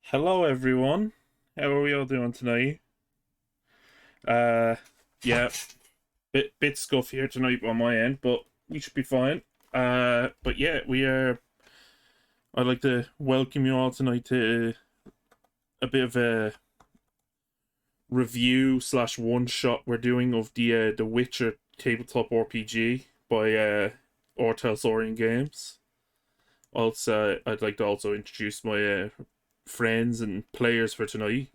Hello everyone. How are we all doing tonight? Uh yeah, bit scuff here tonight on my end, but we should be fine. But yeah, I'd like to welcome you all tonight to a bit of a review slash one shot we're doing of the Witcher tabletop RPG by R.Talsorian Games. Also, I'd like to also introduce my friends and players for tonight.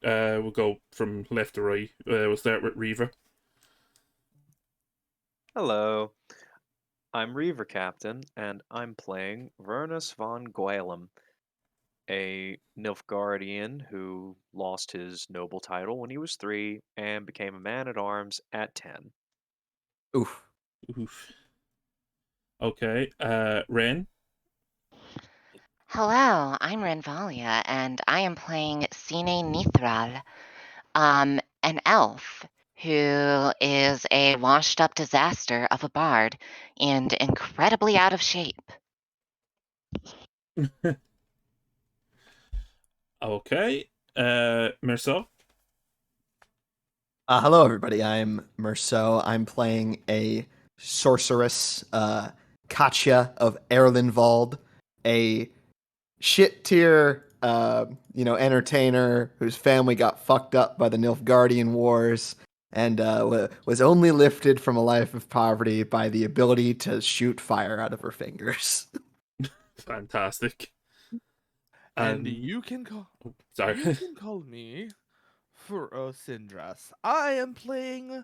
We'll go from left to right. We'll start with Reivew. Hello, I'm Reaver Captain, and I'm playing Vernus von Guelem, a Nilfgaardian who lost his noble title when he was 3 and became a man-at-arms at 10. Oof. Oof. Okay. Ren. Hello, I'm Renvalia, and I am playing Sine Nithral, an elf who is a washed-up disaster of a bard and incredibly out of shape. Okay. Merceau. Hello, everybody. I'm Merceau. I'm playing a sorceress, Katya of Erlenwald, a shit tier, entertainer whose family got fucked up by the Nilfgaardian Wars and was only lifted from a life of poverty by the ability to shoot fire out of her fingers. Fantastic. And you can call Sorry. you can call me Sindras. I am playing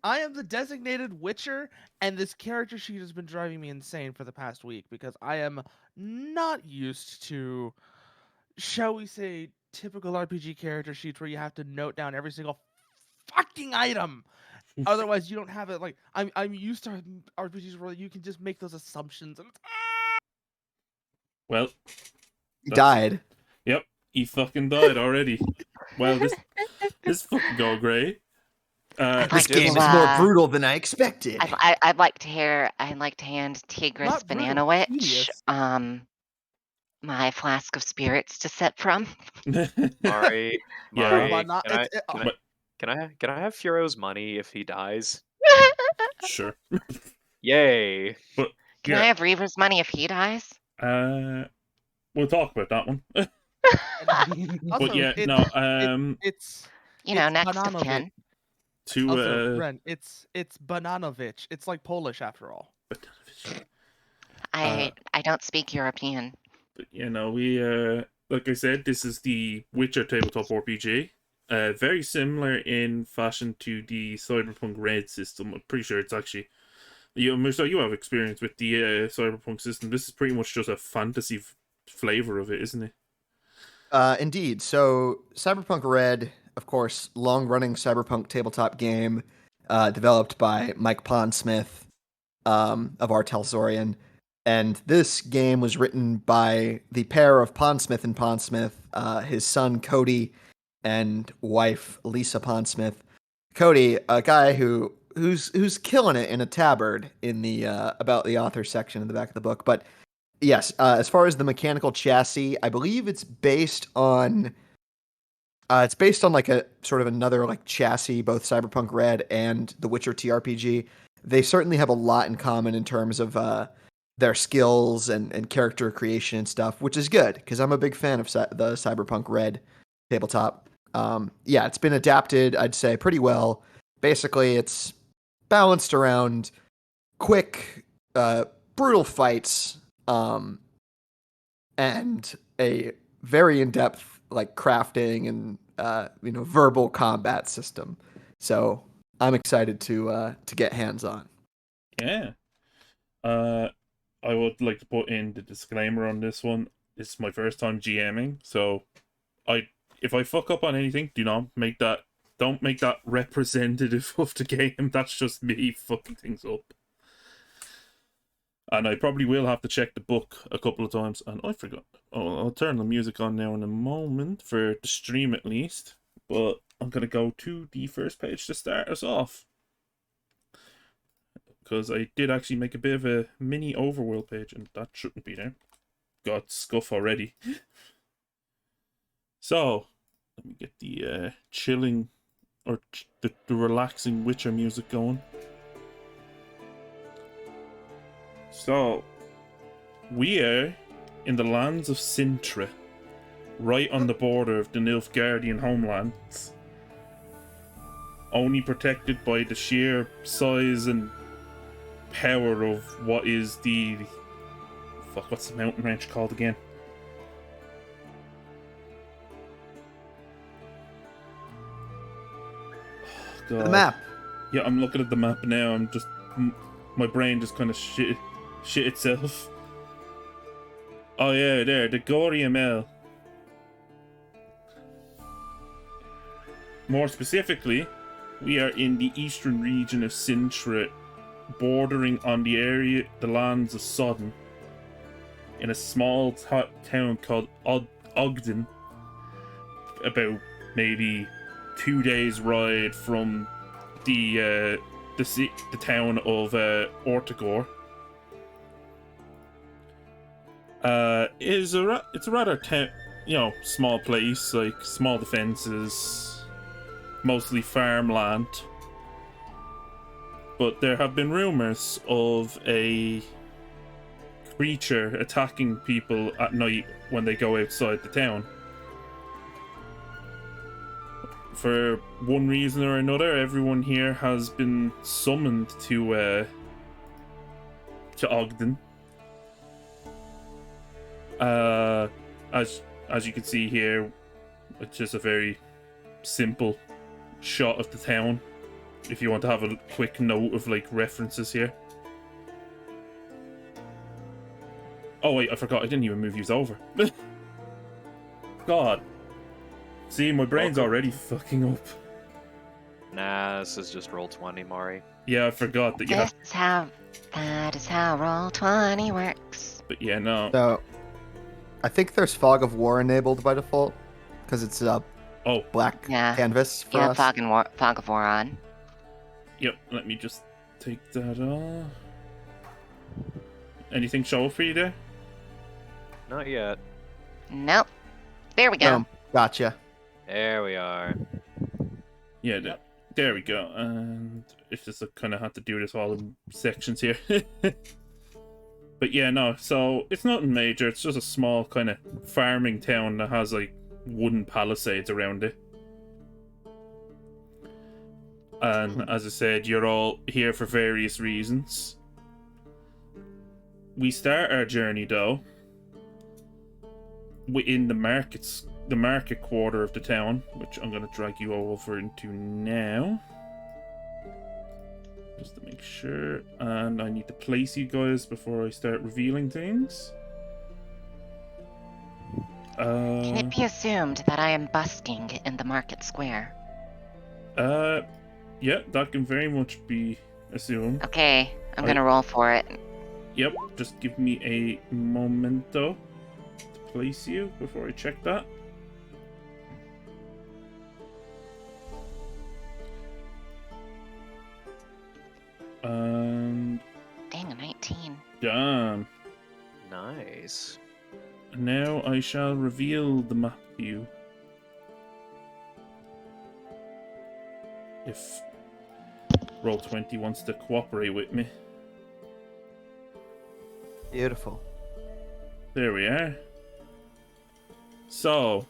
I am the designated Witcher, and this character sheet has been driving me insane for the past week because I am not used to, shall we say, typical RPG character sheets where you have to note down every single fucking item. Otherwise, you don't have it. Like I'm used to RPGs where you can just make those assumptions and Well, He died. Yep, he fucking died already. Well, this fucking go great. I'd This like game to, is more brutal than I expected. I'd like to hand Tigris Not brutal, Banana Witch, tedious. my flask of spirits to sip from. Mari, Yeah. Why not? can I It's- can I can I have Furo's money if he dies? Sure. Yay! But Can I yeah. have Reaver's money if he dies? We'll talk about that one. Also, But yeah, it- no. it's You know, It's next of Bananovic. kin. To also Ren. It's Bananovich. It's like Polish after all. I don't speak European. But you know, we like I said, this is the Witcher tabletop RPG. Very similar in fashion to the Cyberpunk Red system. I'm pretty sure it's actually so you have experience with the Cyberpunk system. This is pretty much just a fantasy flavor of it, isn't it? Indeed. So, Cyberpunk Red, of course, long-running Cyberpunk tabletop game, developed by Mike Pondsmith of R.Talsorian. And this game was written by the pair of Pondsmith and Pondsmith, his son Cody and wife Lisa Pondsmith. Cody, a guy who's killing it in a tabard in the about the author section in the back of the book, but yes, as far as the mechanical chassis, I believe it's based on like a sort of another like chassis, both Cyberpunk Red and the Witcher TRPG. They certainly have a lot in common in terms of their skills and character creation and stuff, which is good because I'm a big fan of the Cyberpunk Red tabletop. Yeah, it's been adapted, I'd say, pretty well. Basically, it's balanced around quick, brutal fights, and a very in-depth like crafting and verbal combat system. So I'm excited to get hands on. Yeah. I would like to put in the disclaimer on this one. It's my first time GMing, so if I fuck up on anything, don't make that representative of the game. That's just me fucking things up. And I probably will have to check the book a couple of times. And I forgot. Oh, I'll turn the music on now in a moment for the stream at least. But I'm going to go to the first page to start us off. Because I did actually make a bit of a mini overworld page, and that shouldn't be there. Got scuff already. So, let me get the chilling or the relaxing Witcher music going. So, we are in the lands of Sintra, right on the border of the Nilfgaardian homelands. Only protected by the sheer size and power of what is the... Fuck, what's the mountain range called again? Oh, God. The map. Yeah, I'm looking at the map now. I'm just... My brain just kind of shit itself. Oh yeah, there, the Goriamel. More specifically, we are in the eastern region of Sintra, bordering on the lands of Sodden, in a small town called Ogden, about maybe 2 days' ride from the town of Ortagor. It's a rather small place, like small defenses, mostly farmland. But there have been rumors of a creature attacking people at night when they go outside the town. For one reason or another, everyone here has been summoned to Ogden. As you can see here, it's just a very simple shot of the town. If you want to have a quick note of like references here. Oh wait, I forgot. I didn't even move yous over. God. See, my brain's already fucking up. Nah, this is just Roll20, Mari. Yeah, I forgot that you have... That is how Roll20 works. But yeah, no. So, I think there's Fog of War enabled by default, because it's a black canvas for us. Fog of War on. Yep, let me just take that off. Anything show up for you there? Not yet. Nope. There we go. Gotcha. There we are. Yeah, there we go. And it's just I kind of had to do this all in sections here. But yeah, no, so it's nothing major. It's just a small kind of farming town that has like wooden palisades around it. And as I said, you're all here for various reasons. We start our journey though within the market quarter of the town, which I'm going to drag you over into now. Just to make sure. And I need to place you guys before I start revealing things. Can it be assumed that I am busking in the market square? Yeah, that can very much be assumed. Okay, I'm gonna roll for it. Yep, just give me a momento to place you before I check that. Dang, a 19. Damn. Nice. Now I shall reveal the map to you. If Roll20 wants to cooperate with me. Beautiful. There we are. So,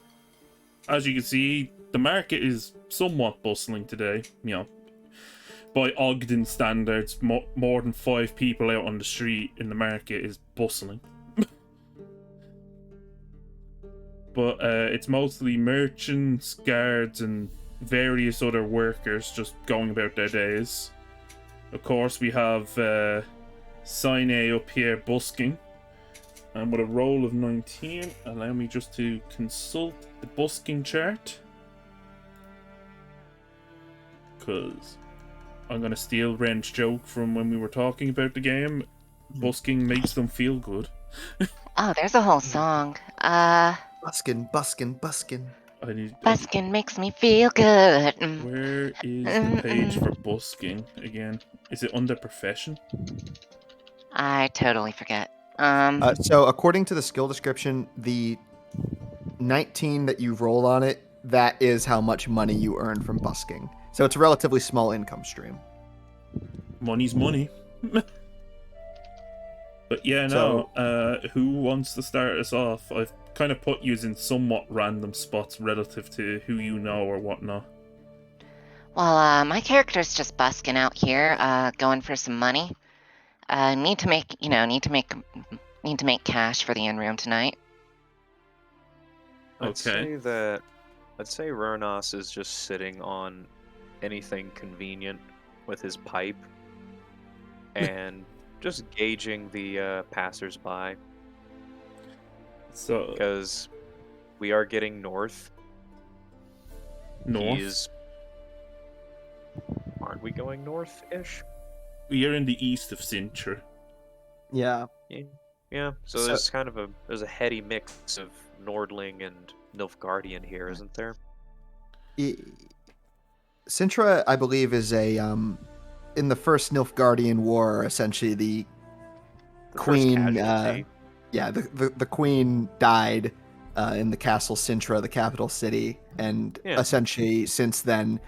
as you can see, the market is somewhat bustling today. You know, by Ogden standards, more than 5 people out on the street in the market is bustling. But it's mostly merchants, guards, and various other workers just going about their days. Of course, we have Sine up here busking. And with a roll of 19, allow me just to consult the busking chart. Because I'm going to steal Ren's joke from when we were talking about the game. Busking makes them feel good. Oh, there's a whole song. Buskin', buskin', buskin'. Busking makes me feel good. Where is the page for busking again? Is it under profession? I totally forget. So according to the skill description, the 19 that you've rolled on it, that is how much money you earn from busking. So it's a relatively small income stream. Money's money. But yeah, no. Who wants to start us off? I've kind of put you in somewhat random spots relative to who you know or whatnot. Well, my character's just busking out here, going for some money. Need to make cash for the inn room tonight. I'd Okay. say Vernos is just sitting on anything convenient with his pipe and just gauging the passersby, So because we are getting north. north. Aren't we going north-ish? We are in the east of Sintra. Yeah. Yeah. So there's a heady mix of Nordling and Nilfgaardian here, isn't there? Sintra, I believe, is in the first Nilfgaardian War, essentially the queen. First casualty. The queen died in the castle Sintra, the capital city, and essentially since then,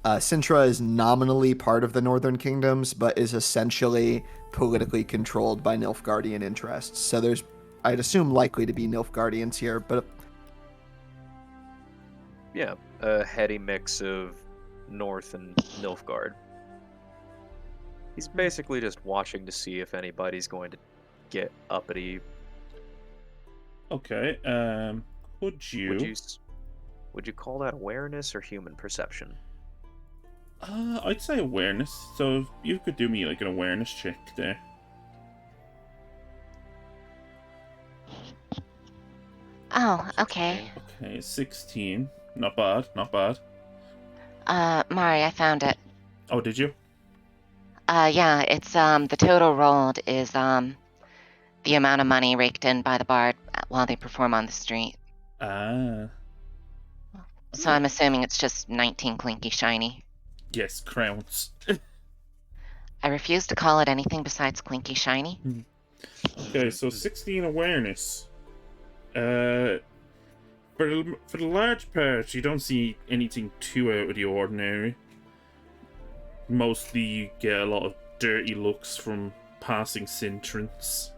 Sintra is nominally part of the Northern Kingdoms, but is essentially politically controlled by Nilfgaardian interests. So there's, I'd assume, likely to be Nilfgaardians here, but Yeah, a heady mix of North and Nilfgaard. He's basically just watching to see if anybody's going to get uppity. Okay. Would you call that awareness or human perception? I'd say awareness. So you could do me like an awareness check there. Oh, okay. Okay, 16. Not bad, not bad. Mari, I found it. Oh, did you? Yeah, it's the total rolled is the amount of money raked in by the bard while they perform on the street. Ah. So I'm assuming it's just 19 clinky shiny. Yes, crowns. I refuse to call it anything besides clinky shiny. Okay, so 16 awareness. For the large part, you don't see anything too out of the ordinary. Mostly you get a lot of dirty looks from passing Sintrans.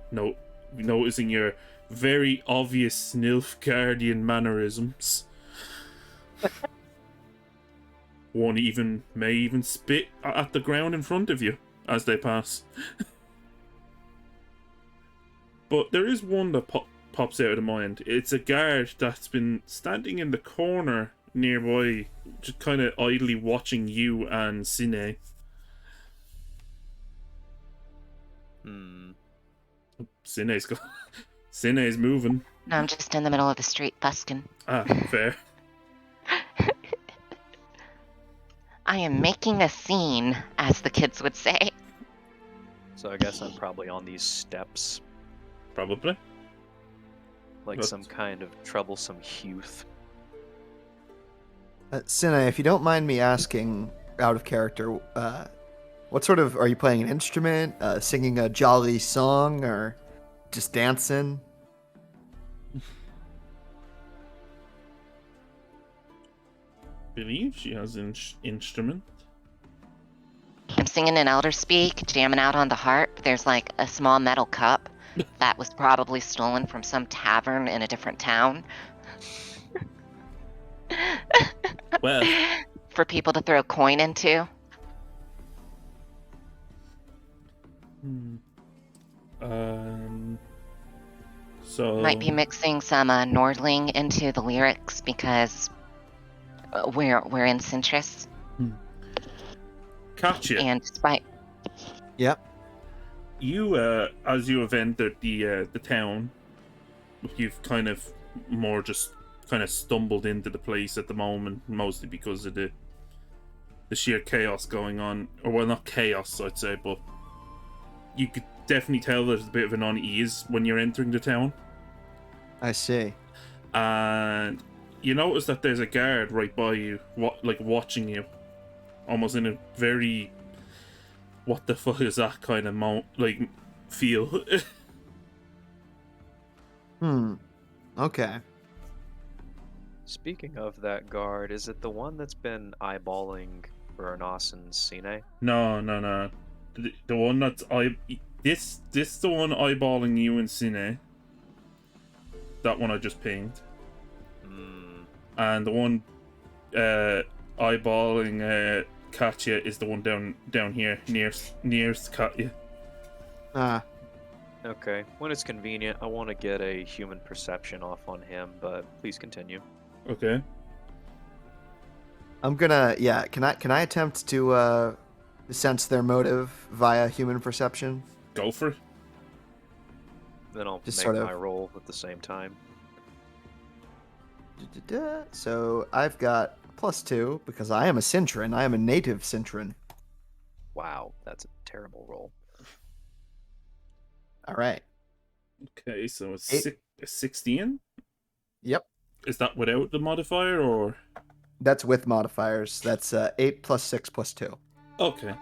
Noticing your very obvious Nilfgaardian mannerisms. One may even spit at the ground in front of you as they pass. But there is one that pops out of the mind. It's a guard that's been standing in the corner nearby, just kind of idly watching you and Sine. Sine's moving. No, I'm just in the middle of the street busking. Ah, fair. I am making a scene, as the kids would say. So I guess I'm probably on these steps, Probably. like some kind of troublesome youth. Sine, if you don't mind me asking, out of character, what sort of, are you playing an instrument, singing a jolly song, or just dancing? Believe she has an instrument. I'm singing in Elder Speak, jamming out on the harp. There's like a small metal cup that was probably stolen from some tavern in a different town. Well, for people to throw a coin into. So Might be mixing some Nordling into the lyrics because we're in Centris. Catch it. And despite Yep. You, as you have entered the town, you've kind of stumbled into the place at the moment, mostly because of the sheer chaos going on. Or, well, not chaos, I'd say, but you could definitely tell there's a bit of an unease when you're entering the town. I see. And you notice that there's a guard right by you, watching you, almost in a very what the fuck is that kind of feel. Okay. Speaking of that guard, is it the one that's been eyeballing Vernos and Cine? No. The one that's this the one eyeballing you and Cine. That one I just pinged. Hmm. And the one eyeballing Katya is the one down here nearest Katya. Ah, Okay. When it's convenient, I want to get a human perception off on him, but please continue. Okay. I'm gonna. Yeah. Can I attempt to sense their motive via human perception? Go for it. Then I'll Just make sort of- my roll at the same time. So I've got +2 because I am a Cintran. I am a native Cintran. Wow, that's a terrible roll. All right. Okay, so it's Eight. 16? Yep. Is that without the modifier or? That's with modifiers. That's 8 + 6 + 2. Okay.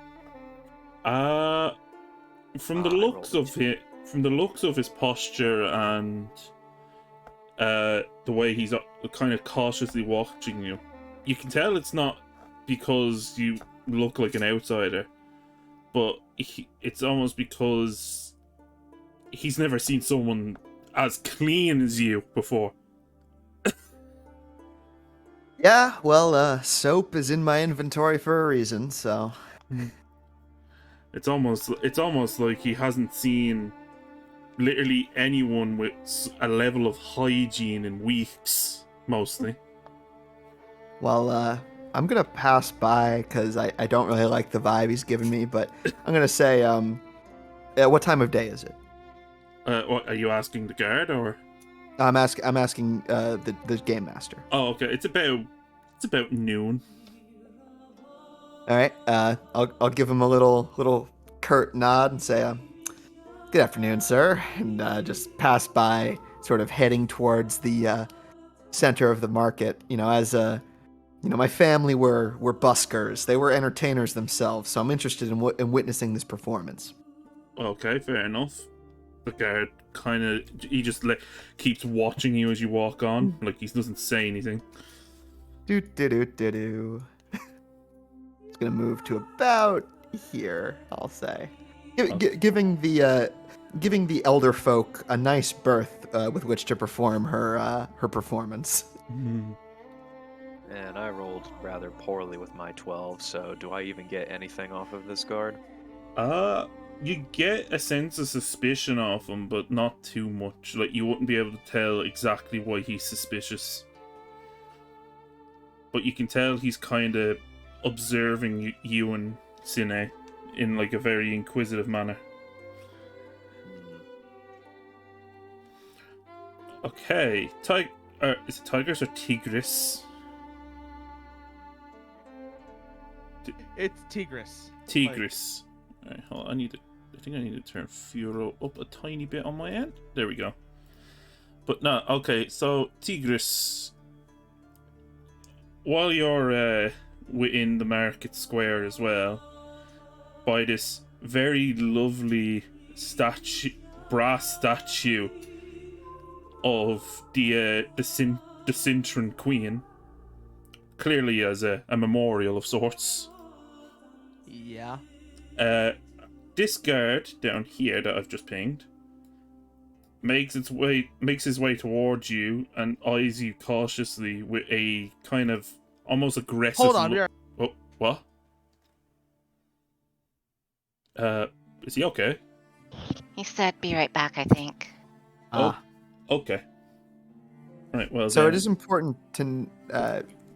From the I looks rolled of it, from the looks of his posture and the way he's kind of cautiously watching you, you can tell it's not because you look like an outsider, but it's almost because he's never seen someone as clean as you before. Yeah, well, soap is in my inventory for a reason, so. It's almost like he hasn't seen literally anyone with a level of hygiene in weeks, mostly. Well, I'm gonna pass by because I don't really like the vibe he's giving me, but I'm gonna say, what time of day is it? What are you asking the guard or? I'm asking the game master. Oh, okay. It's about noon. All right. I'll give him a little curt nod and say, "Good afternoon, sir," and just pass by, sort of heading towards the center of the market. My family were buskers. They were entertainers themselves, so I'm interested in witnessing this performance. Okay, fair enough. The guard he just keeps watching you as you walk on, like he doesn't say anything. Do. It's gonna move to about here, I'll say, giving the elder folk a nice berth with which to perform her performance. And I rolled rather poorly with my 12, so do I even get anything off of this guard? You get a sense of suspicion off him, but not too much. Like, you wouldn't be able to tell exactly why he's suspicious. But you can tell he's kind of observing you and Cine in, like, a very inquisitive manner. Okay, is it tigers or tigris? It's Tigris. Tigris. Alright, hold on, I think I need to turn Furo up a tiny bit on my end. There we go. But no, okay, so Tigris, while you're within the market square as well, by this very lovely brass statue of the Cintran Queen, clearly as a memorial of sorts. Yeah. This guard down here that I've just pinged makes his way towards you and eyes you cautiously with a kind of almost aggressive Hold on, look. Oh, what? Is he okay? He said, "Be right back," I think. Okay. Right, well So then, it is important to.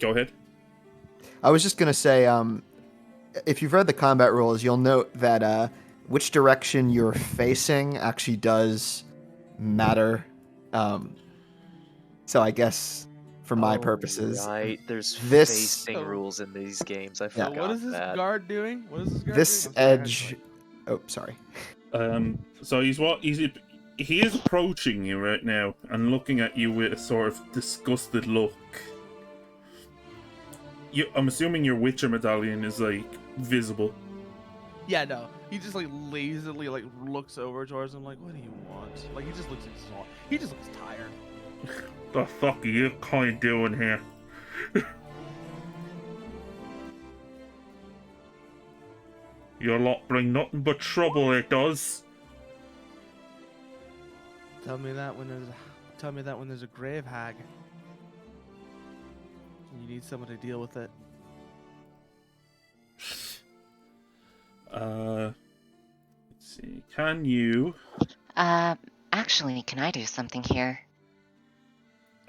go ahead. I was just gonna say, if you've read the combat rules, you'll note that which direction you're facing actually does matter. So I guess for my purposes, Right, there's this- facing rules in these games. I Yeah. forgot So what is this that. guard doing? What is this guard this doing? I'm sorry, I had to, edge. Oh, sorry. So he is approaching you right now and looking at you with a sort of disgusted look. I'm assuming your Witcher medallion is like visible. Yeah, no. He just like lazily like looks over towards him like, what do you want? Like he just looks exhausted. He just looks tired. The fuck are you kind doing here? Your lot bring nothing but trouble, it does. Tell me that when there's a grave hag. You need someone to deal with it. Let's see. Can you? Actually, can I do something here?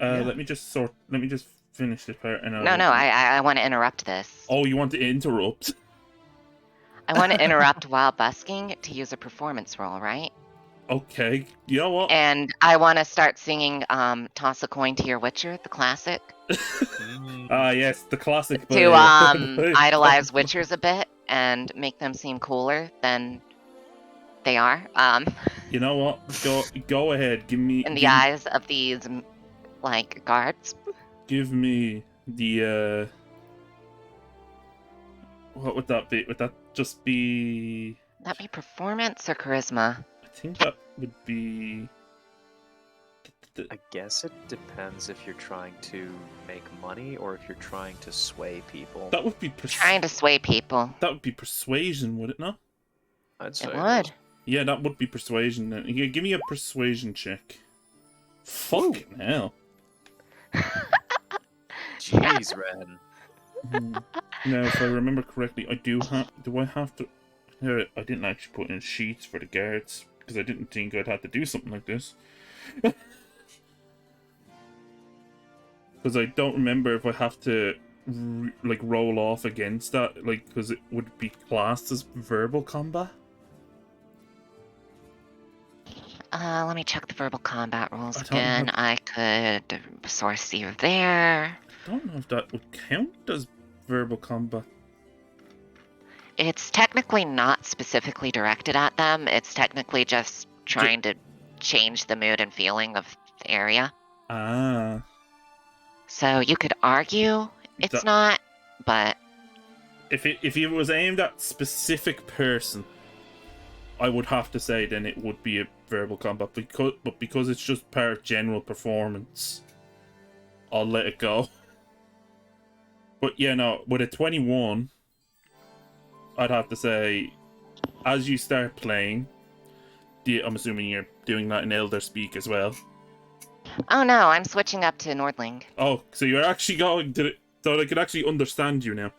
Yeah. Let me just finish this part. And No, I want to interrupt this. Oh, you want to interrupt? I want to interrupt while busking to use a performance roll, right? Okay. You know what? And I want to start singing Toss a Coin to Your Witcher, the classic, Yes, the classic. to by idolize Witchers a bit and make them seem cooler than they are. You know what? Go ahead. In the eyes of these, like, guards. Give me the what would that be? Would that just be? That be performance or charisma? I think that would be. I guess it depends if you're trying to make money or if you're trying to sway people. That would be Trying to sway people. That would be persuasion, would it not? I'd say It would. Yeah, that would be persuasion. Then. Yeah, give me a persuasion check. Fucking hell. Jeez, Ren. Now, if I remember correctly, do I have to? I didn't actually put in sheets for the guards because I didn't think I'd have to do something like this. Because I don't remember if I have to like roll off against that, like because it would be classed as verbal combat. Let me check the verbal combat rules I don't again. I could source you there. I don't know if that would count as verbal combat. It's technically not specifically directed at them. It's technically just trying to change the mood and feeling of the area. Ah. So you could argue it's not, but if it was aimed at specific person, I would have to say then it would be a verbal combat, because it's just part of general performance, I'll let it go. But yeah, no, with a 21, I'd have to say, as you start playing, I'm assuming you're doing that in Elder Speak as well. oh no, I'm switching up to Nordling. Oh, so you're actually going to so I could actually understand you now.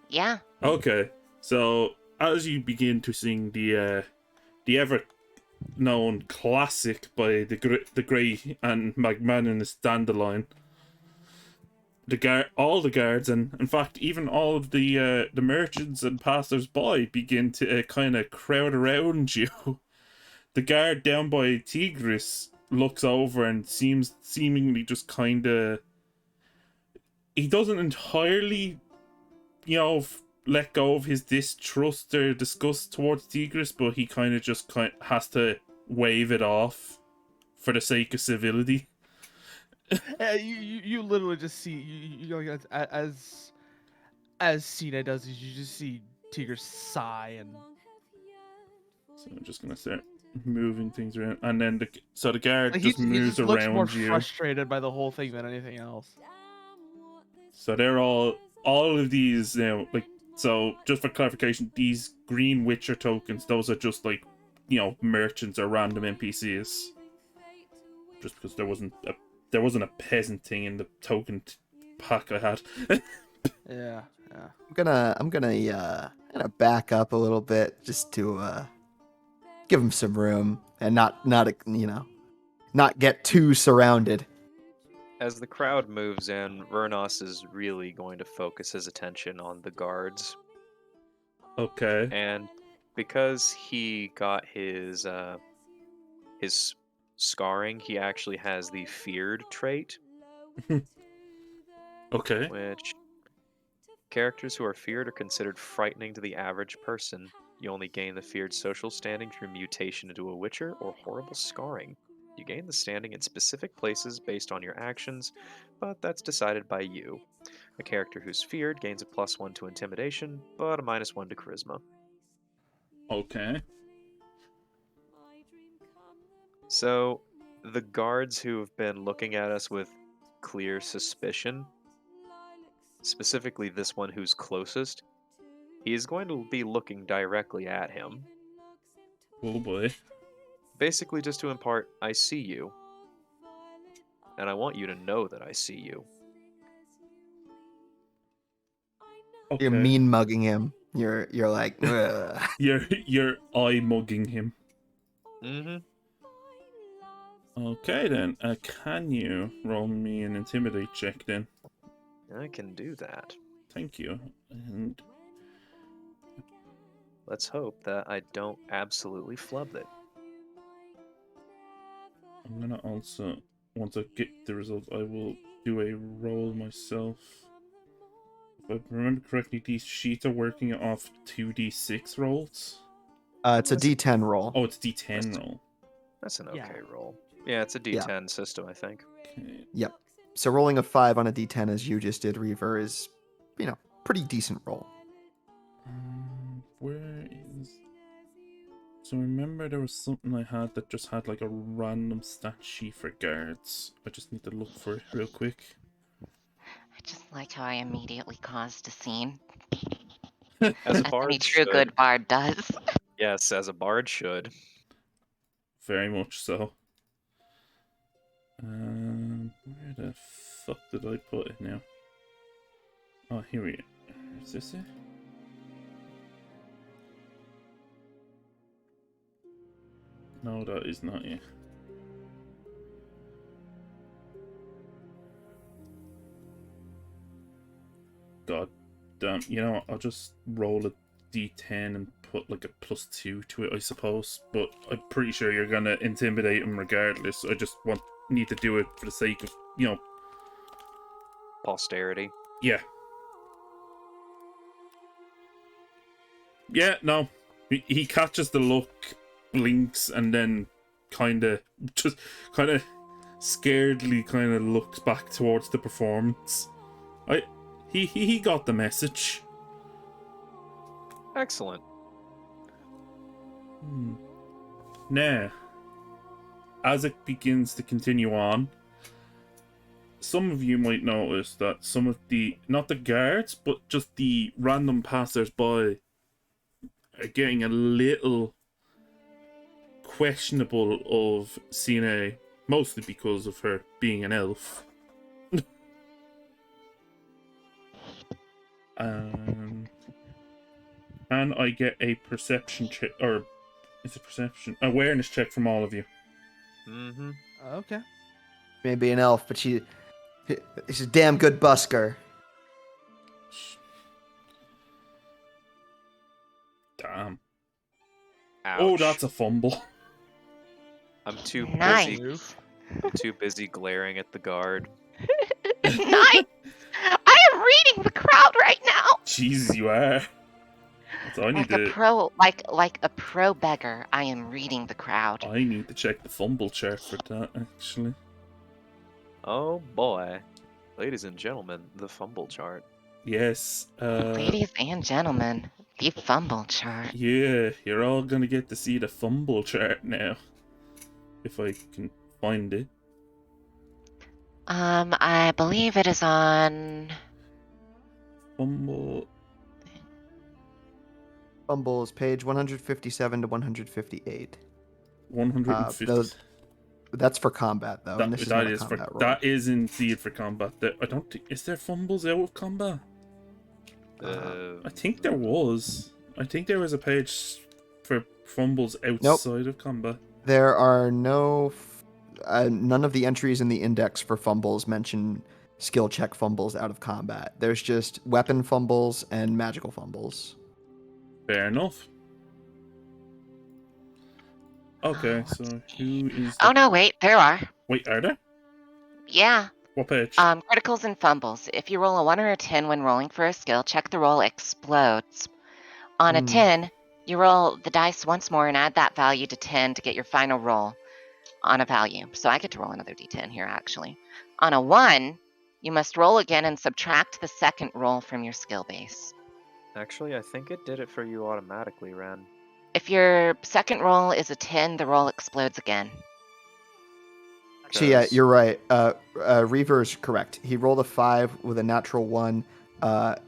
Yeah. Okay, so as you begin to sing the ever-known classic by the Grey and Magnanimous Dandelion, all the guards, and in fact even all of the merchants and passers-by begin to kind of crowd around you. The guard down by Tigris looks over and seemingly just kind of, he doesn't entirely, let go of his distrust or disgust towards Tigris, but he kind of has to wave it off for the sake of civility. You literally just see you as Cena does, you just see Tigger sigh and. So I'm just gonna start moving things around, and then the guard Like just he moves just looks around more you. frustrated by the whole thing than anything else. So they're all of these now, like, so just for clarification, these green Witcher tokens, those are just like, merchants or random NPCs. Just because there wasn't a peasant thing in the token pack I had. Yeah. I'm gonna back up a little bit just to give him some room and not get too surrounded. As the crowd moves in, Vernos is really going to focus his attention on the guards. Okay. And because he got his scarring, he actually has the feared trait. Okay. Which characters who are feared are considered frightening to the average person. You only gain the feared social standing through mutation into a Witcher or horrible scarring. You gain the standing in specific places based on your actions, but that's decided by you. A character who's feared gains a +1 to intimidation, but a -1 to charisma. Okay. So, the guards who have been looking at us with clear suspicion, specifically this one who's closest, he is going to be looking directly at him, Oh boy. basically just to impart, I see you, and I want you to know that I see you. Okay. You're mean mugging him. You're like, ugh. You're eye mugging him. Mm-hmm. Okay then. Can you roll me an intimidate check then? I can do that. Thank you. And Let's hope that I don't absolutely flub it. I'm gonna also, once I get the results, I will do a roll myself. If I remember correctly, these sheets are working off 2d6 rolls. It's a D10 roll. Oh, it's d10 roll. That's an Yeah. okay roll. Yeah, it's a D10 system, I think. Okay. Yep. So rolling a 5 on a D10 as you just did, Reaver, is, pretty decent roll. Where is... So remember there was something I had that just had like a random stat sheet for guards. I just need to look for it real quick. I just like how I immediately caused a scene, As a as any bard true should. good bard does. Yes, as a bard should. Very much so. Where the fuck did I put it now? Oh, here we are. Is this it? No, that is not it. God damn. You know what? I'll just roll a d10 and put like a +2 to it, I suppose. But I'm pretty sure you're gonna intimidate him regardless. I just need to do it for the sake of, Posterity. yeah. Yeah, no. He catches the look, blinks, and then kind of scaredly kind of looks back towards the performance. He got the message. Excellent. Now, as it begins to continue on, some of you might notice that some of the, not the guards, but just the random passers-by are getting a little questionable of Cine, mostly because of her being an elf. And I get a perception check, or is it perception? Awareness check from all of you. Mm-hmm. Okay. Maybe an elf, but she's a damn good busker. Damn. Ouch. Oh, that's a fumble. I'm too Nice. busy. I'm too busy glaring at the guard. Nice. I am reading the crowd right now. Jesus, you are. So I need Like a pro beggar, I am reading the crowd. I need to check the fumble chart for that, actually. Oh boy. Ladies and gentlemen, the fumble chart. Yes. Ladies and gentlemen, the fumble chart. Yeah, you're all gonna get to see the fumble chart now. If I can find it. I believe it is on. Fumble. Fumbles, page 157 to 158. 150. That's for combat, though. And this is not a combat roll. That is indeed for combat. I don't think, is there fumbles out of combat? I think there was. I think there was a page for fumbles outside of combat. There are none of the entries in the index for fumbles mention skill check fumbles out of combat. There's just weapon fumbles and magical fumbles. Fair enough. Okay, so who is... Oh no, wait, there are. Wait, are there? Yeah. What page? Criticals and fumbles. If you roll a 1 or a 10 when rolling for a skill, check the roll explodes. On a 10, you roll the dice once more and add that value to 10 to get your final roll on a value. So I get to roll another d10 here, actually. On a 1, you must roll again and subtract the second roll from your skill base. Actually, I think it did it for you automatically, Ren. If your second roll is a 10, the roll explodes again. So yeah, 'cause- you're right. Reaver's correct. He rolled a 5 with a natural 1, and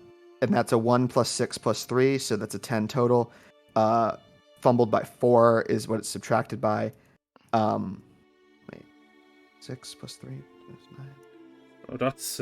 that's a 1 plus 6 plus 3, so that's a 10 total. Fumbled by 4 is what it's subtracted by. Wait, 6 plus 3 plus 9. Oh, that's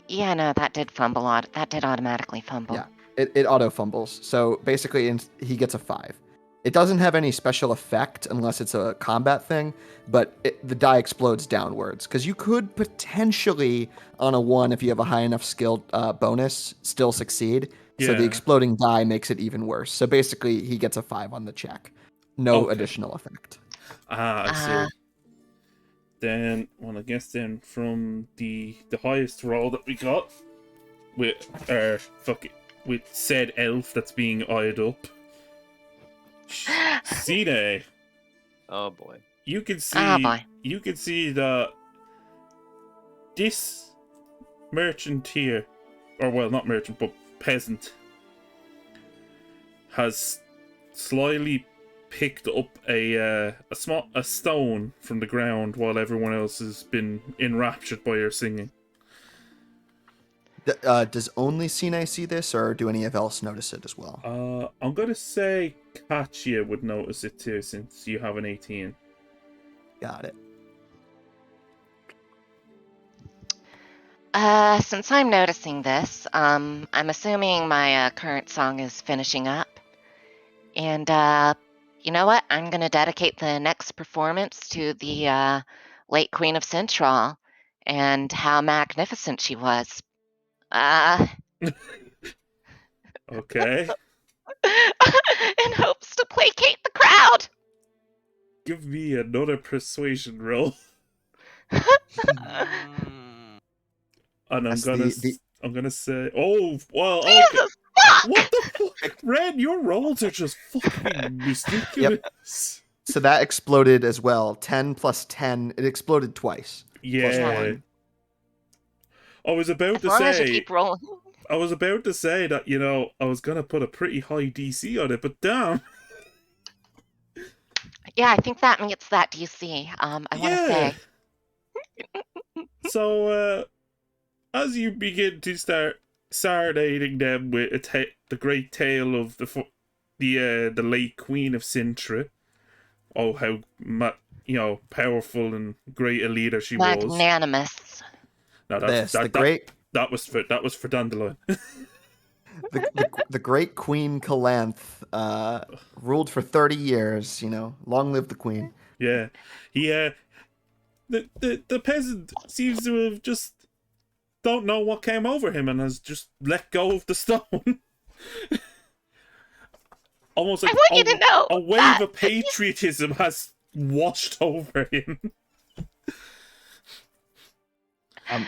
Yeah, no, that did that did automatically fumble. Yeah, it auto fumbles. So basically, he gets a 5. It doesn't have any special effect unless it's a combat thing, but the die explodes downwards. Because you could potentially, on a 1, if you have a high enough skill bonus, still succeed. So the Yeah. exploding die makes it even worse. So basically, he gets a 5 on the check. No Okay. additional effect. I see. Then, well, I guess then from the highest roll that we got with with said elf that's being eyed up, Cine, Oh boy. you can Oh see boy. that this merchant here, or well, not merchant, but peasant, has slyly picked up a stone from the ground while everyone else has been enraptured by her singing. Does only Sine see this, or do any of else notice it as well? I'm gonna say Katya would notice it too, since you have an 18. Got it. Since I'm noticing this, I'm assuming my current song is finishing up. And you know what? I'm gonna dedicate the next performance to the late Queen of Central and how magnificent she was. Okay, In hopes to placate the crowd. give me another persuasion roll, Mm. and That's the I'm gonna say, oh well, okay. Jesus fuck! What the fuck, Ren? Your rolls are just fucking ridiculous. So that exploded as well. 10 plus 10. It exploded twice. Yeah, one. I was about As to long as you say. keep rolling. I was about to say that, I was gonna put a pretty high DC on it, but damn. Yeah, I think that meets that DC. I want to Yeah. say. So, as you begin to start serenading them with the great tale of the late Queen of Sintra, oh how powerful and great a leader she was. Magnanimous. No, that was for Dandelion. The great Queen Calanth ruled for 30 years. Long live the Queen. Yeah, he the peasant seems to have just don't know what came over him and has just let go of the stone. Almost like I want you to know a wave that of patriotism has washed over him.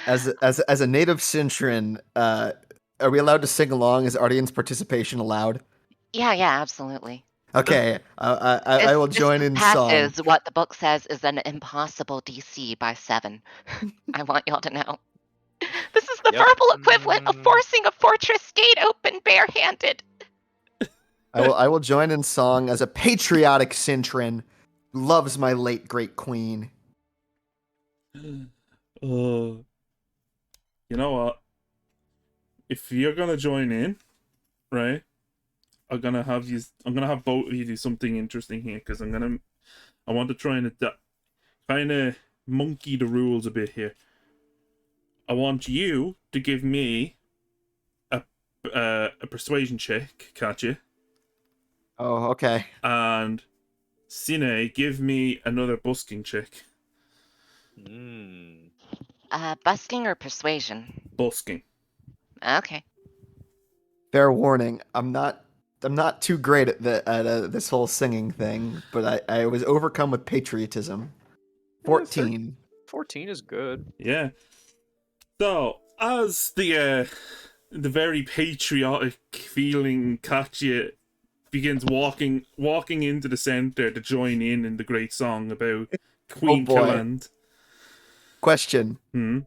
As a native Cintran, are we allowed to sing along? Is audience participation allowed? Yeah, absolutely. Okay, I will join in song. Passes what the book says is an impossible DC by 7. I want y'all to know. This is the Yep. verbal equivalent of forcing a fortress gate open barehanded. I will join in song as a patriotic Cintran who loves my late great queen. You know what? If you're gonna join in, right? I'm gonna have both of you do something interesting here because I want to try and kind of monkey the rules a bit here. I want you to give me a persuasion check, Katya. Oh, okay. And Cine, give me another busking check. Busking or persuasion? Busking. Okay. Fair warning. I'm not too great at this whole singing thing, but I was overcome with patriotism. 14. 14 is good. Yeah. So, as the very patriotic feeling Katya begins walking into the center to join in the great song about Queen boy. Caland. Question. Hmm?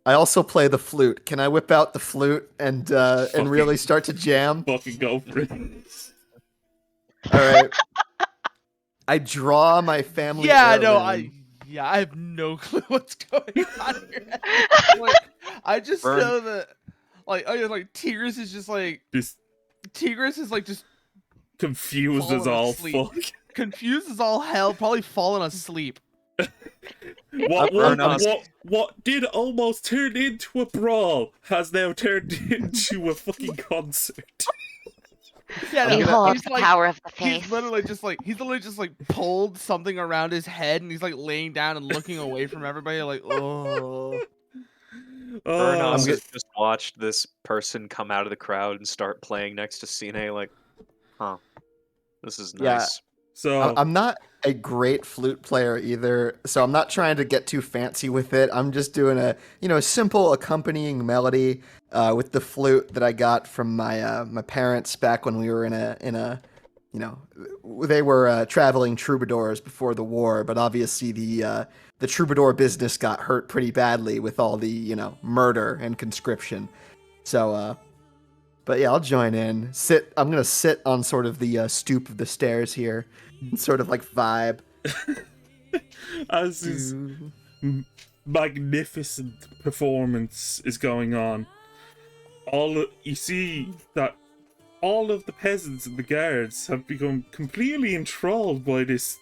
I also play the flute. Can I whip out the flute and really start to jam? Fucking go for it. All right. I draw my family. Yeah, no, heirloom. Yeah, I have no clue what's going on here. Like, I just Vern- know that, like Tigris is just like This just confused as falling all asleep. fuck. Confused as all hell, probably falling asleep. What did almost turn into a brawl has now turned into a fucking concert. Yeah, I'm no, gonna- Behold he's the like power of the face. he's literally just like pulled something around his head, and he's like laying down and looking away from everybody, like, oh. Vernos Oh, has just watched this person come out of the crowd and start playing next to Cine, like, huh, this is Yeah. nice. so I'm not a great flute player either, so I'm not trying to get too fancy with it. I'm just doing a simple accompanying melody with the flute that I got from my parents back when we were in a they were traveling troubadours before the war, but obviously the troubadour business got hurt pretty badly with all the murder and conscription. So but yeah, I'll join in. I'm gonna sit on sort of the stoop of the stairs here, and sort of like vibe. as this magnificent performance is going on, you see that all of the peasants and the guards have become completely enthralled by this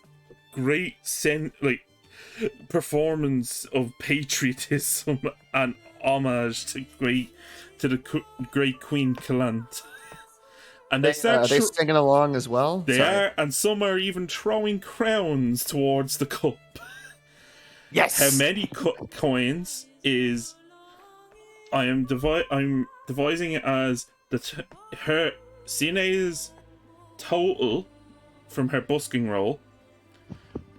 great performance of patriotism and homage to the great Queen Calant. And they Are start they singing along as well? they Sorry. are, and some are even throwing crowns towards the cup. Yes. How many coins is? I'm devising it as her Cine's total from her busking roll,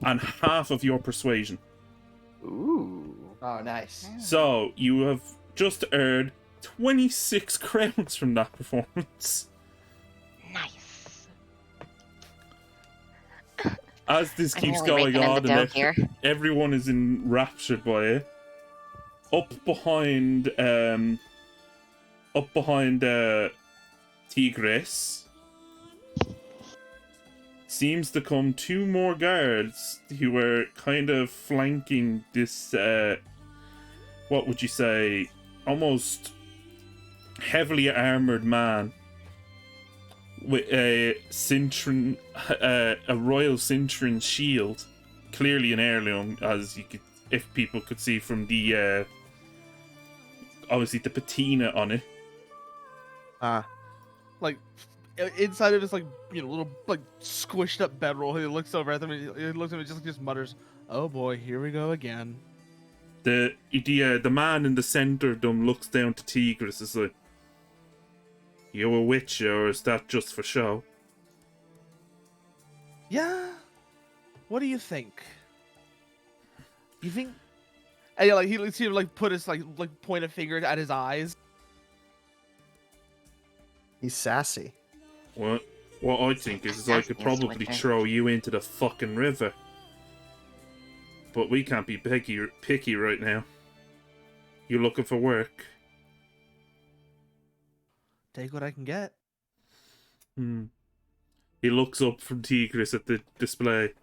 and half of your persuasion. Ooh. Oh, nice. So you have just earned 26 crowns from that performance. Nice. As this I'm keeps really going raking in on, the dough here. everyone is enraptured by it. Up behind Tigris seems to come two more guards who are kind of flanking this what would you say, almost heavily armored man with a royal Cintran shield, clearly an heirloom, as you could, if people could see from the obviously the patina on it. Like inside of his little squished up bedroll, he looks over at them and he looks at him and just mutters, "Oh boy, here we go again." The man in the center of them looks down to Tigris as like, "You a witcher, or is that just for show?" Yeah. What do you think? You think? And yeah, he lets him put his point a finger at his eyes. He's sassy. What I think is I could probably throw you into the fucking river. But we can't be picky right now. You looking for work? Take what I can get. He looks up from Tigris at the display.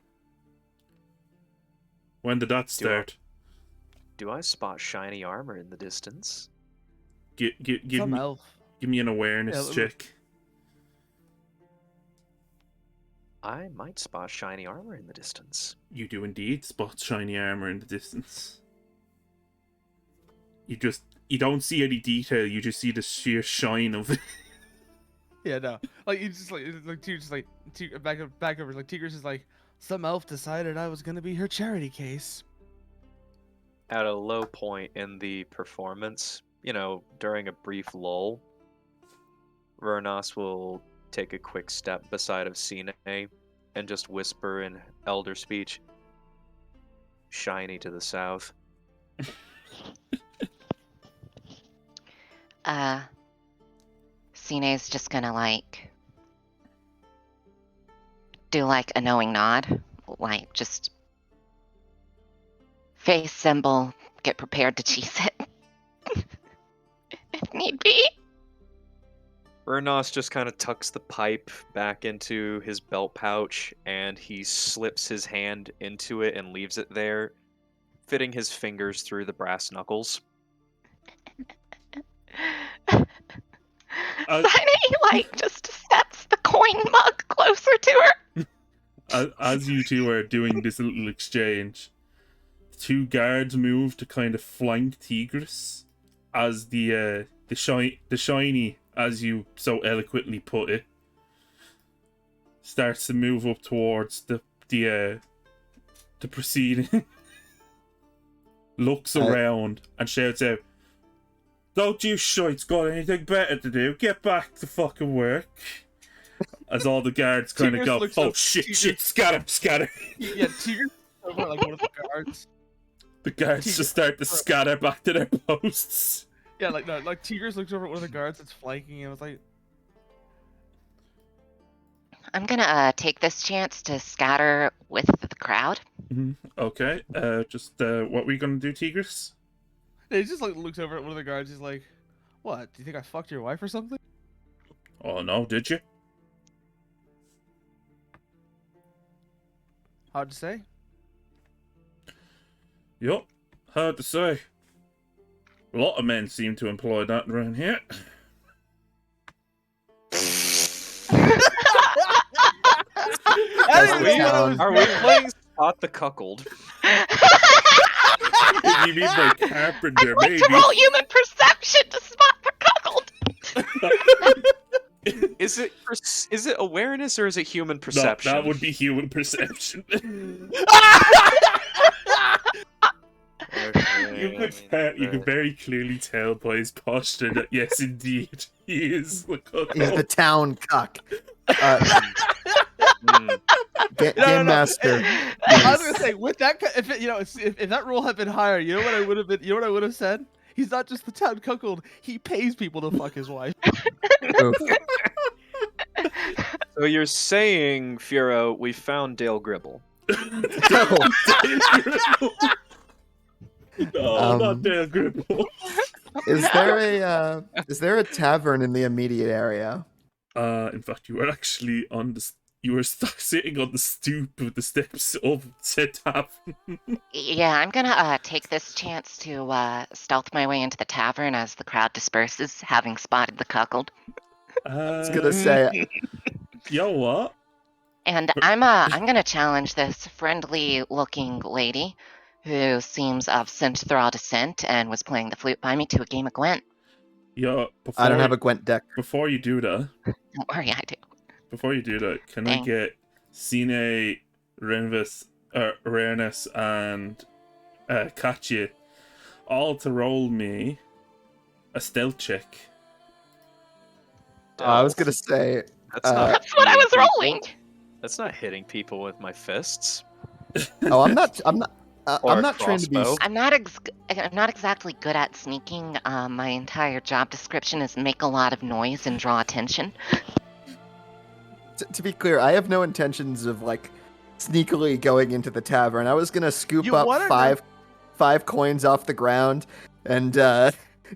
When did that start? Do I spot shiny armor in the distance? Give me an awareness check. I might spot shiny armor in the distance. You do indeed spot shiny armor in the distance. You don't see any detail, you just see the sheer shine of it. Yeah, no. You just back over. Tigris is like, some elf decided I was gonna be her charity case. At a low point in the performance, during a brief lull, Vernos will take a quick step beside of Cine and just whisper in elder speech, "Shiny to the south." Cine's just gonna do a knowing nod, just face symbol, get prepared to cheese it if need be. Vernos just kind of tucks the pipe back into his belt pouch and he slips his hand into it and leaves it there fitting his fingers through the brass knuckles. Sunny, just steps the coin mug closer to her. As you two are doing this little exchange, two guards move to kind of flank Tigris as the shiny, as you so eloquently put it, starts to move up towards the proceeding, looks around and shouts out, "Don't you shites got anything better to do? Get back to fucking work." As all the guards kind of go, "Oh shit, scatter." Yeah, Tigris over like one of the guards. The guards just start to scatter back to their posts. Yeah, like Tigris looks over at one of the guards that's flanking and was like, I'm gonna take this chance to scatter with the crowd. Okay, what were you gonna do, Tigris? he just like looks over at one of the guards. He's like, "What? Do you think I fucked your wife or something?" Oh no, did you? Hard to say. Yup, hard to say. A lot of men seem to employ that around here. Are we playing Spot the Cuckold? If you mean by carpenter, I'd like maybe. to roll human perception to spot the cuckold. Is it awareness or is it human perception? No, that would be human perception. You could very clearly tell by his posture that yes, indeed, he is the cuckold. He's the town cuck. Game master. I was gonna say with that, if that rule had been higher, you know what I would have been. You know what I would have said? He's not just the town cuckold. He pays people to fuck his wife. Oof. So you're saying, Furo, we found Dale Gribble. No, not Dale Gribble. Is there a tavern in the immediate area? In fact, you were actually sitting on the stoop of the steps of said tavern. Yeah, I'm gonna take this chance to stealth my way into the tavern as the crowd disperses, having spotted the cuckold. I was gonna say, yo, what? And I'm gonna challenge this friendly-looking lady who seems of Synthral descent and was playing the flute by me to a game of Gwent. Yo, I don't have a Gwent deck. Before you do that, Don't worry, I do. Can I get Cine, Awareness, and Katya all to roll me a stealth check? I was gonna say, That's what I was rolling. That's not hitting people with my fists. I'm not Or a trying to be. crossbow. I'm not exactly good at sneaking. My entire job description is make a lot of noise and draw attention. To be clear, I have no intentions of like sneakily going into the tavern. I was gonna scoop up five coins off the ground and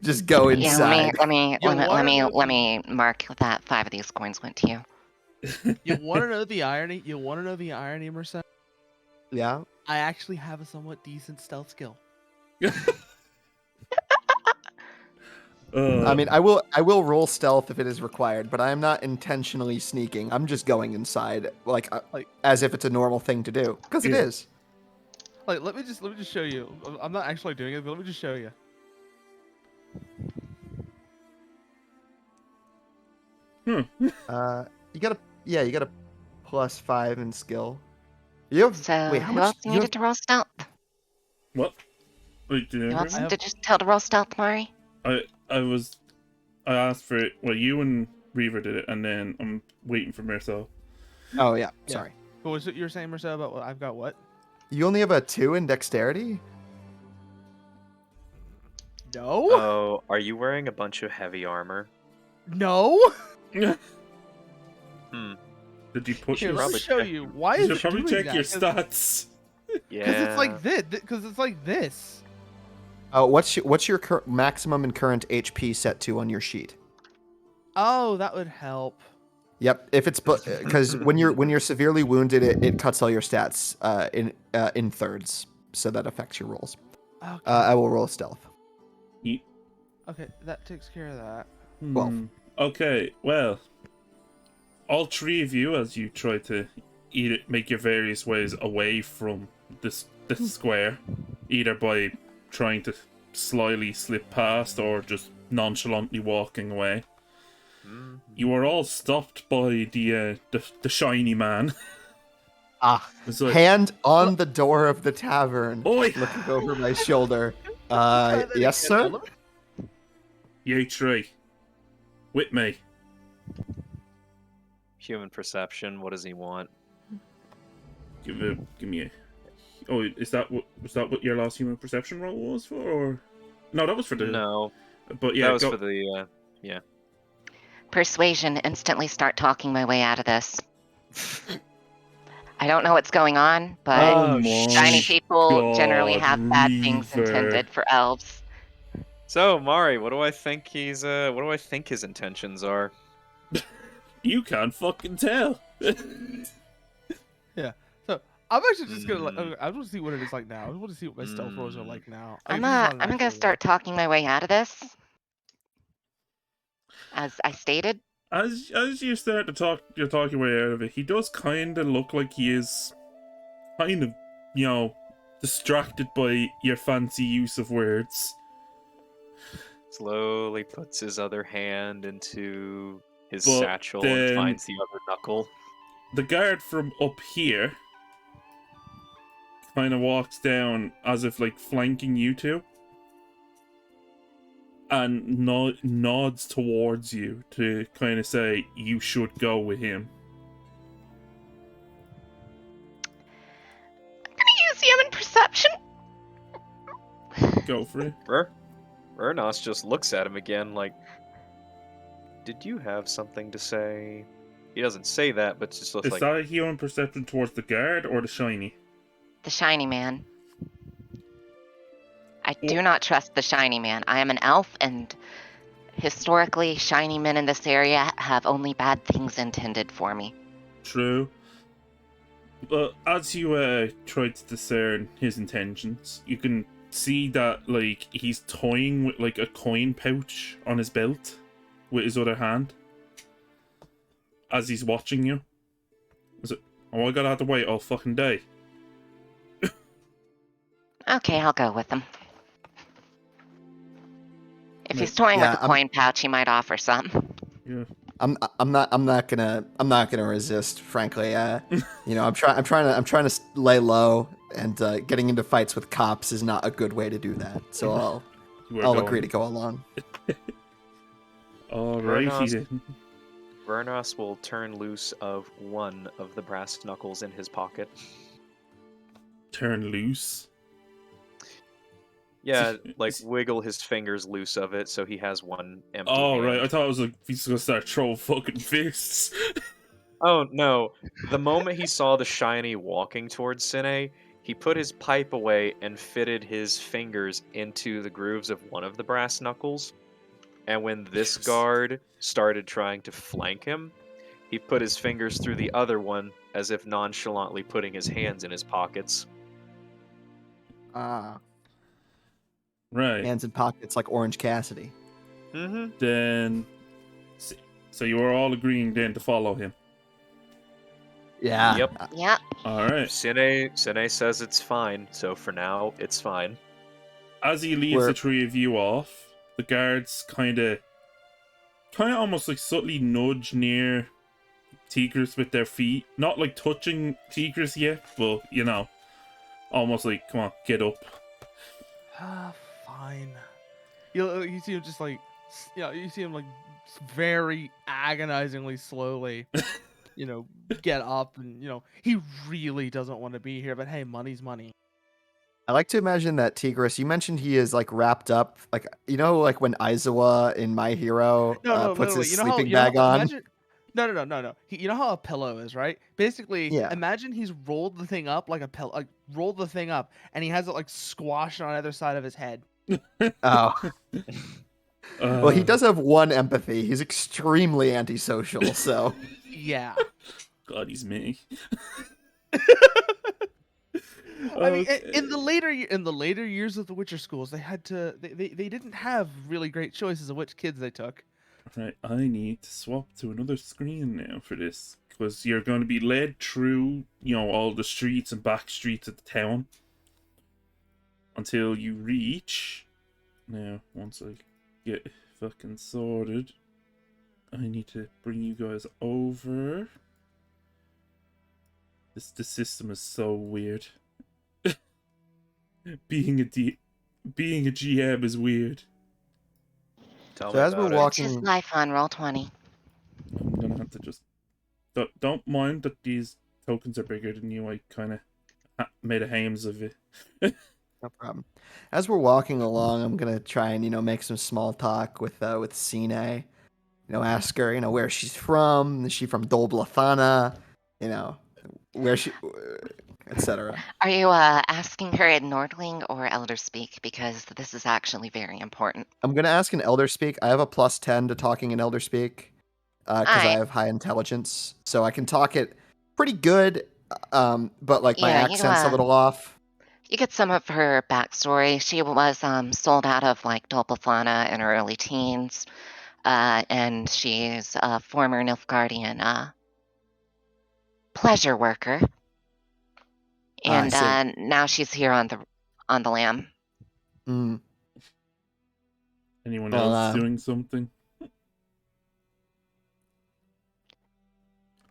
just go inside. Yeah, let me mark that 5 of these coins went to you. You want to know the irony? Merced? Yeah. I actually have a somewhat decent stealth skill. I mean, I will roll stealth if it is required, but I am not intentionally sneaking. I'm just going inside, like as if it's a normal thing to do, because it is. Like, let me just show you. I'm not actually doing it, but let me just show you. You got a +5 in skill. You have, So wait, how who much? else needed to roll stealth? What? Wait, Who else did you tell to roll stealth, Mari? I asked for it. Well, you and Reaver did it, and then I'm waiting for Marcel. Oh yeah, sorry. What was it you were saying, Marcel, about what I've got? What? You only have a 2 in dexterity? No. Oh, are you wearing a bunch of heavy armor? No. Did you put Here, your? let me show you. Why You is should it probably doing check your that? stats. Yeah. Because it's like this. Because it's like this. What's your maximum and current HP set to on your sheet? Oh, that would help. Yep, if it's because when you're severely wounded, it cuts all your stats in thirds. so that affects your rolls. Okay. I will roll stealth. Okay, that takes care of that. 12. Okay, well, all three of you, as you try to make your various ways away from this square, either by trying to slyly slip past or just nonchalantly walking away, you are all stopped by the shiny man. It's like, Hand on the door of the tavern, Oi! looking over my shoulder. Try that Yes, again, sir? You three, with me. Human perception. What does he want? Give me a. Oh, was that what your last human perception roll was for? Or no, that was for the. No, But yeah, that was go. for the. Yeah. Persuasion, instantly start talking my way out of this. I don't know what's going on, but Oh my shiny people generally God, have bad things Reaver. intended for elves. So Mari, what do I think he's? What do I think his intentions are? You can't fucking tell. Yeah. So I'm actually just gonna. I want to see what it is like now. I want to see what my stealth rolls are like now. I I'm mean, 'cause it's not gonna natural start talking my way out of this. As I stated. As you start to talk, you're talking way out of it. He does kind of look like he is, kind of, distracted by your fancy use of words. Slowly puts his other hand into his But satchel then- and finds the other knuckle. The guard from up here kind of walks down as if like flanking you two, and nods towards you to kind of say you should go with him. I'm gonna use human perception. Go for it. Vernos just looks at him again like, did you have something to say? He doesn't say that, but just looks Is like, that a human perception towards the guard or the shiny? The shiny man. I do not trust the shiny man. I am an elf, and historically, shiny men in this area have only bad things intended for me. True. But as you try to discern his intentions, you can see that like he's toying with like a coin pouch on his belt with his other hand as he's watching you. Is it? Oh, I gotta have to wait all fucking day. Okay, I'll go with him. If he's toying with a coin pouch, he might offer some. Yeah. I'm not gonna resist. Frankly, I'm trying to lay low, and getting into fights with cops is not a good way to do that. So I'll agree to go along. Alrighty then. Vernos will turn loose of one of the brass knuckles in his pocket. Turn loose. Yeah, like wiggle his fingers loose of it so he has one empty hand. Right, I thought it was like he's gonna start throwing fucking fists. Oh no. The moment he saw the shiny walking towards Sine, he put his pipe away and fitted his fingers into the grooves of one of the brass knuckles. And when this guard started trying to flank him, he put his fingers through the other one as if nonchalantly putting his hands in his pockets. Right. Hands in pockets like Orange Cassidy. Mm-hmm. Then, so you are all agreeing then to follow him. Yeah. Yep. Yep. All right. Sine says it's fine, so for now, it's fine. As he leads the three of you off, the guards kind of almost like subtly nudge near Tigris with their feet. Not like touching Tigris yet, but almost like, come on, get up. Fine. You see him just like, you see him like very agonizingly slowly, get up, and he really doesn't want to be here, but hey, money's money. I like to imagine that Tigris, you mentioned he is like wrapped up, like like when Aizawa in My Hero puts his sleeping bag on. No. You know how a pillow is, right? Basically, Yeah. imagine he's rolled the thing up like a pillow, like rolled the thing up, and he has it like squashed on either side of his head. Oh. Well, he does have one empathy. He's extremely antisocial, so. Yeah. God, he's me. I mean, Okay. in the later years of the Witcher schools, they didn't have really great choices of which kids they took. Right, I need to swap to another screen now for this, because you're going to be led through, all the streets and back streets of the town until you reach. Now, once I get fucking sorted, I need to bring you guys over. The system is so weird. being a GM is weird. Tell So me as we're about it. That's his walking, life on Roll20. I'm gonna have to just don't mind that these tokens are bigger than you. I kind of made a hames of it. no problem. As we're walking along, I'm gonna try and make some small talk with Sine. Ask her where she's from. Is she from Dolblathana? Where she, etc. Are you asking her in Nordling or Elder Speak? Because this is actually very important. I'm gonna ask in Elder Speak. I have a +10 to talking in Elder Speak because I Alright. have high intelligence, so I can talk it pretty good. But like my Yeah, accent's a little off. you get some of her backstory. She was sold out of like Dolpafana in her early teens, and she's a former Nilfgaardian pleasure worker, I and see. now she's here on the lam. Mm. Anyone Well, else doing something?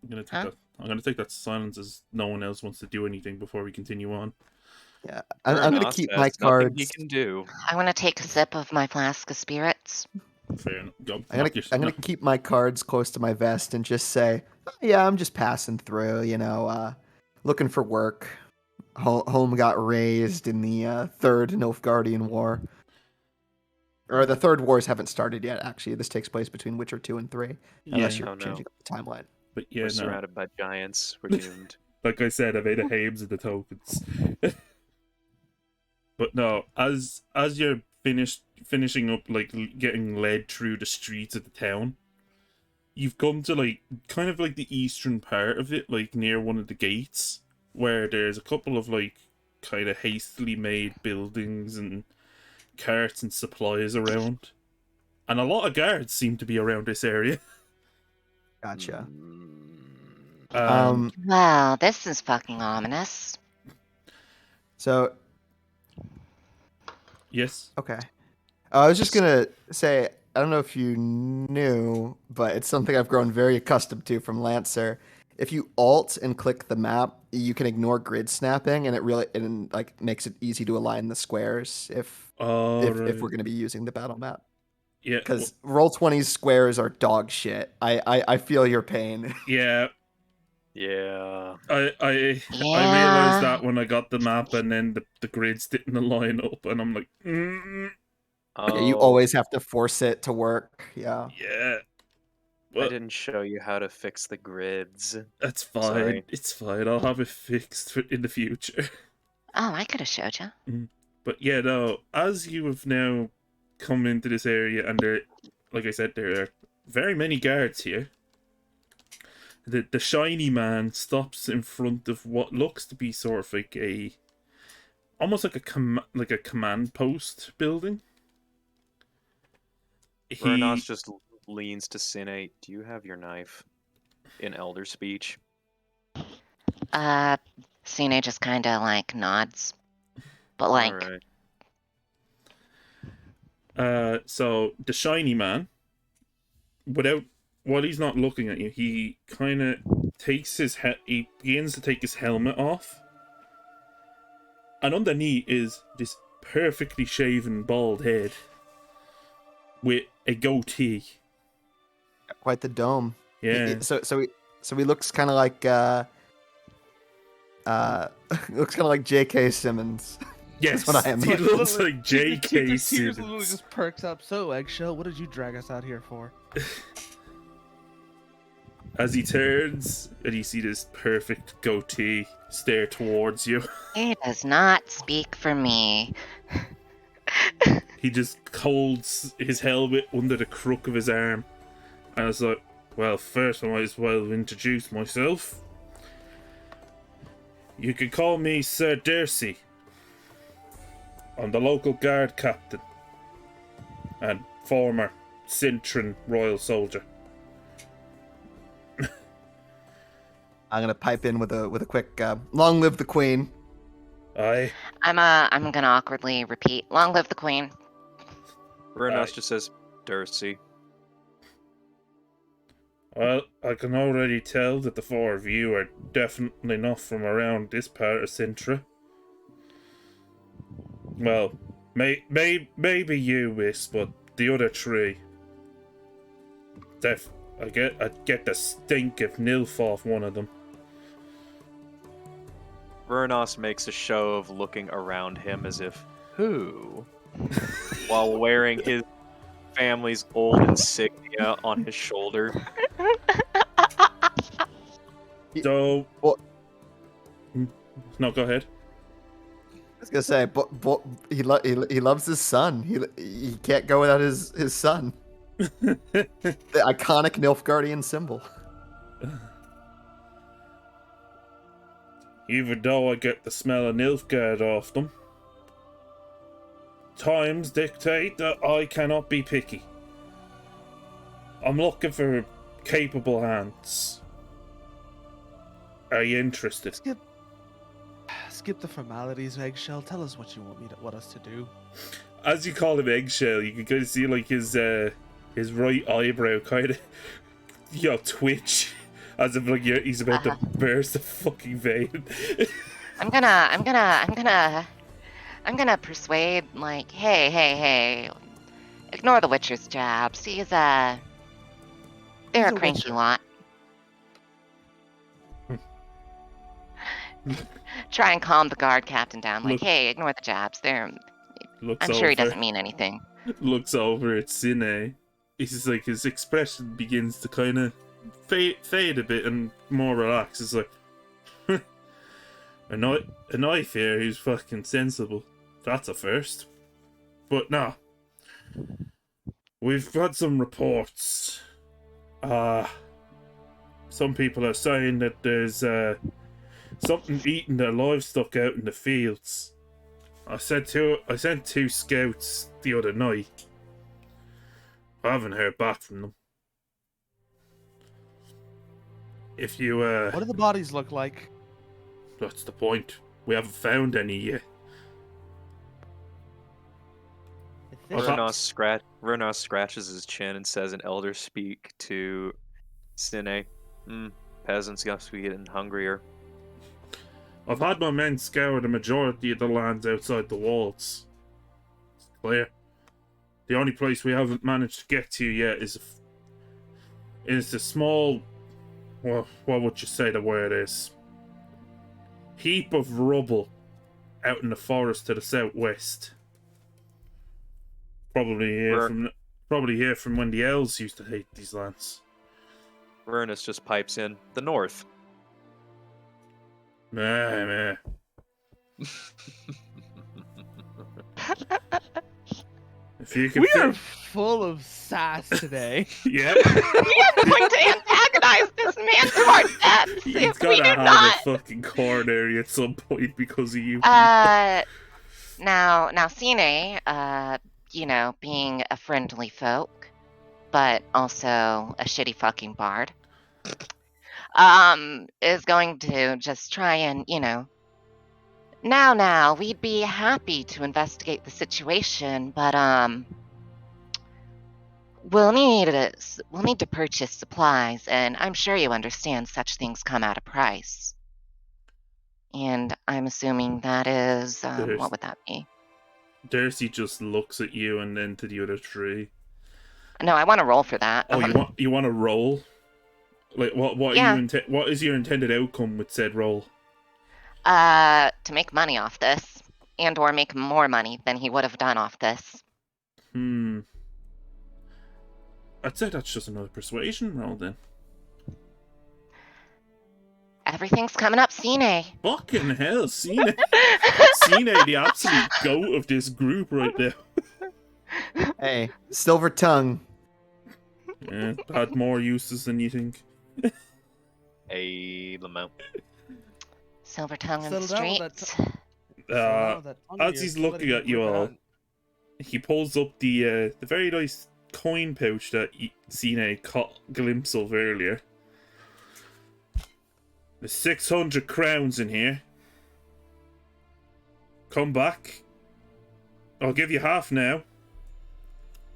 I'm gonna take Huh? that. I'm gonna take that silence as no one else wants to do anything before we continue on. Yeah, I'm gonna Vernos keep my has nothing he cards. can do. I want to take a sip of my flask of spirits. Fair enough. Go. I'm gonna keep my cards close to my vest and just say, "Oh, yeah, I'm just passing through. Looking for work. Home got raised in the third Nilfgaardian War." Or the third wars haven't started yet, actually. This takes place between Witcher 2 and 3, unless Yeah, you're Oh, no. changing up the timeline. but yeah, We're no. surrounded by giants. We're doomed. Like I said, I made a hames of the tokens. But no, as you're finishing up, like getting led through the streets of the town, you've come to like kind of like the eastern part of it, like near one of the gates, where there's a couple of like kind of hastily made buildings and carts and supplies around, and a lot of guards seem to be around this area. Gotcha. And Well, this is fucking ominous. So, yes, okay. I was just gonna say, I don't know if you knew, but it's something I've grown very accustomed to from Lancer. If you alt and click the map, you can ignore grid snapping, and it like makes it easy to align the squares if right. we're gonna be using the battle map. Yeah, Because Roll20's squares are dog shit. I feel your pain. yeah. Yeah. I Yeah. realized that when I got the map, and then the grids didn't align up, and I'm like, Oh, Yeah, you always have to force it to work. Yeah. yeah. I Well, didn't show you how to fix the grids. that's fine. Sorry. It's fine. I'll have it fixed in the future. Oh, I could have showed you. But yeah, no. As you have now come into this area, and like I said, there are very many guards here. The shiny man stops in front of what looks to be sort of like almost like a command post building. Vernos just leans to Cine. Do you have your knife? In Elder Speech. Cine just kind of like nods, but like, Alright. So the shiny man, while he's not looking at you, he kind of he begins to take his helmet off, and underneath is this perfectly shaven bald head with a goatee. Quite the dome. Yeah. So he looks kind of like looks kind of like J.K. Simmons. Yes, That's what I am. he looks like J.K. He Simmons. literally just perks up. So, Eggshell, what did you drag us out here for? As he turns and you see this perfect goatee stare towards you, he does not speak for me. he just holds his helmet under the crook of his arm. And I was like, well, first I might as well introduce myself. You can call me Sir Darcy. I'm the local guard captain and former Cintran royal soldier. I'm gonna pipe in with a quick "Long live the Queen." Aye. I'm gonna awkwardly repeat, "Long live the Queen." Vernos just says, Darcy. Well, I can already tell that the four of you are definitely not from around this part of Sintra. Well, maybe you, Miss, but the other three. I get the stink of Nilf off one of them. Vernos makes a show of looking around him as if, who? While wearing his family's old insignia on his shoulder. So... Well, no, go ahead. I was gonna say, but he loves his son. He can't go without his son. The iconic Nilfgaardian symbol. Even though I get the smell of Nilfgaard off them, times dictate that I cannot be picky. I'm looking for capable hands. Are you interested? Skip the formalities, Eggshell. Tell us what you want us to do. As you call him Eggshell, you can kind of see like his right eyebrow kind of twitch, as if like he's about to burst a fucking vein. I'm gonna persuade, like, hey, ignore the Witcher's jabs. They're a cranky Witcher. lot. Try and calm the guard captain down, like, hey, ignore the jabs. I'm sure he doesn't mean anything. Looks over at Cine. He's just like, his expression begins to kind of fade a bit and more relaxed. It's like, a knife here who's fucking sensible. That's a first. But no. We've had some reports. Some people are saying that there's something eating their livestock out in the fields. I sent two scouts the other night. I haven't heard back from them. If you What do the bodies look like? that's the point. We haven't found any yet. Vernos scratches his chin and says in Elder speak to Cine, peasants must be getting hungrier. I've had my men scour the majority of the lands outside the walls. It's clear. The only place we haven't managed to get to yet is a small, well, what would you say the word is? Heap of rubble out in the forest to the southwest. Probably here from when the elves used to hate these lands. Vernos just pipes in, the north. Meh. If you can We are full of sass today. Yep. We are going to antagonize this man to our deaths He's if we gotta do have not. a fucking coronary at some point because of you. Now, Cine, being a friendly folk, but also a shitty fucking bard, is going to just try and, now, we'd be happy to investigate the situation, but, we'll need to purchase supplies, and I'm sure you understand such things come at a price. And I'm assuming that is, what would that be? Darcy just looks at you and then to the other three. No, I want to roll for that. Oh, you want to roll? Like what Yeah. what is your intended outcome with said roll? To make money off this, and or make more money than he would have done off this. I'd say that's just another persuasion roll then. Everything's coming up, Cine. Fucking hell, Cine, the absolute goat of this group right there. Hey, silver tongue. Yeah, had more uses than you think. A Lamont. Silver tongue in the Settle down with that. streets. Settle down with that tongue of As yours, he's don't let looking it at you rip it all, out. he pulls up the very nice coin pouch that Cine caught a glimpse of earlier. There's 600 crowns in here. Come back. I'll give you half now.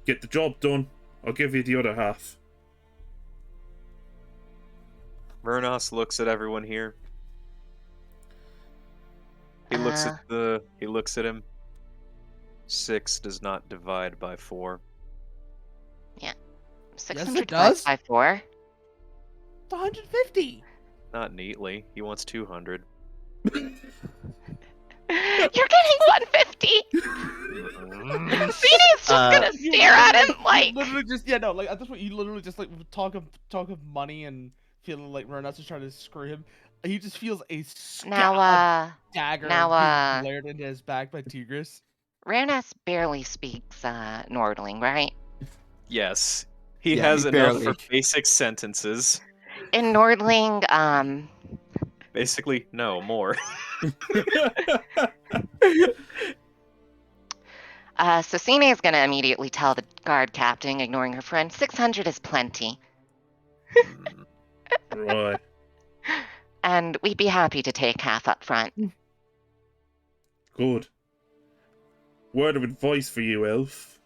Get the job done. I'll give you the other half. Vernos looks at everyone here. He looks at him. 6 does not divide by 4. 600 it divided does. by 4. It's 150. Not neatly. He wants 200. You're getting 150. Cena's just gonna stare at him like. Literally just like at this point you literally just like talk of money and feeling like Vernos is trying to screw him. He just feels a dagger being glared into his back by Tigris. Rareness barely speaks Nordling, right? Yes. He Yeah, has he enough barely. for basic sentences. In Nordling, Basically, no, more. so Cine is gonna immediately tell the guard captain, ignoring her friend, 600 is plenty. Right. And we'd be happy to take half up front. Good. Word of advice for you, Elf.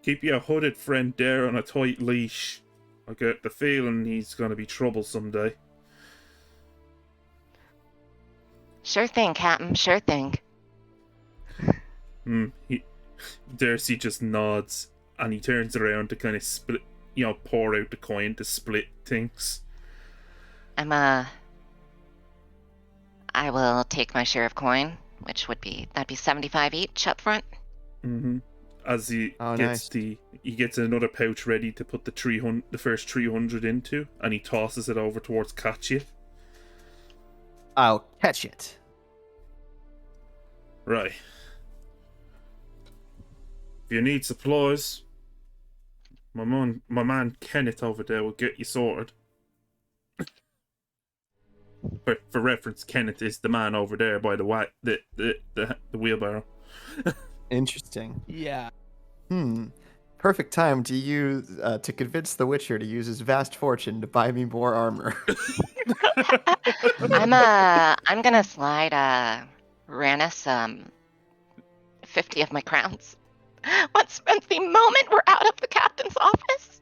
Keep your hooded friend there on a tight leash. I get the feeling he's gonna be trouble someday. Sure thing, Captain, sure thing. Darcy just nods, and he turns around to kind of split, pour out the coin to split things. I will take my share of coin, which that'd be 75 each up front. Mm-hmm. As he he gets another pouch ready to put the first 300 into, and he tosses it over towards Katya. I'll catch it. Right. If you need supplies, my man Kenneth over there will get you sorted. For reference, Kenneth is the man over there by the wheelbarrow. Interesting. Yeah. Perfect time to use to convince the Witcher to use his vast fortune to buy me more armor. I'm gonna slide Ranis 50 of my crowns. Let's spend the moment we're out of the captain's office.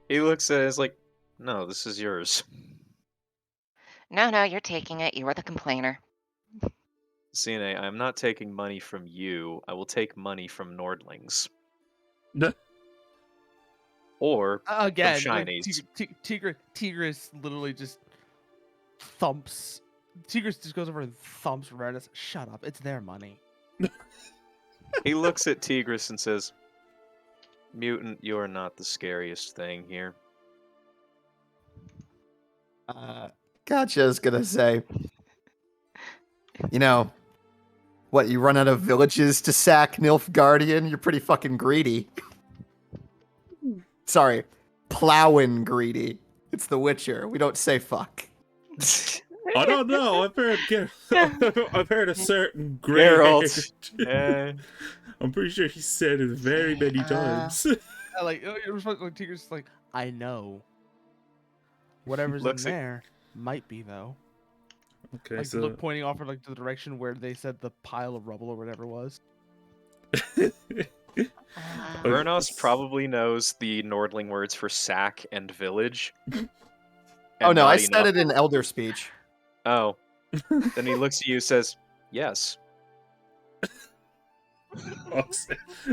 He looks at it as like, no, this is yours. No, you're taking it. You are the complainer. CNA, I'm not taking money from you. I will take money from Nordlings. Or Again, from like, shinies. Tigris literally just thumps. Tigris just goes over and thumps Rareness. Shut up! It's their money. He looks at Tigris and says, Mutant, you are not the scariest thing here. Gotcha's gonna say, what, you run out of villages to sack, Nilfgaardian? You're pretty fucking greedy. Sorry, plowing greedy. It's the Witcher. We don't say fuck. I don't know. I've heard a certain Geralt. I'm pretty sure he said it very many times. Like Tigris is like, I know. Whatever's in there might be though. Okay, like so look pointing off like to the direction where they said the pile of rubble or whatever was. Vernos probably knows the Nordling words for sack and village. Oh no, I said it in Elder speech. Oh. Then he looks at you and says, yes.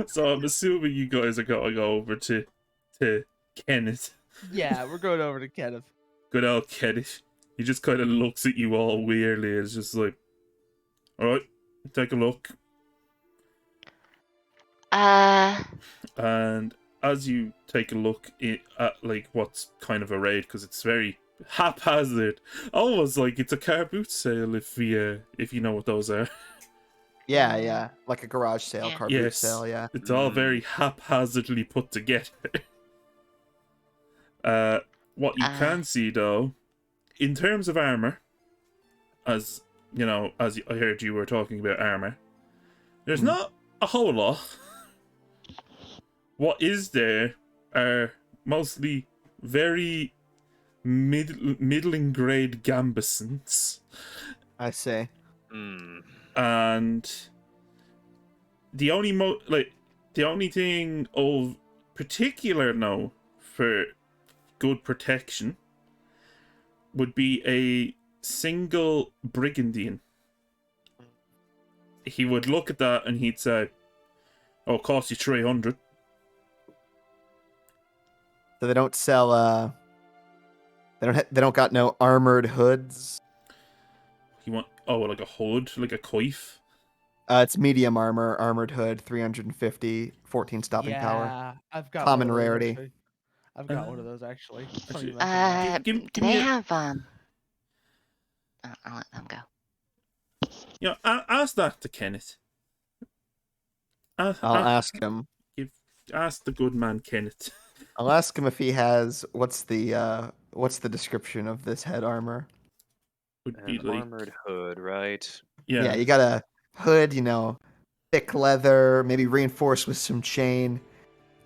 So I'm assuming you guys are going over to Kenneth. Yeah, we're going over to Kenneth. Good old Kenneth. He just kind of looks at you all weirdly. It's just like, all right, take a look. And as you take a look at like what's kind of arrayed, because it's very haphazard, almost like it's a car boot sale if you know what those are. Yeah, like a garage sale, car boot sale. Yeah, it's all very haphazardly put together. What you can see though, in terms of armor, as you know, as I heard you were talking about armor, there's not a whole lot. What is there are mostly very middling grade gambesons, I say. and the only the only thing of particular now for good protection would be a single brigandian. He would look at that and he'd say, "Oh, it costs you 300." So they don't sell. They don't got no armored hoods. You want like a hood, like a coif? It's medium armor, armored hood, 350, 14 stopping power. Yeah, I've got Common one of those, rarity. actually. I've got one of those actually. It's funny you actually- mention that. Give Do me they a- have I'll let them go. Yeah, ask that to Kenneth. I'll ask him. Ask the good man Kenneth. I'll ask him if he has what's the description of this head armor? Would be An like armored hood, right? Yeah, you got a hood, thick leather, maybe reinforced with some chain.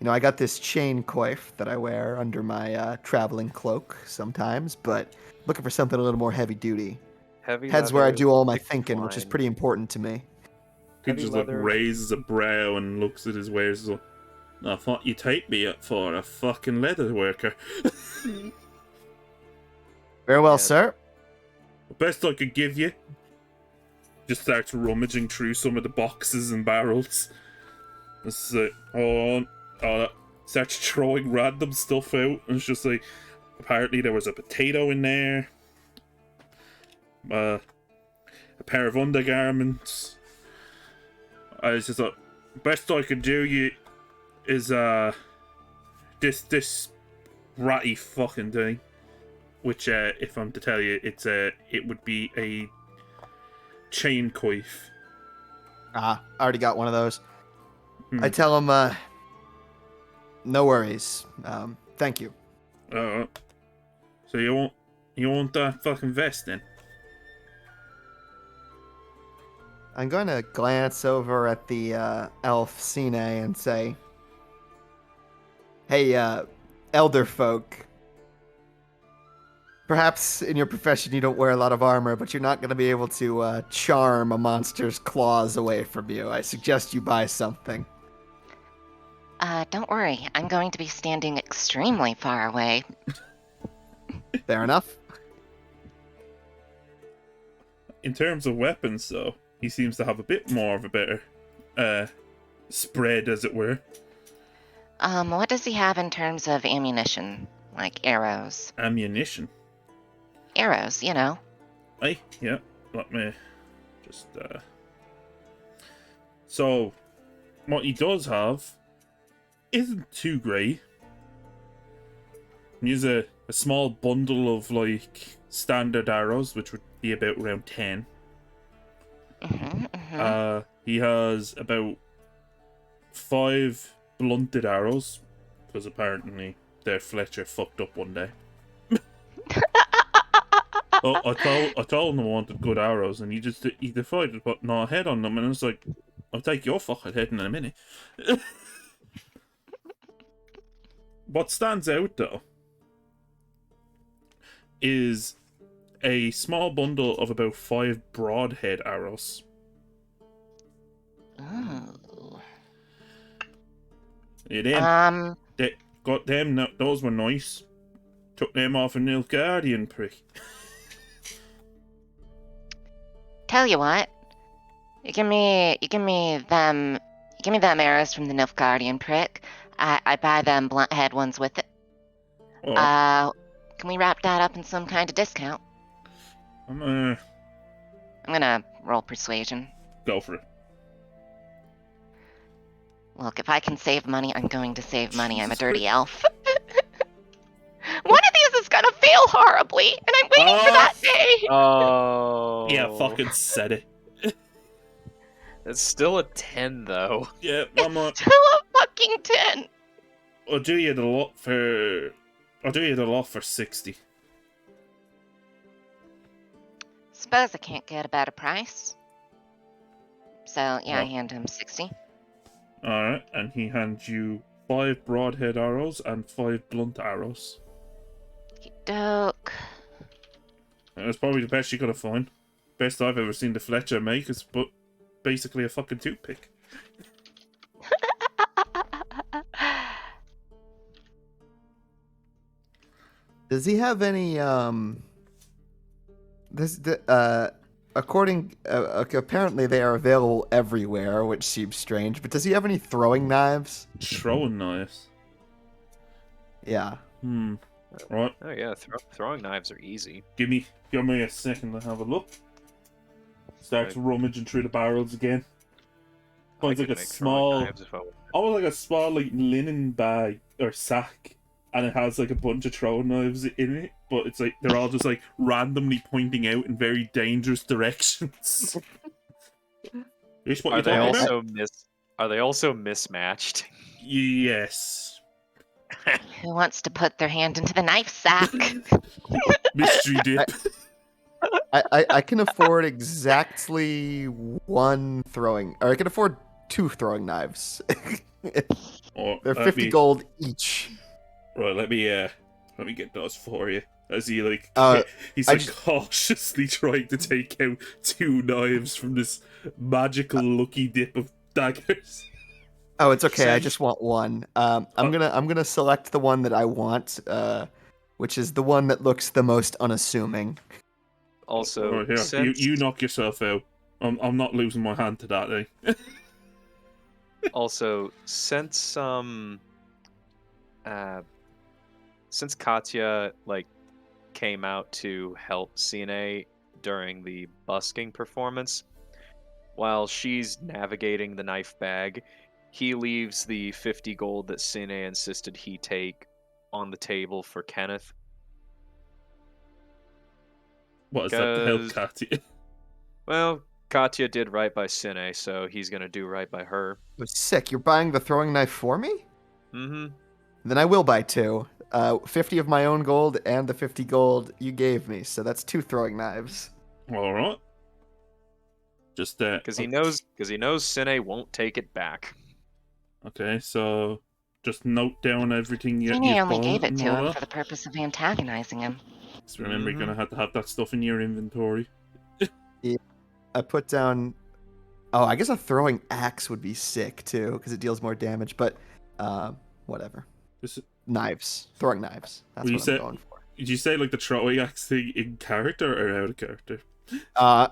I got this chain coif that I wear under my traveling cloak sometimes, but looking for something a little more heavy duty. Heavy Head's where I leather, do all my thick thinking, which is twine. pretty important to me. He Heavy just leather. raises a brow and looks at his wares. Like, I thought you take me up for a fucking leather worker. Very well, Yeah. sir. The best I could give you. Just starts rummaging through some of the boxes and barrels. It's like, starts throwing random stuff out. And it's just like, apparently there was a potato in there. A pair of undergarments. I was just like, best I could do you is this ratty fucking thing. Which if I'm to tell you, it would be a chain coif. I already got one of those. Hmm. I tell him, no worries. Thank you. So you want that fucking vest then? I'm going to glance over at the elf Sine and say, "Hey, elder folk. Perhaps in your profession you don't wear a lot of armor, but you're not going to be able to charm a monster's claws away from you. I suggest you buy something." Don't worry, I'm going to be standing extremely far away. Fair enough. In terms of weapons, though, he seems to have a bit more of a better spread, as it were. What does he have in terms of ammunition? Like arrows? Ammunition. Arrows, Aye, yeah. Let me just. So, what he does have isn't too great. He has a small bundle of standard arrows, which would be about around 10. He has about 5 blunted arrows, because apparently their Fletcher fucked up one day. I told him I wanted good arrows, and he decided to put no head on them, and it's like, I'll take your fucking head in a minute. What stands out, though, is a small bundle of about 5 broadhead arrows. Ooh. Yeah, they got them. Those were nice. Took them off a Nilfgaardian prick. Tell you what, you give me them arrows from the Nilfgaardian prick. I buy them blunt head ones with it. Oh, Can we wrap that up in some kind of discount? I'm I'm gonna roll persuasion. go for it. Look, if I can save money, I'm going to save money. I'm a Jesus dirty Christ. elf. One of these is gonna fail horribly, and I'm waiting for that day. Oh. Yeah, fucking said it. It's still a 10, though. Yeah, I'm not. Still a fucking 10. I'll do you the lot for 60. It's suppose I can't get a better price. So, yeah, I Well. hand him 60. Alright, and he hands you 5 broadhead arrows and 5 blunt arrows. Doke. And it's probably the best you're gonna find. Best I've ever seen the Fletcher make is basically a fucking toothpick. Does he have any according apparently they are available everywhere, which seems strange, but does he have any throwing knives? Throwing knives. Yeah. Right. Oh yeah, throwing knives are easy. Give me a second to have a look. Starts rummaging through the barrels again. Finds I like could a make throwing small, knives if I wanted. like a small like linen bag or sack, and it has like a bunch of throwing knives in it, but it's like they're all just like randomly pointing out in very dangerous directions. Is what Are you're they talking about? also mismatched? Yes. Who wants to put their hand into the knife sack? Mystery dip. I can afford exactly one throwing, or I can afford 2 throwing knives. Or, They're 50 gold each. Right, let me get those for you. As he like he's I like cautiously trying to take out 2 knives from this magical lucky dip of daggers. Oh, it's okay. I Send- just want one. I'm gonna select the one that I want, which is the one that looks the most unassuming. Also, Here, since you knock yourself out. I'm not losing my hand to that, eh? since Katya came out to help Cine during the busking performance, while she's navigating the knife bag, he leaves the 50 gold that Cine insisted he take on the table for Kenneth. What is that to help Katia? Well, Katya did right by Cine, so he's gonna do right by her. Sick. You're buying the throwing knife for me? Mm-hmm. Then I will buy 2. 50 of my own gold and the 50 gold you gave me. So that's 2 throwing knives. All right. Just Because he knows Cine won't take it back. Okay, so just note down everything Cine you've only bought gave it and to all him that. for the purpose of antagonizing him. Just remember, you're gonna have to have that stuff in your inventory. I put down. Oh, I guess a throwing axe would be sick too, because it deals more damage. But whatever. Knives, throwing knives. That's what I'm going for. Did you say like the throwing axe thing in character or out of character?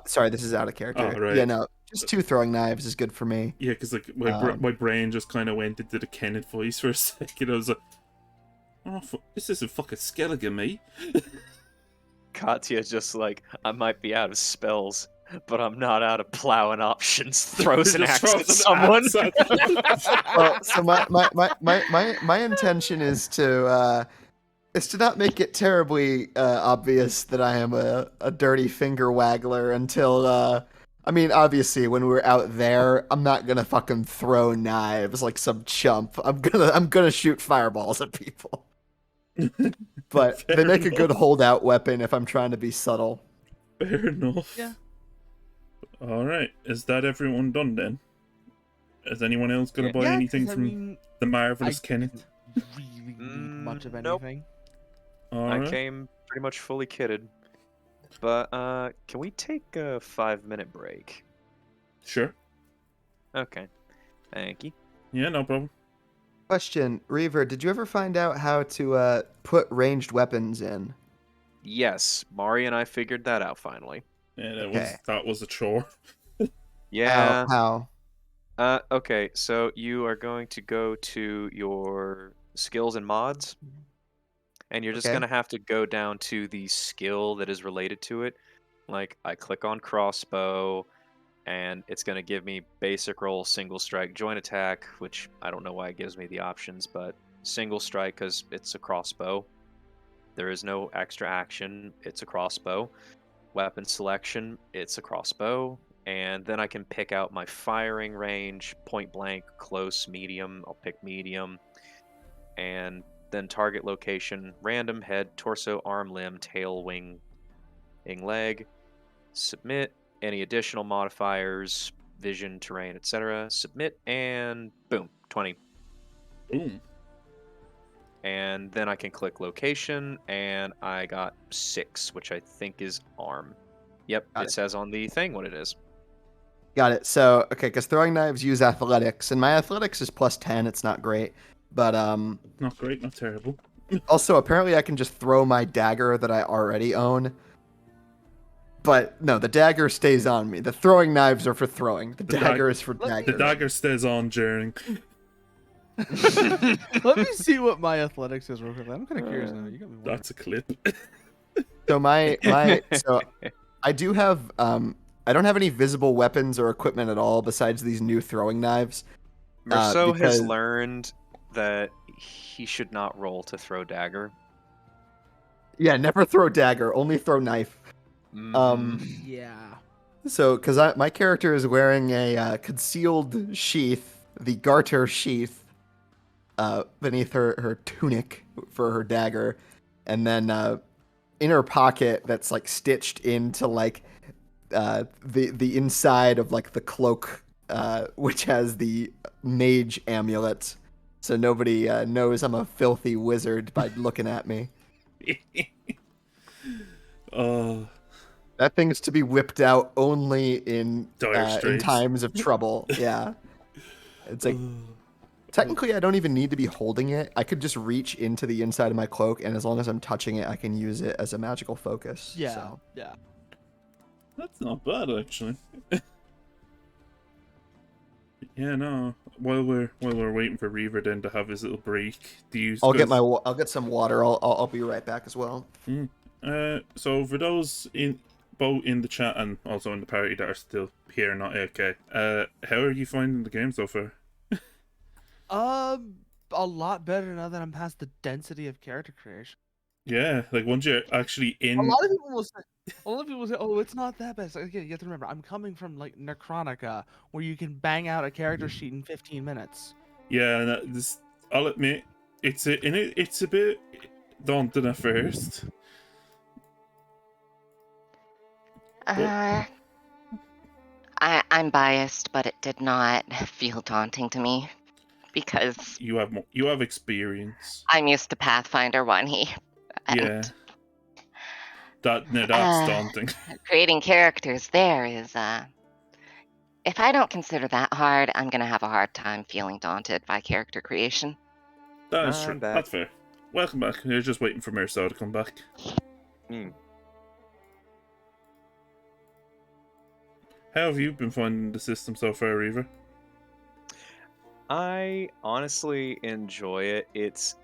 Sorry, this is out of character. Oh, right. Yeah, no, just 2 throwing knives is good for me. Yeah, because like my brain just kind of went into the Kenneth voice for a second. I was like, oh, this isn't fucking Skellige, mate. Katya's just like, I might be out of spells, but I'm not out of plowing options. Throws an axe at someone. Well, so my intention is to not make it terribly obvious that I am a dirty finger waggler until I mean, obviously when we're out there, I'm not gonna fucking throw knives like some chump. I'm gonna shoot fireballs at people. But they make a good holdout weapon if I'm trying to be subtle. Fair enough. Yeah. Alright, is that everyone done then? Is anyone else going to buy anything from the marvelous Kenneth? Really need much of Nope. anything. All right. I came pretty much fully kitted. But can we take a 5-minute break? Sure. Okay. Thank you. Yeah, no problem. Question, Reaver, did you ever find out how to put ranged weapons in? Yes, Mari and I figured that out finally. Yeah, that was a chore. Yeah. How? Okay, so you are going to go to your skills and mods, and you're just going to have to go down to the skill that is related to it. Like, I click on crossbow, and it's going to give me basic roll, single strike, joint attack, which I don't know why it gives me the options, but single strike because it's a crossbow. There is no extra action, it's a crossbow. Weapon selection, it's a crossbow. And then I can pick out my firing range, point blank, close, medium. I'll pick medium. And then target location, random, head, torso, arm, limb, tail, wing, leg. submit. Any additional modifiers, vision, terrain, etc. Submit, and boom, 20. Ooh. And then I can click location, and I got 6, which I think is arm. Yep, Got it it. says on the thing what it is. Got it. So, okay, because throwing knives use athletics, and my athletics is +10. It's not great, but Not great, not terrible. also apparently I can just throw my dagger that I already own. But no, the dagger stays on me. The throwing knives are for throwing. The dagger is for Let me- dagger. The dagger stays on during. Let me see what my athletics is real quick. I'm kind of curious now. You got me wondering. That's a clip. So so I do have I don't have any visible weapons or equipment at all besides these new throwing knives. Merceau has because- learned that he should not roll to throw dagger. Yeah, never throw dagger, only throw knife. Mhm. Yeah. So, because my character is wearing a concealed sheath, the garter sheath, beneath her tunic for her dagger, and then in her pocket that's like stitched into like the inside of like the cloak, which has the mage amulet, so nobody knows I'm a filthy wizard by looking at me. Oh, That thing's to be whipped out only in Dire straits. times of trouble. Yeah. It's like, technically, I don't even need to be holding it. I could just reach into the inside of my cloak, and as long as I'm touching it, I can use it as a magical focus. Yeah. So. Yeah. that's not bad actually. Yeah, no. While we're waiting for Reaver then to have his little break, do you? I'll get some water. I'll be right back as well. So for those in both in the chat and also in the party that are still here, not AK, how are you finding the game so far? A lot better now that I'm past the density of character creation. Yeah, like once you're actually A in. lot of people will say, "Oh, it's not that bad." It's like, okay, you have to remember, I'm coming from like Necronica, where you can bang out a character sheet in 15 minutes. Yeah, and this I'll admit, it's a bit daunting at first. I'm biased, but it did not feel daunting to me because You have experience. I'm used to Pathfinder 1E. Yeah. That's Uh, daunting. Creating characters there is, if I don't consider that hard, I'm gonna have a hard time feeling daunted by character creation. That is I'm true. back. That's fair. Welcome back. You're just waiting for Merceau to come back. Hmm. How have you been finding the system so far, Reaver? I honestly enjoy it. It's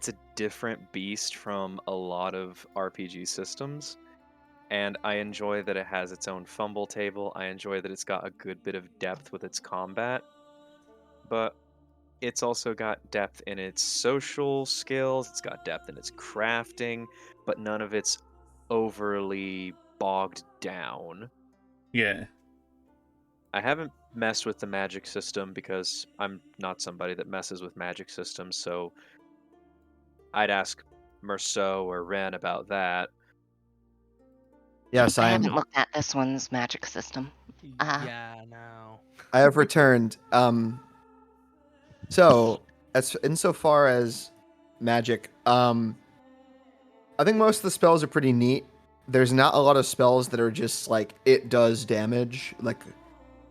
a different beast from a lot of RPG systems, and I enjoy that it has its own fumble table. I enjoy that it's got a good bit of depth with its combat, but it's also got depth in its social skills, it's got depth in its crafting, but none of it's overly bogged down. Yeah. I haven't messed with the magic system because I'm not somebody that messes with magic systems, so I'd ask Merceau or Ren about that. Yes, I I haven't am. looked at this one's magic system. Yeah, no. I have returned. So as insofar as magic, I think most of the spells are pretty neat. There's not a lot of spells that are just like it does damage. Like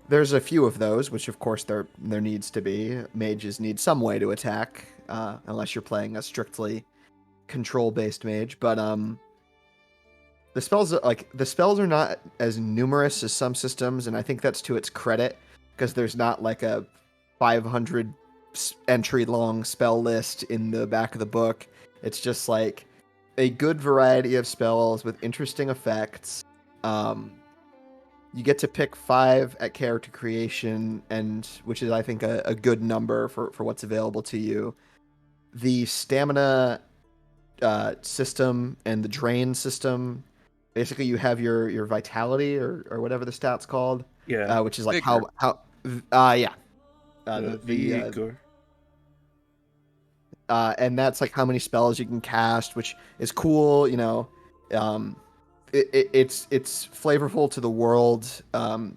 there's a few of those, which of course there needs to be. Mages need some way to attack, unless you're playing a strictly control-based mage. But the spells are not as numerous as some systems, and I think that's to its credit because there's not like a 500 entry long spell list in the back of the book. It's just like a good variety of spells with interesting effects. You get to pick 5 at character creation, and which is I think a good number for what's available to you. The stamina system and the drain system. Basically, you have your vitality or whatever the stat's called, Yeah. which is like Vigor. the Vigor. and that's like how many spells you can cast, which is cool. it's flavorful to the world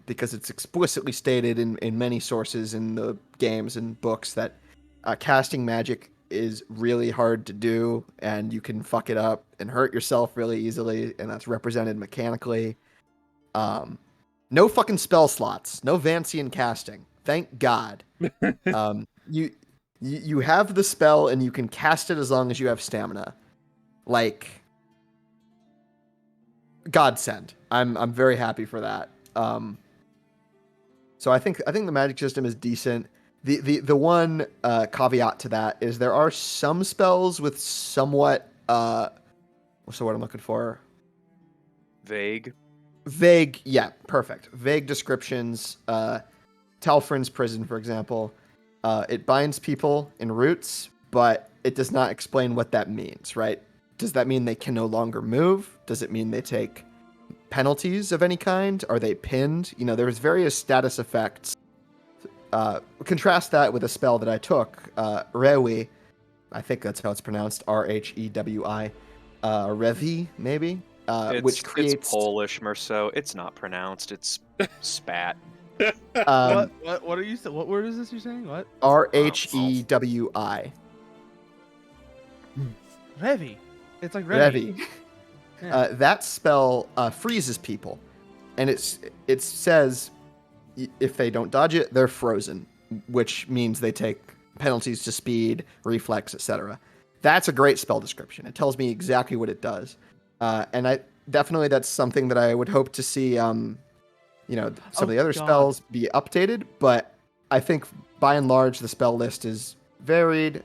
because it's explicitly stated in many sources in the games and books that casting magic is really hard to do, and you can fuck it up and hurt yourself really easily, and that's represented mechanically. No fucking spell slots, no Vancian casting. Thank God. You have the spell and you can cast it as long as you have stamina. Like, godsend. I'm very happy for that. So I think the magic system is decent. The one caveat to that is there are some spells with somewhat what's the word I'm looking for? Vague. Vague, yeah, perfect. Vague descriptions. Talfrin's prison, for example, it binds people in roots, but it does not explain what that means, right? Does that mean they can no longer move? Does it mean they take penalties of any kind? Are they pinned? You know, there's various status effects. Contrast that with a spell that I took, Reivew. I think that's how it's pronounced, Rhewi, Revi, maybe, which creates... It's Polish, Merceau. It's not pronounced. It's spat. What are you saying? What word is this you're saying? What? Rhewi. Revi. It's like Revi. Revi. That spell freezes people, and it says if they don't dodge it, they're frozen, which means they take penalties to speed, reflex, etc. That's a great spell description. It tells me exactly what it does, and I definitely that's something that I would hope to see. Some of the other spells be updated, but I think by and large the spell list is varied,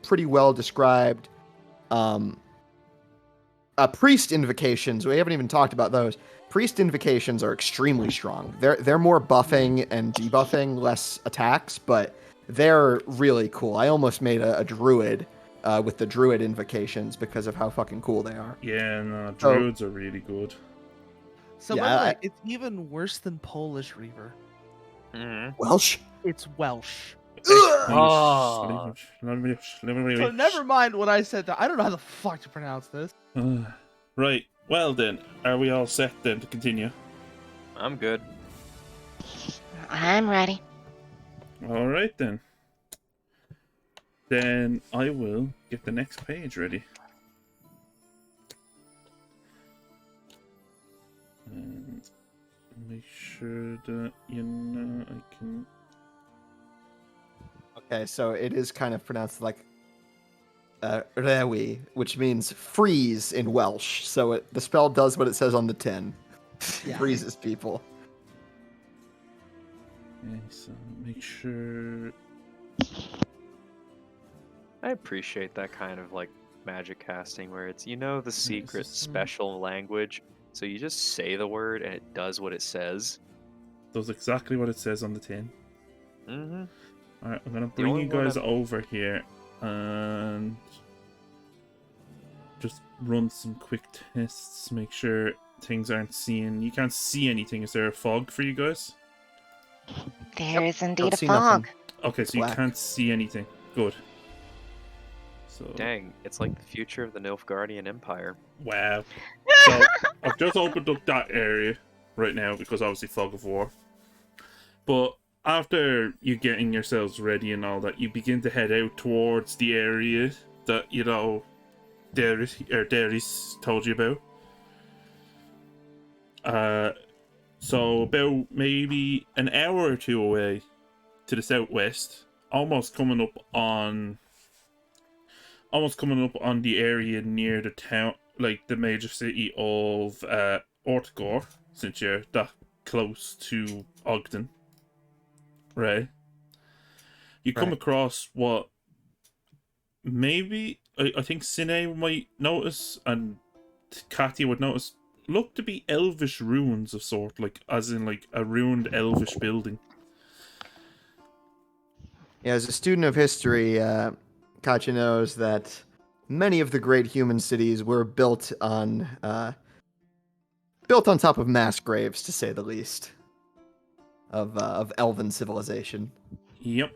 pretty well described. Priest invocations, we haven't even talked about those. Priest invocations are extremely strong. They're more buffing and debuffing, less attacks, but they're really cool. I almost made a druid with the druid invocations because of how fucking cool they are. Yeah, no, druids are really good. So by the way, it's even worse than Polish, Reaver. Mm-hmm. Welsh? It's Welsh. Oh. So never mind what I said. I don't know how the fuck to pronounce this. Right. Well then, are we all set then to continue? I'm good. I'm ready. All right then. Then I will get the next page ready. And make sure that I can. Okay, so it is kind of pronounced like Rewi, which means freeze in Welsh. So the spell does what it says on the tin. Yeah. Freezes people. Okay, so make sure. I appreciate that kind of like magic casting where it's the secret special language, so you just say the word and it does what it says. Does exactly what it says on the tin. Mm-hmm. Alright, I'm gonna bring you guys over here and just run some quick tests, make sure things aren't seen. You can't see anything. Is there a fog for you guys? There is indeed Don't a see fog. nothing. Okay, so Black. you can't see anything. Good. So Dang, it's like the future of the Nilfgaardian Empire. wow. So I've just opened up that area right now because obviously fog of war. But after you getting yourselves ready and all that, you begin to head out towards the area that Darius told you about. So about maybe an hour or two away to the southwest, almost coming up on the area near the town, like the major city of Ortgor, since you're that close to Ogden, right? You come across what maybe I think Sine might notice and Katia would notice look to be elvish ruins of sort, like as in like a ruined elvish building. Yeah, as a student of history, Katya knows that many of the great human cities were built on top of mass graves, to say the least, of elven civilization. Yep.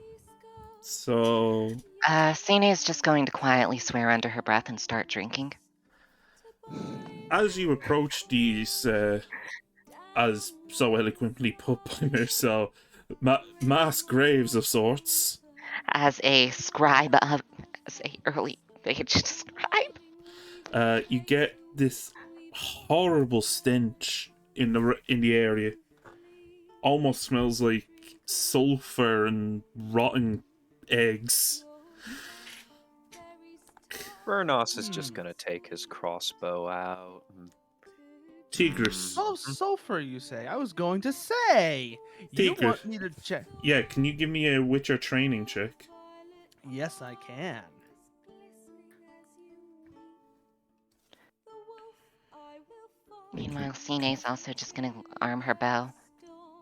So Sine is just going to quietly swear under her breath and start drinking. as you approach these, as so eloquently put by Marcel, mass graves of sorts, As a scribe of, as a early age scribe. you get this horrible stench in the area. Almost smells like sulfur and rotten eggs. Vernos is just gonna take his crossbow out. Tigris. Oh, sulfur, you say? I was going to say. You Tigris. want me to check? Yeah, can you give me a Witcher training check? Yes, I can. Meanwhile, Sine's also just gonna arm her bow.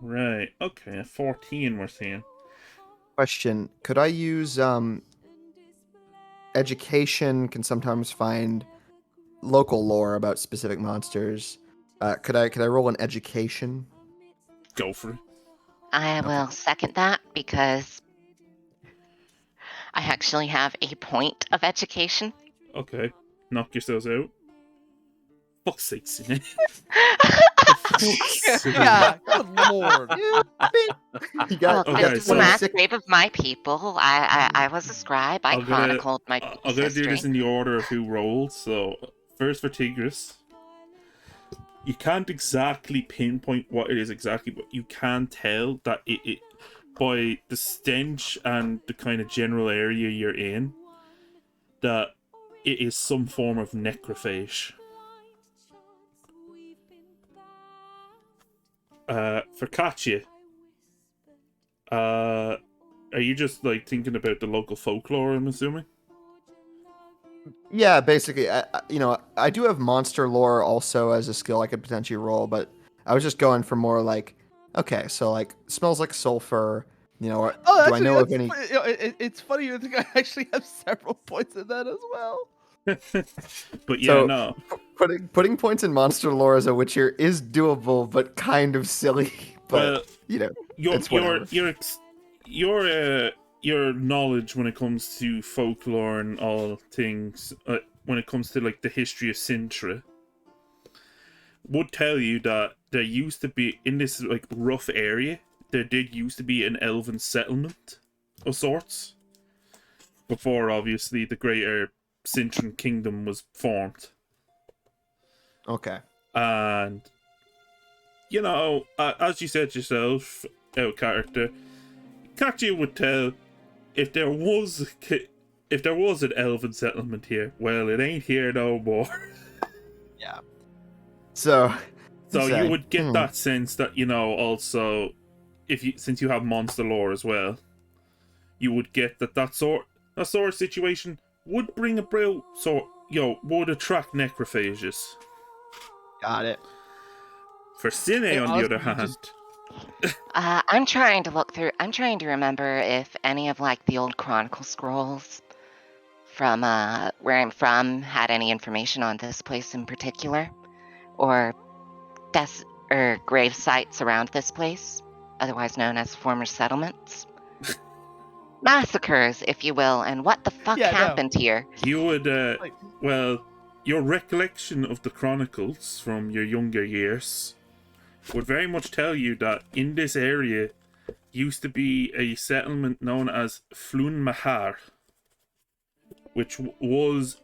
Right, okay, a 14 we're seeing. Question: could I use education? Can sometimes find local lore about specific monsters. Could I roll an education? Go for it. I will second that because I actually have a point of education. Okay, knock yourselves out. Fuck's sake, Sine. Yeah, good lord. You got, Well, you okay, this is so- the mass 26 grave of my people. I was a scribe. I I'm gonna- chronicled my I'm people's gonna do history. this in the order of who rolled. So, first for Tigris. You can't exactly pinpoint what it is exactly, but you can tell that it by the stench and the kind of general area you're in, that it is some form of necrophage. For Katya, are you just like thinking about the local folklore, I'm assuming? Yeah, basically, I do have monster lore also as a skill I could potentially roll, but I was just going for more like, okay, so like smells like sulfur, or Oh, do I actually, know of that's any? it's funny. I think I actually have several points in that as well. But yeah, So- no. Putting points in monster lore as a Witcher is doable, but kind of silly. But Well, it's whatever. your knowledge when it comes to folklore and all things, when it comes to like the history of Sintra, would tell you that there used to be in this like rough area. There did used to be an elven settlement of sorts before, obviously, the greater Cintran kingdom was formed. Okay. And as you said yourself, out of character, Katya would tell if there was an elven settlement here. Well, it ain't here no more. Yeah. So You would get Hmm. that sense that also, since you have monster lore as well, you would get that sort of situation would bring about would attract necrophages. Got it. For Sine, Hey, on the honestly, other you hand, I'm trying to look through. I'm trying to remember if any of like the old chronicle scrolls from where I'm from had any information on this place in particular, or grave sites around this place, otherwise known as former settlements. Massacres, if you will, and what the fuck Yeah, no. happened here? you would Like- your recollection of the chronicles from your younger years would very much tell you that in this area used to be a settlement known as Flun Mahar, which was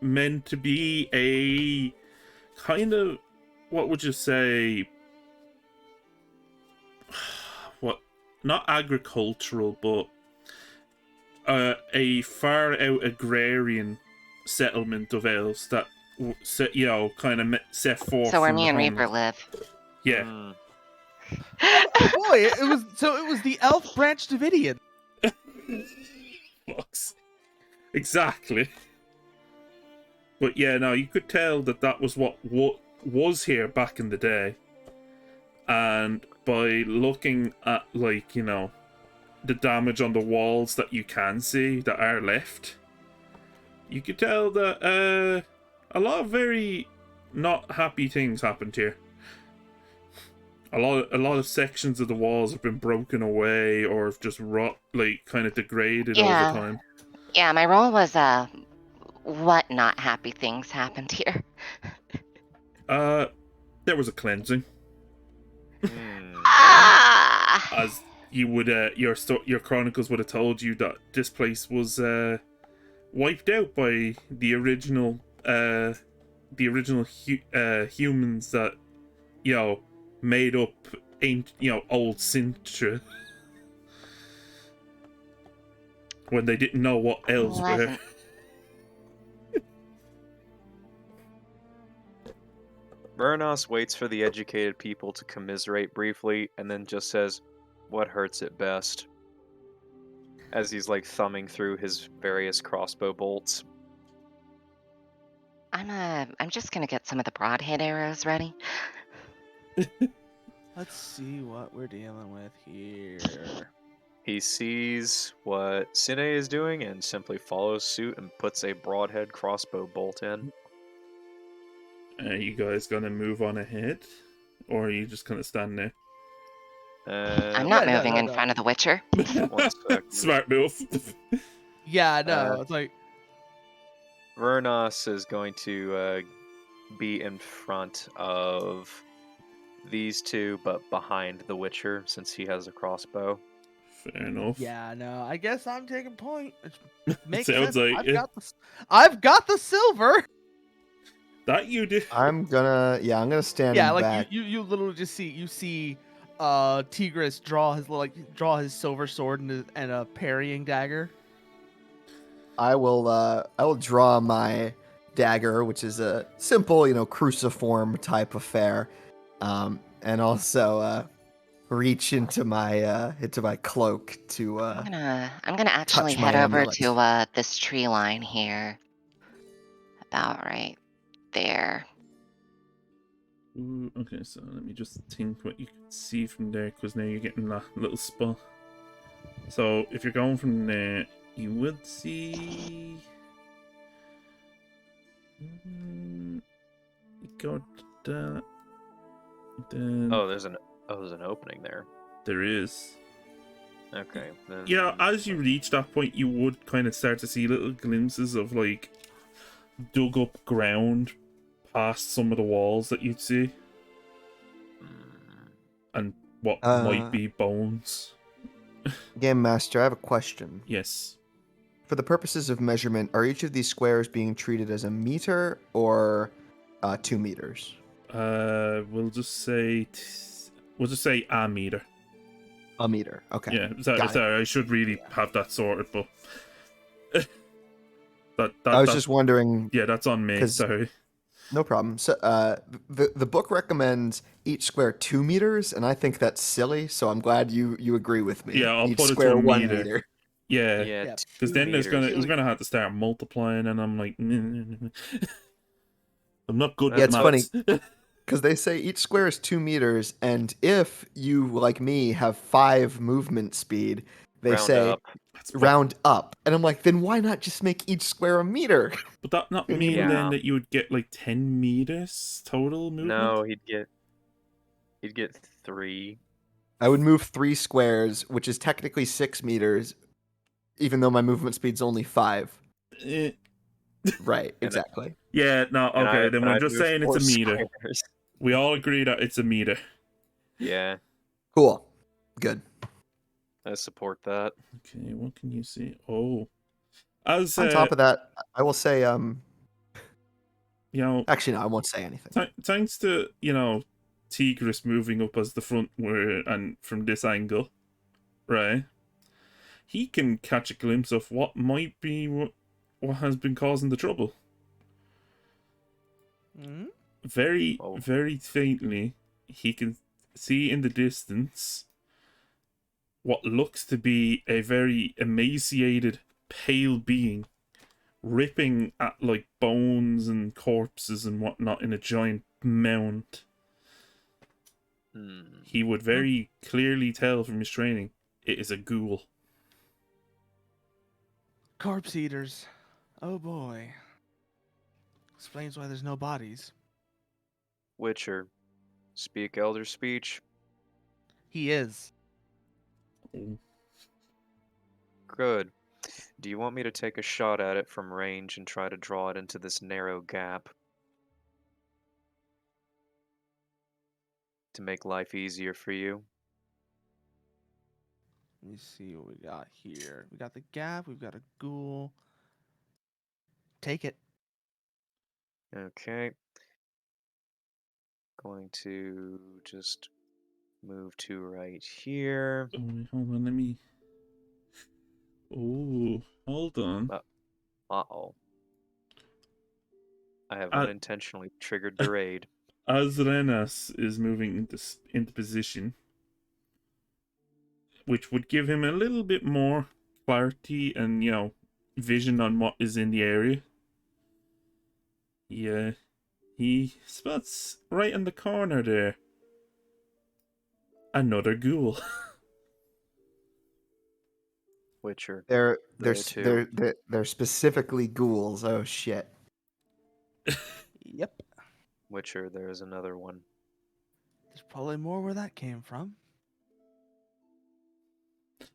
meant to be a kind of, what would you say, not agricultural, but a far out agrarian settlement of elves that kind of set forth. So where from me the and homes. Reaper live. Yeah. Boy, it was the elf branch Davidian. Fucks. Exactly. But yeah, no, you could tell that was what was here back in the day. And by looking at, the damage on the walls that you can see that are left, you could tell that a lot of very not happy things happened here. A lot of sections of the walls have been broken away or have just kind of degraded Yeah. over time. Yeah, my role was what not happy things happened here. There was a cleansing, Ah! as you would your chronicles would have told you that this place was wiped out by the original humans that made up old Sintra when they didn't know what elves were. Wasn't. Vernos waits for the educated people to commiserate briefly and then just says, "What hurts it best?" As he's like thumbing through his various crossbow bolts. I'm just gonna get some of the broadhead arrows ready. Let's see what we're dealing with here. He sees what Sine is doing and simply follows suit and puts a broadhead crossbow bolt in. Are you guys gonna move on ahead, or are you just gonna stand there? I'm not Yeah, no, moving no, in no. front of the Witcher. 1 second. Smart move. Yeah, no, it's like Vernos is going to be in front of these two, but behind the Witcher since he has a crossbow. Fair enough. yeah, no. I guess I'm taking point. It makes Sounds sense. like I've it. got the I've got the silver. That you do. I'm gonna stand Yeah, in like back. you literally just see Tigris draw his silver sword and a parrying dagger. I will draw my dagger, which is a simple, cruciform type affair, and also reach into my cloak to I'm gonna actually touch my head over amulet. to this tree line here. About right there. Ooh, okay, so let me just think what you can see from there, because now you're getting that little spot. So if you're going from there, you would see. You go to that. Then Oh, there's an opening there. there is. Okay. Then... Yeah, as you reach that point, you would kind of start to see little glimpses of like dug up ground past some of the walls that you'd see, and what might be bones. Game Master, I have a question. Yes. For the purposes of measurement, are each of these squares being treated as a meter or 2 meters? We'll just say a meter. A meter. Okay. Yeah, Got it. sorry, I should really have that sorted, but I was just wondering. Yeah, that's on me. 'cause- Sorry. No problem. So, the book recommends each square 2 meters, and I think that's silly. So I'm glad you agree with me. Yeah, I'll each put it to square a 1 meter. meter. Yeah, Yeah, because 2 then meters. we're gonna have to start multiplying, and I'm like, I'm not good Yeah, at it's maths. Because they say each square is 2 meters, and if you, like me, have 5 movement speed, they Round say up. round up. And I'm like, then why not just make each square a meter? But that not And you mean Yeah. then that you would get like 10 meters total movement? No, he'd get 3. I would move 3 squares, which is technically 6 meters, even though my movement speed's only 5. Eh. Right, exactly. Yeah, no, okay, then we're I'd just move saying it's 4 a meter. squares. We all agree that it's a meter. Yeah, Cool. Good. I support that. Okay, what can you see? Oh. As On top of that, I will say, you know, actually, no, I won't say anything. thanks to, Tigris moving up as the front and from this angle, right? He can catch a glimpse of what might be what has been causing the trouble. Hmm? Very, Oh. very faintly, he can see in the distance what looks to be a very emaciated, pale being ripping at like bones and corpses and whatnot in a giant mound. He would very clearly tell from his training it is a ghoul. Corpse eaters. Oh boy. Explains why there's no bodies. Witcher, speak elder speech. He is. Oh. Good. Do you want me to take a shot at it from range and try to draw it into this narrow gap? to make life easier for you. Let me see what we got here. We got the gap. We've got a ghoul. Take it. Okay. Going to just move to right here. Oh, wait, hold on, let me. Oh, hold on. Uh-oh. I have Uh, unintentionally triggered the raid. As Renas is moving into position, which would give him a little bit more clarity and, vision on what is in the area. Yeah, he spots right in the corner there another ghoul. Witcher. They're There too. they're specifically ghouls. Oh shit. Yep. Witcher, there's another one. There's probably more where that came from.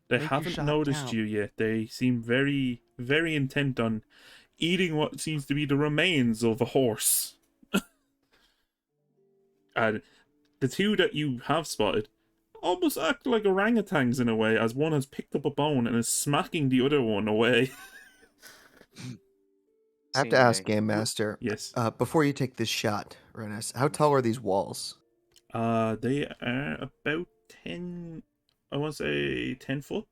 They Make your haven't shot noticed count. you yet. They seem very, very intent on eating what seems to be the remains of a horse. And the two that you have spotted almost act like orangutans in a way, as one has picked up a bone and is smacking the other one away. I have to ask, Cine. Game Master, Yes. before you take this shot, Renes, how tall are these walls? They are about 10, I want to say 10 foot.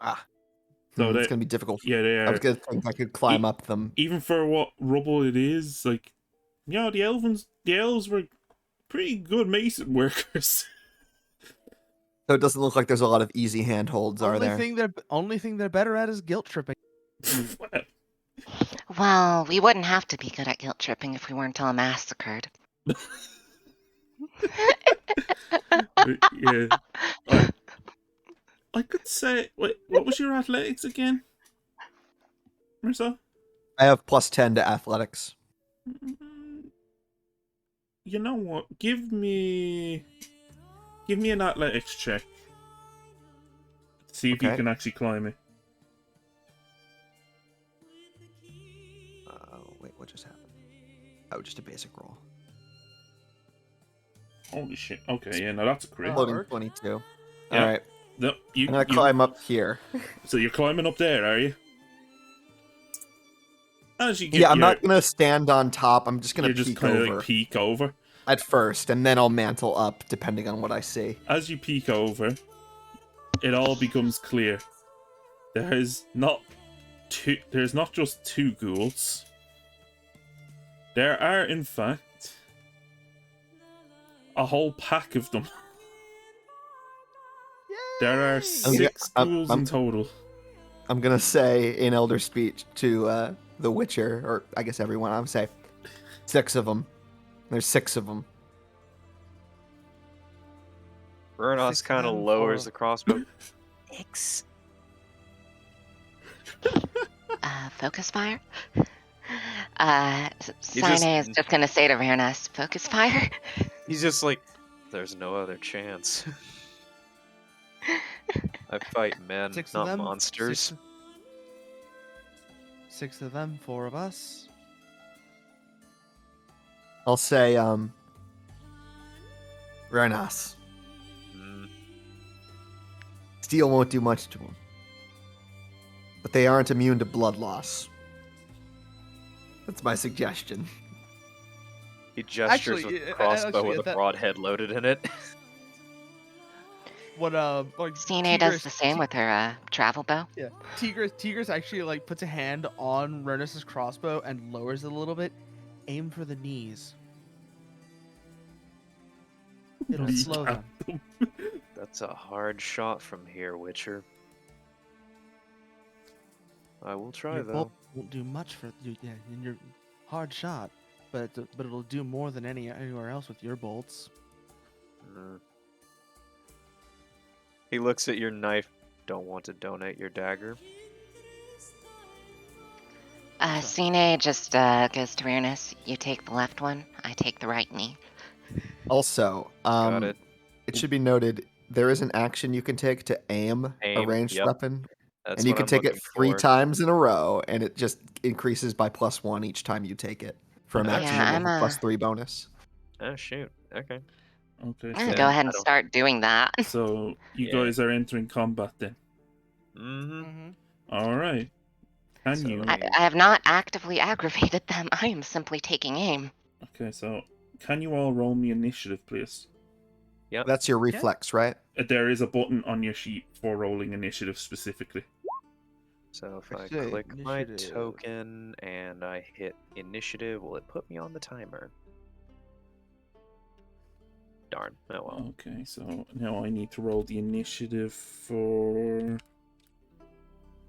Ah, So it's they, gonna be difficult. yeah, they I was are. gonna think I could climb up them. Even for what rubble it is, like, the elves were pretty good mason workers. So it doesn't look like there's a lot of easy handholds, are there? Only thing they're better at is guilt tripping. Well, we wouldn't have to be good at guilt tripping if we weren't all massacred. Yeah. I could say, wait, what was your athletics again, Marissa? I have +10 to athletics. You know what? Give me an athletics check. See if you Okay. can actually climb it. Wait, what just happened? Oh, just a basic roll. Holy shit. Okay, yeah, no, that's a crit. Loading Work. 22. Yeah. All right. No, I'm gonna climb up here. So you're climbing up there, are you? As you get Yeah, I'm not gonna stand on top. I'm just gonna you're just peek kind of over like peek over. at first, and then I'll mantle up depending on what I see. As you peek over, it all becomes clear. There's not just two ghouls. There are, in fact, a whole pack of them. There are Yay! 6 ghouls in total. I'm gonna say in Elder Speech to the Witcher, or I guess everyone. I'm say 6 of them. There's 6 of them. Vernos 6 of kind of them lowers for- the crossbow. X. Focus fire? You Sine is just gonna say to Rairnest, focus fire? He's just like, there's no other chance. I fight men, 6 not of them. monsters. 6 of them, 4 of us. I'll say Renas. Mm, Steel won't do much to them, but they aren't immune to blood loss. That's my suggestion. he gestures Actually, with a I- crossbow actually, with a that- broadhead loaded in it. What like Cine does the same with her travel bow. Yeah, Tigris actually like puts a hand on Rernus's crossbow and lowers it a little bit. Aim for the knees. It'll slow them. That's a hard shot from here, Witcher. I will try Your though. bolt won't do much for you. Yeah, in your hard shot, but it'll do more than anywhere else with your bolts. Mm. He looks at your knife. Don't want to donate your dagger. Cine just goes to Rairnest. You take the left one, I take the right knee. Also, Got it. it should be noted there is an action you can take to aim a Aim, ranged yep. weapon, That's and you what can I'm take it looking 3 for. times in a row, and it just increases by +1 each time you take it for a Yeah, maximum of I'm a +3 bonus. Oh shoot. Okay. Okay, I'm gonna so, go ahead I and don't- start doing that. so you Yeah. guys are entering combat then. Mm-hmm. All right. Can So you? I have not actively aggravated them. I am simply taking aim. Okay, so can you all roll me initiative, please? Yep. That's your reflex, right? There is a button on your sheet for rolling initiative specifically. So if I Okay, click my initiative. token and I hit initiative, will it put me on the timer? Darn. Oh well. Okay, so now I need to roll the initiative for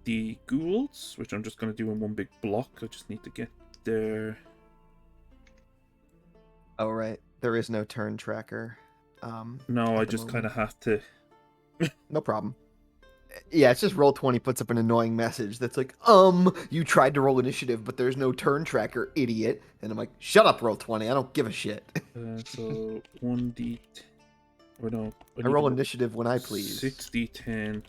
the ghouls, which I'm just going to do in one big block. I just need to get there. Oh, right. There is no turn tracker. No, at I the just kind moment. of have to. No problem. Yeah, it's just Roll20 puts up an annoying message that's like, you tried to roll initiative, but there's no turn tracker, idiot. And I'm like, shut up, Roll20. I don't give a shit. So 1d. Or no. I roll initiative when I please. 6d10.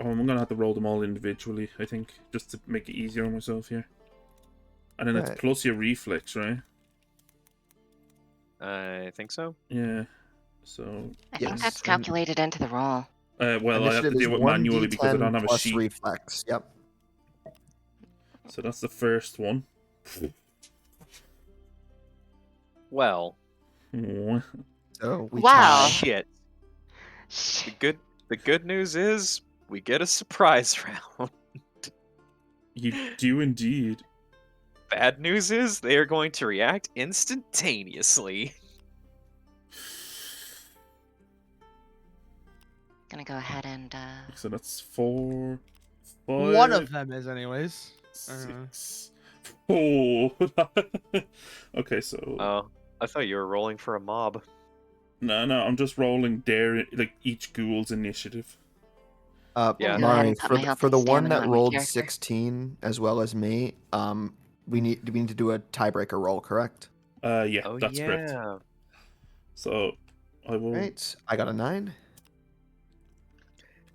Oh, I'm gonna have to roll them all individually, I think, just to make it easier on myself here. And then Right. it's plus your reflex, right? I think so. Yeah. So. I think Yes, that's and- calculated into the roll. Well, I have to Initiative is do it manually because I 1d10 don't have a plus sheet. reflex. Yep. So that's the first one. Well, So we Wow. tie. shit. The good news is we get a surprise round. You do indeed. Bad news is they are going to react instantaneously. Gonna go ahead and So that's 4, 5, One of them is, anyways. Uh-huh. 6. Oh. Okay, so Oh, I thought you were rolling for a mob. no, I'm just rolling their each ghoul's initiative. Yeah. Go ahead Mari, and put my health for and the one stamina that on my rolled character. 16 as well as me, we need to do a tiebreaker roll, correct? Yeah, Oh that's yeah. correct. So I will. Right. I got a 9.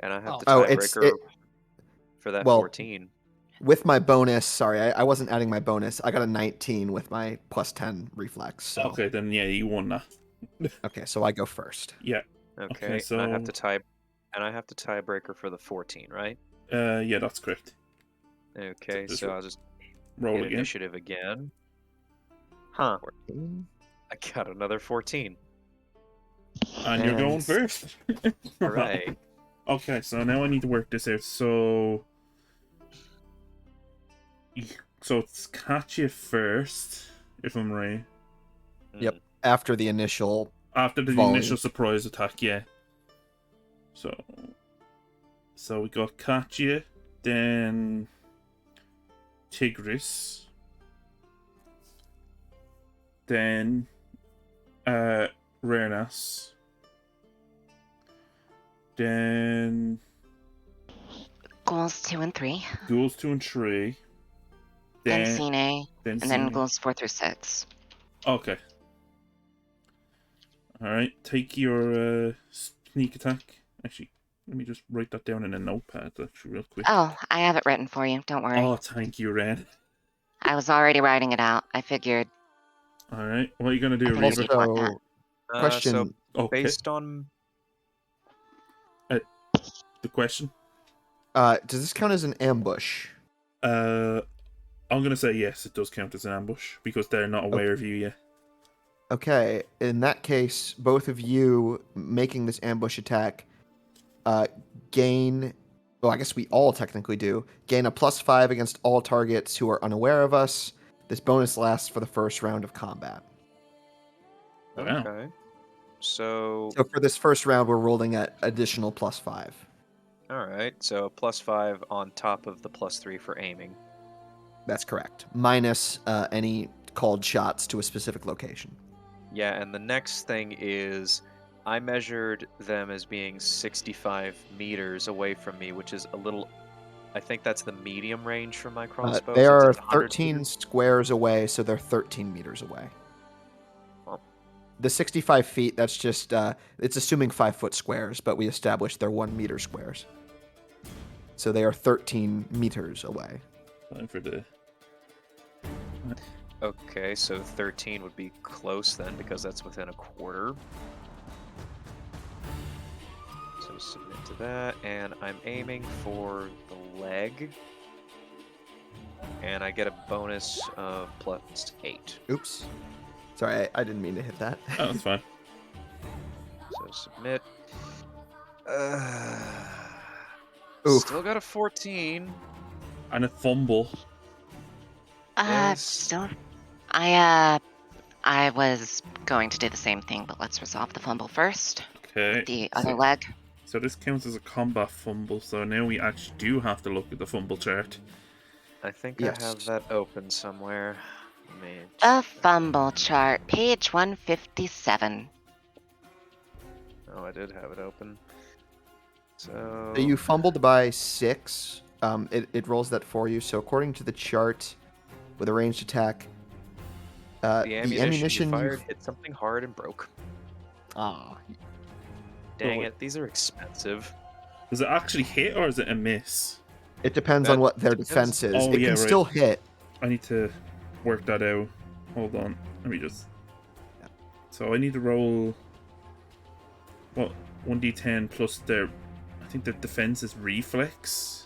And I have the Oh, it's- tiebreaker for that well, 14. With my bonus, sorry, I wasn't adding my bonus. I got a 19 with my plus 10 reflex. So. Okay, then yeah, you won that. Okay, so I go first. Yeah. Okay, so and I have to tiebreaker for the 14, right? yeah, that's correct. Okay, just so I'll just Roll hit again. initiative again. Huh. 14. I got another 14. And you're going And- first. Hooray. Okay, so now I need to work this out. So it's Katya first, if I'm right. Yep. Mm. After the initial. After the Volley. initial surprise attack, yeah. So we got Katya, then Tigris, then Renas, then Ghouls 2 and 3, Ghouls 2 and 3, then then Cine, and then Cine. Ghouls 4 through 6. Okay. Alright, take your sneak attack. Actually, let me just write that down in a notepad, actually, real quick. Oh, I have it written for you. Don't worry. Oh, thank you, Ren. I was already writing it out. I figured. Alright, what are you going to do, I think Reaver? you want that. So, question. So Okay, based on the question? Does this count as an ambush? I'm going to say yes, it does count as an ambush, because they're not aware of you yet. Okay, in that case, both of you making this ambush attack gain. Well, I guess we all technically do. Gain a +5 against all targets who are unaware of us. This bonus lasts for the first round of combat. Wow. okay. So So for this first round, we're rolling at additional +5. all right. So +5 on top of the +3 for aiming. That's correct. Minus any called shots to a specific location. Yeah, and the next thing is I measured them as being 65 meters away from me, which is a little. I think that's the medium range for my crossbow. They since are it's 100 13 meters. squares away, so they're 13 meters away. Well. The 65 feet, that's just, it's assuming 5-foot squares, but we established they're 1 meter squares. So they are 13 meters away. Time for the... Okay, so 13 would be close then, because that's within a quarter. So submit to that, and I'm aiming for the leg. And I get a bonus of +8. Oops. Sorry, I didn't mean to hit that. Oh, that's fine. So submit. Oof. Still got a 14. And a fumble. Yes. Still, I was going to do the same thing, but let's resolve the fumble first. Okay. The other leg. So this counts as a combat fumble, so now we actually do have to look at the fumble chart. I think Yes. I have that open somewhere. Let me A fumble chart, page 157. Oh, I did have it open. So So you fumbled by 6. It rolls that for you. So according to the chart, with a ranged attack, the ammunition you fired hit something hard and broke. Ah, Dang it, these are expensive. Does it actually hit or is it a miss? it depends That on what their depends. defense is. Oh, It yeah, can right. still hit. I need to work that out. Hold on. Let me just... Yeah. So I need to roll... What? 1d10 plus their... I think the defense is reflex?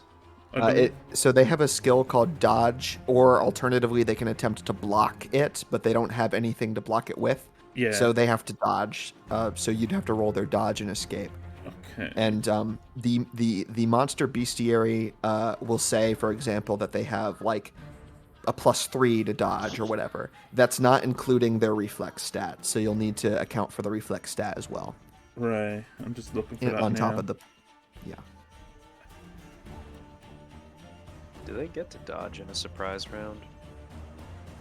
I believe. So they have a skill called dodge, or alternatively, they can attempt to block it, but they don't have anything to block it with. Yeah. So they have to dodge. So you'd have to roll their dodge and escape. Okay. And the monster bestiary will say, for example, that they have like a +3 to dodge or whatever. That's not including their reflex stat. So you'll need to account for the reflex stat as well. Right. I'm just looking for that On now. top of the, yeah. Do they get to dodge in a surprise round?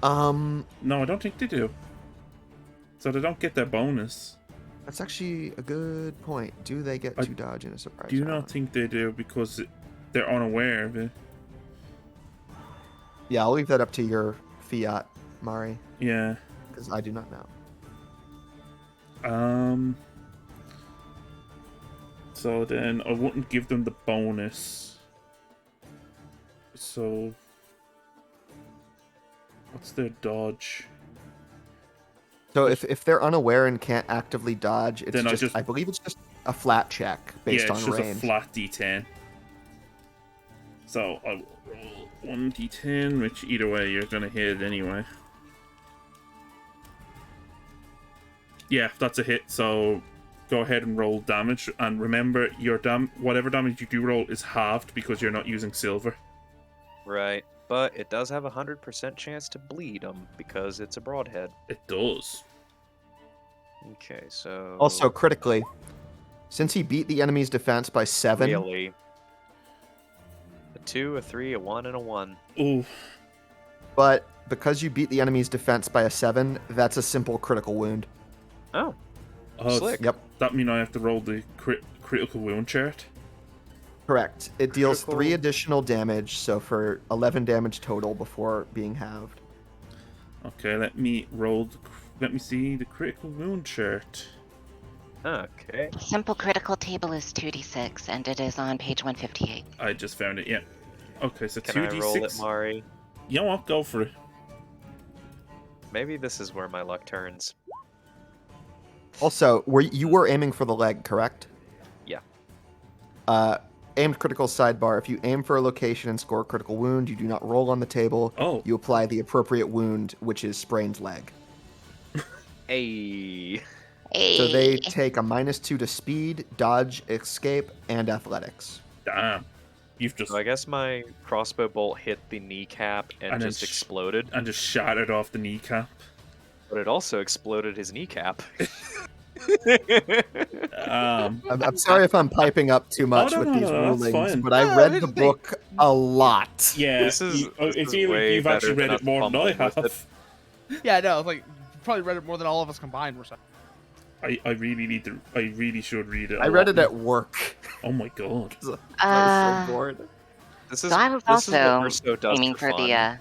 No, I don't think they do. So they don't get their bonus. That's actually a good point. Do they get I to dodge in a surprise Do you round? not think they do because they're unaware of it? Yeah, I'll leave that up to your fiat, Mari, Yeah. because I do not know. So then I wouldn't give them the bonus. So what's their dodge? So if they're unaware and can't actively dodge, it's Then I believe it's just a flat check based Yeah, on it's just range. a flat d10. So I will roll 1d10, which either way you're gonna hit it anyway. Yeah, that's a hit. So go ahead and roll damage, and remember your whatever damage you do roll is halved because you're not using silver. Right, but it does have a 100% chance to bleed them because it's a broadhead. It does. Okay, so Also, critically, since he beat the enemy's defense by 7, really, a 2, a 3, a 1, and a 1. Ooh. but because you beat the enemy's defense by a 7, that's a simple critical wound. Oh, Oh, slick. Yep, that mean I have to roll the critical wound chart? correct. It deals Critical- 3 additional damage, so for 11 damage total before being halved. Okay, let me roll. Let me see the critical wound chart. Okay. Simple critical table is 2d6, and it is on page 158. I just found it. Yeah. Okay, so Can I 2d6. roll it, Mari? You know what? Go for it. Maybe this is where my luck turns. Also, you were aiming for the leg, correct? Yeah. Aimed critical sidebar. If you aim for a location and score a critical wound, you do not roll on the table. Oh. You apply the appropriate wound, which is sprained leg. Hey. So they Hey. take a -2 to speed, dodge, escape, and athletics. Damn. You've just So I guess my crossbow bolt hit the kneecap and, And then just exploded, and just shattered off the kneecap. but it also exploded his kneecap. I'm sorry if I'm piping up too much no, with no, these no, that's rulings, fine. but I No, read here's the the thing. book a lot. Yeah, This is- this I is feel like way you've actually better read than it more than I fumble with it. have. Yeah, no, it's like you probably read it more than all of us combined. Or something. I really need to. I really should read it. I read it at work. Oh my god. I was Uh, so bored. This is So I was this is what also Bristow does aiming for for fun. the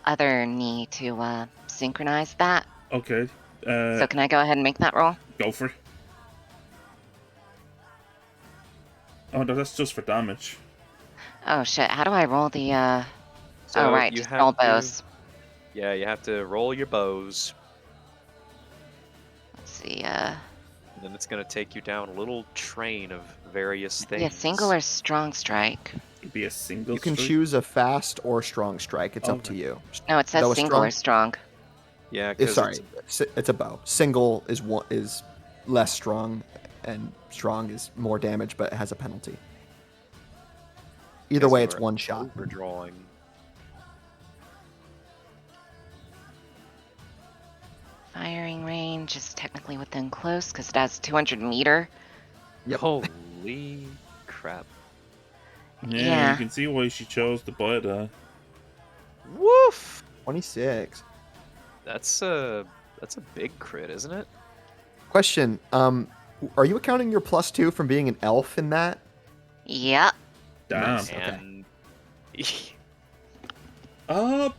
other knee to synchronize that. Okay. So can I go ahead and make that roll? Go for it. Oh no, that's just for damage. Oh shit, how do I roll the So oh right, you just have roll to- bows. Yeah, you have to roll your bows, Let's see. and then it's gonna take you down a little train of various things. Yeah, single or strong strike. It'd be a single You can strike. choose a fast or strong strike. It's up to Okay. you. No, it says Though a single or strong. Yeah, because Sorry, it's a bow. Single is less strong, and strong is more damage, but it has a penalty. Either way, it's one shot. Overdrawing. Firing range is technically within close because it has 200 meter. Yep. Holy crap! Yeah, you can see why she chose to buy that. Woof! 26. That's a big crit, isn't it? Question: are you accounting your +2 from being an elf in that? Yep. Damn. Nice. Okay. And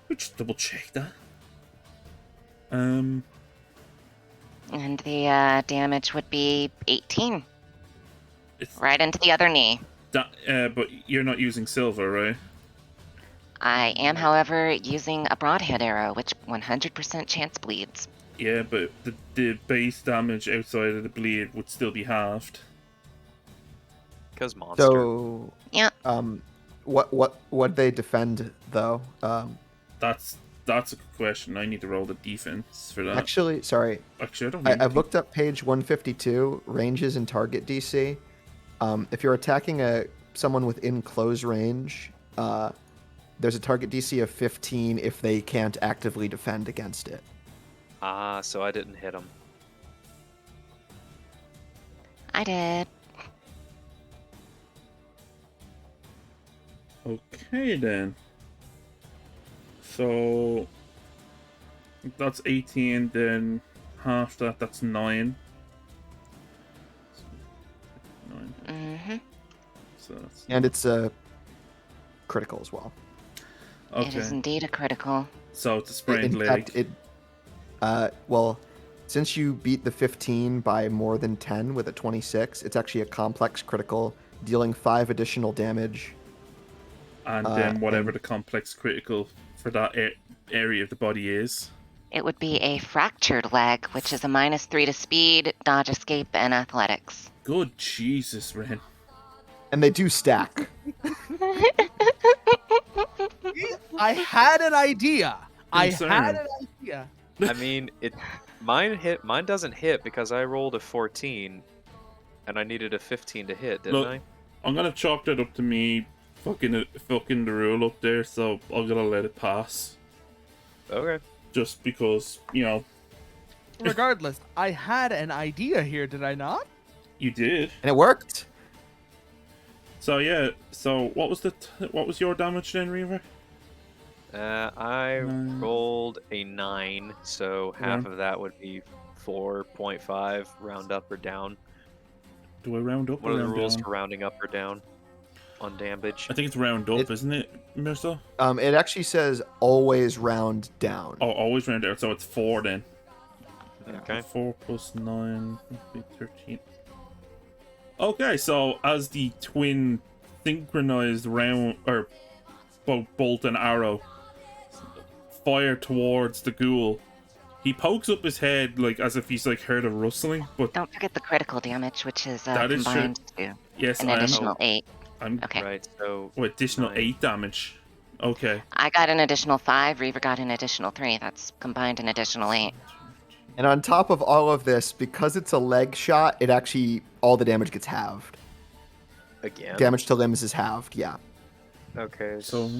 We'll just double check that. And the damage would be 18. It's Right into the other knee. but you're not using silver, right? I am, however, using a broadhead arrow, which 100% chance bleeds. Yeah, but the base damage outside of the bleed would still be halved. because monster. So, Yeah. what they defend though? That's a good question. I need to roll the defense for that. Actually, sorry, Actually, I don't. I've looked up page 152, ranges and target DC. If you're attacking someone within close range, there's a target DC of 15 if they can't actively defend against it. Ah, so I didn't hit him. I did. Okay then. So that's 18. Then half that. That's 9. 9. Mm-hmm. So that's And it's a critical as well. It is okay. indeed a critical. So it's a sprained In leg. fact, well, since you beat the 15 by more than 10 with a 26, it's actually a complex critical, dealing 5 additional damage. And then whatever and- the complex critical for that area of the body is. It would be a fractured leg, which is a -3 to speed, dodge, escape, and athletics. Good Jesus, Ren. And they do stack. I had an idea. I Concern. had an idea. I mean, mine doesn't hit because I rolled a 14, and I needed a 15 to hit, didn't Look, I? I'm gonna chalk that up to me fucking the rule up there, so I'm gonna let it pass. Okay. Just because, Regardless, I had an idea here, did I not? you did. And it worked. So yeah, so what was your damage then, Reaver? I 9. rolled a 9, so half Yeah. of that would be 4.5, round up or down. Do I round up What or are the round rules down? for rounding up or down on damage? I think it's round up, It- isn't it, Mirza? It actually says always round down. Oh, always round down, so it's 4 then. Okay. 4 plus 9 would be 13. Okay, so as the twin synchronized round, or bolt and arrow fire towards the ghoul, he pokes up his head like as if he's like heard a rustling, but Don't forget the critical damage, which is That is true. combined to yes, an I am. additional 8. I'm Okay. Right, so additional 9. 8 damage. Okay. I got an additional 5. Reaver got an additional 3. That's combined an additional 8. And on top of all of this, because it's a leg shot, it actually, all the damage gets halved. Again. Damage to limbs is halved, yeah. Okay. So,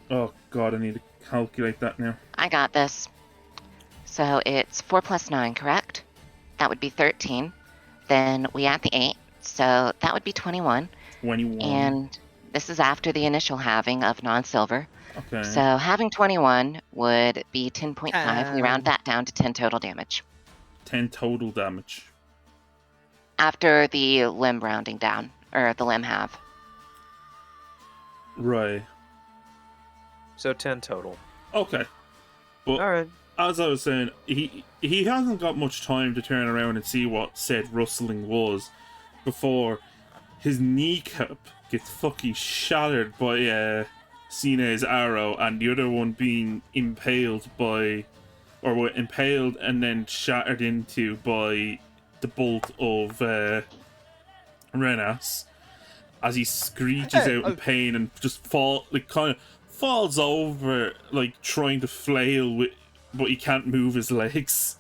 oh god, I need to calculate that now. I got this. So it's 4 plus 9, correct? That would be 13. Then we add the 8, so that would be 21. 21. And this is after the initial halving of non-silver. Okay. So having 21 would be 10.5. We round that down to 10 total damage. 10 total damage. After the limb rounding down, or the limb halve. Right. So 10 total. Okay. But Alright. as I was saying, he hasn't got much time to turn around and see what said rustling was before his kneecap gets fucking shattered by Sine's arrow, and the other one being impaled and then shattered into by the bolt of Renas, as he screeches out in pain and just kind of falls over, like trying to flail but he can't move his legs.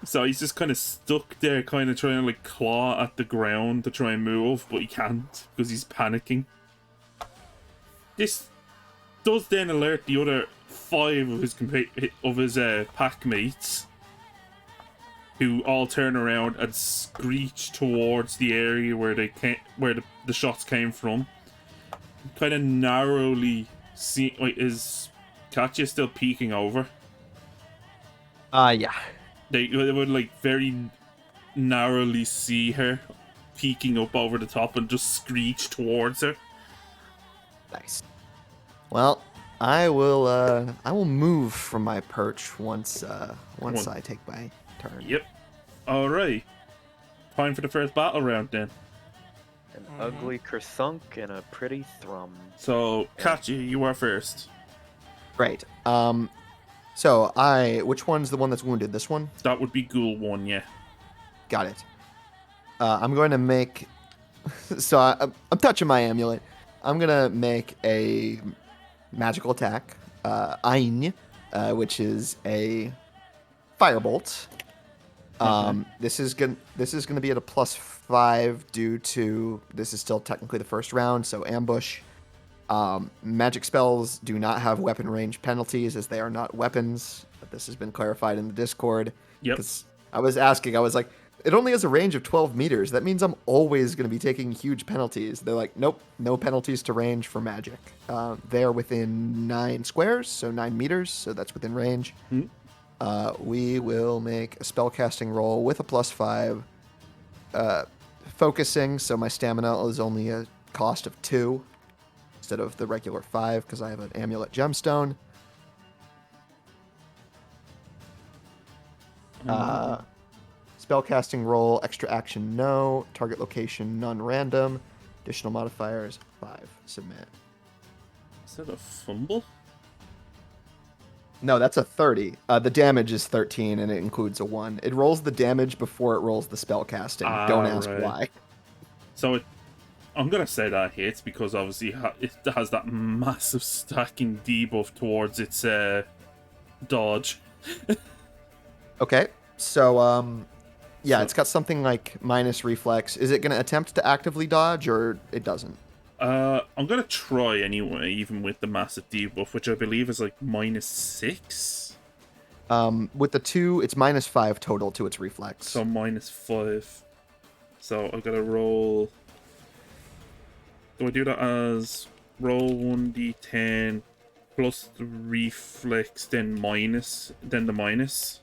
So he's just kind of stuck there, kind of trying to like claw at the ground to try and move, but he can't because he's panicking. This does then alert the other 5 of his pack mates, who all turn around and screech towards the area where the shots came from. Kind of narrowly see. Wait, is Katya still peeking over? Yeah. They would like very narrowly see her peeking up over the top and just screech towards her. Nice. Well, I will move from my perch once I take my turn. Yep. All right. Time for the first battle round then. An ugly kerthunk and a pretty thrum. So, Katya, you are first. Great. So which one's the one that's wounded? This one? That would be Ghoul 1, yeah. Got it. I'm going to make. So I'm touching my amulet. I'm gonna make a magical attack, Ein, which is a firebolt. This is gonna be at a +5 due to this is still technically the first round, so ambush. Magic spells do not have weapon range penalties as they are not weapons. But this has been clarified in the Discord. Yep. I was like, it only has a range of 12 meters. That means I'm always going to be taking huge penalties. They're like, nope, no penalties to range for magic. They are within 9 squares, so 9 meters, so that's within range. We will make a spellcasting roll with a +5. Focusing, so my stamina is only a cost of 2 instead of the regular 5 because I have an amulet gemstone. Spellcasting roll, extra action, no. Target location, non-random. Additional modifiers, 5. Submit. Is that a fumble? No, that's a 30. The damage is 13, and it includes a 1. It rolls the damage before it rolls the spellcasting. Don't ask why. So I'm going to say that hits because obviously it has that massive stacking debuff towards its dodge. Okay, so it's got something like minus reflex. Is it going to attempt to actively dodge, or it doesn't? I'm going to try anyway, even with the massive debuff, which I believe is like -6. With the 2, it's -5 total to its reflex. So -5. So I've got to roll. Do I do that as roll 1d10 plus the reflex, then the minus?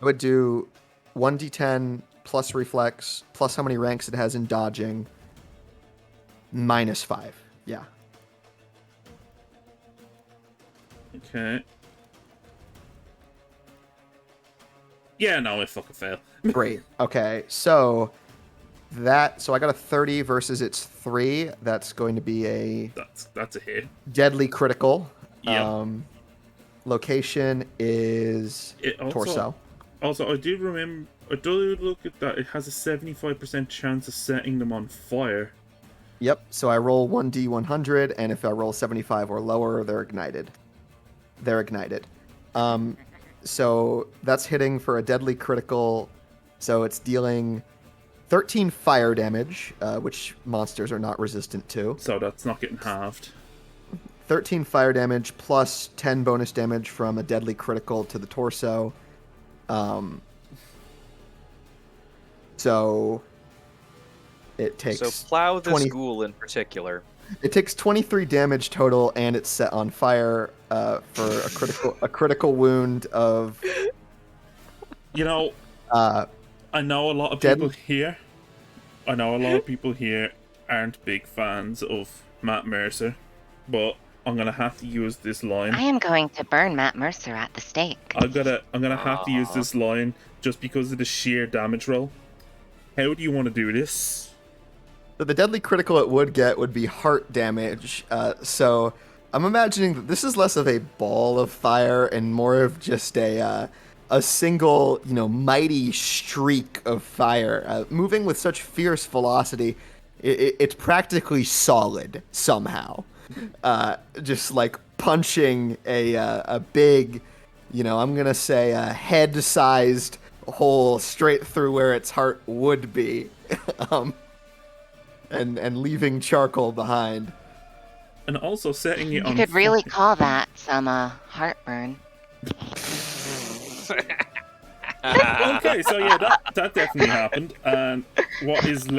I would do 1d10 plus reflex, plus how many ranks it has in dodging, -5. Yeah. Okay. Yeah, no, I fucking fail. Great. Okay, so I got a 30 versus its 3. That's going to be a that's a hit. Deadly critical. Yeah. Location is torso. Also, I do look at that. It has a 75% chance of setting them on fire. Yep. So I roll 1d100, and if I roll 75 or lower, they're ignited. So that's hitting for a deadly critical. So it's dealing 13 fire damage, which monsters are not resistant to. So that's not getting halved. 13 fire damage plus 10 bonus damage from a deadly critical to the torso. So it takes. So plow this ghoul in particular. It takes 23 damage total, and it's set on fire for a critical wound of. I know a lot of people here. I know a lot of people here aren't big fans of Matt Mercer, but I'm gonna have to use this line. I am going to burn Matt Mercer at the stake. I'm gonna have to use this line just because of the sheer damage roll. How do you want to do this? So the deadly critical it would get would be heart damage. So I'm imagining that this is less of a ball of fire and more of just a single, mighty streak of fire, moving with such fierce velocity. It's practically solid somehow. Just like punching a big, I'm gonna say a head-sized hole straight through where its heart would be. And leaving charcoal behind. And also setting it You on could really fire. call that some heartburn. Okay, so yeah, that definitely happened. And what is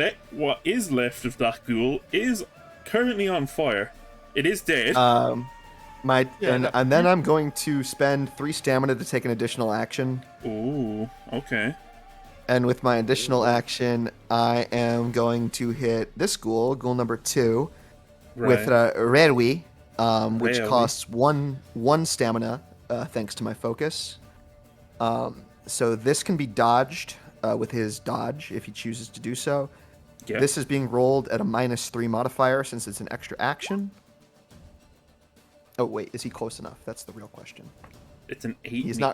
left of that ghoul is currently on fire. It is dead. And then I'm going to spend 3 stamina to take an additional action. Ooh, okay. And with my additional action, I am going to hit this ghoul number 2, with Reivew, which Reivew. costs one stamina, thanks to my focus. So this can be dodged with his dodge if he chooses to do so. Yeah. This is being rolled at a -3 modifier since it's an extra action. Oh wait, is he close enough? That's the real question. It's an 8.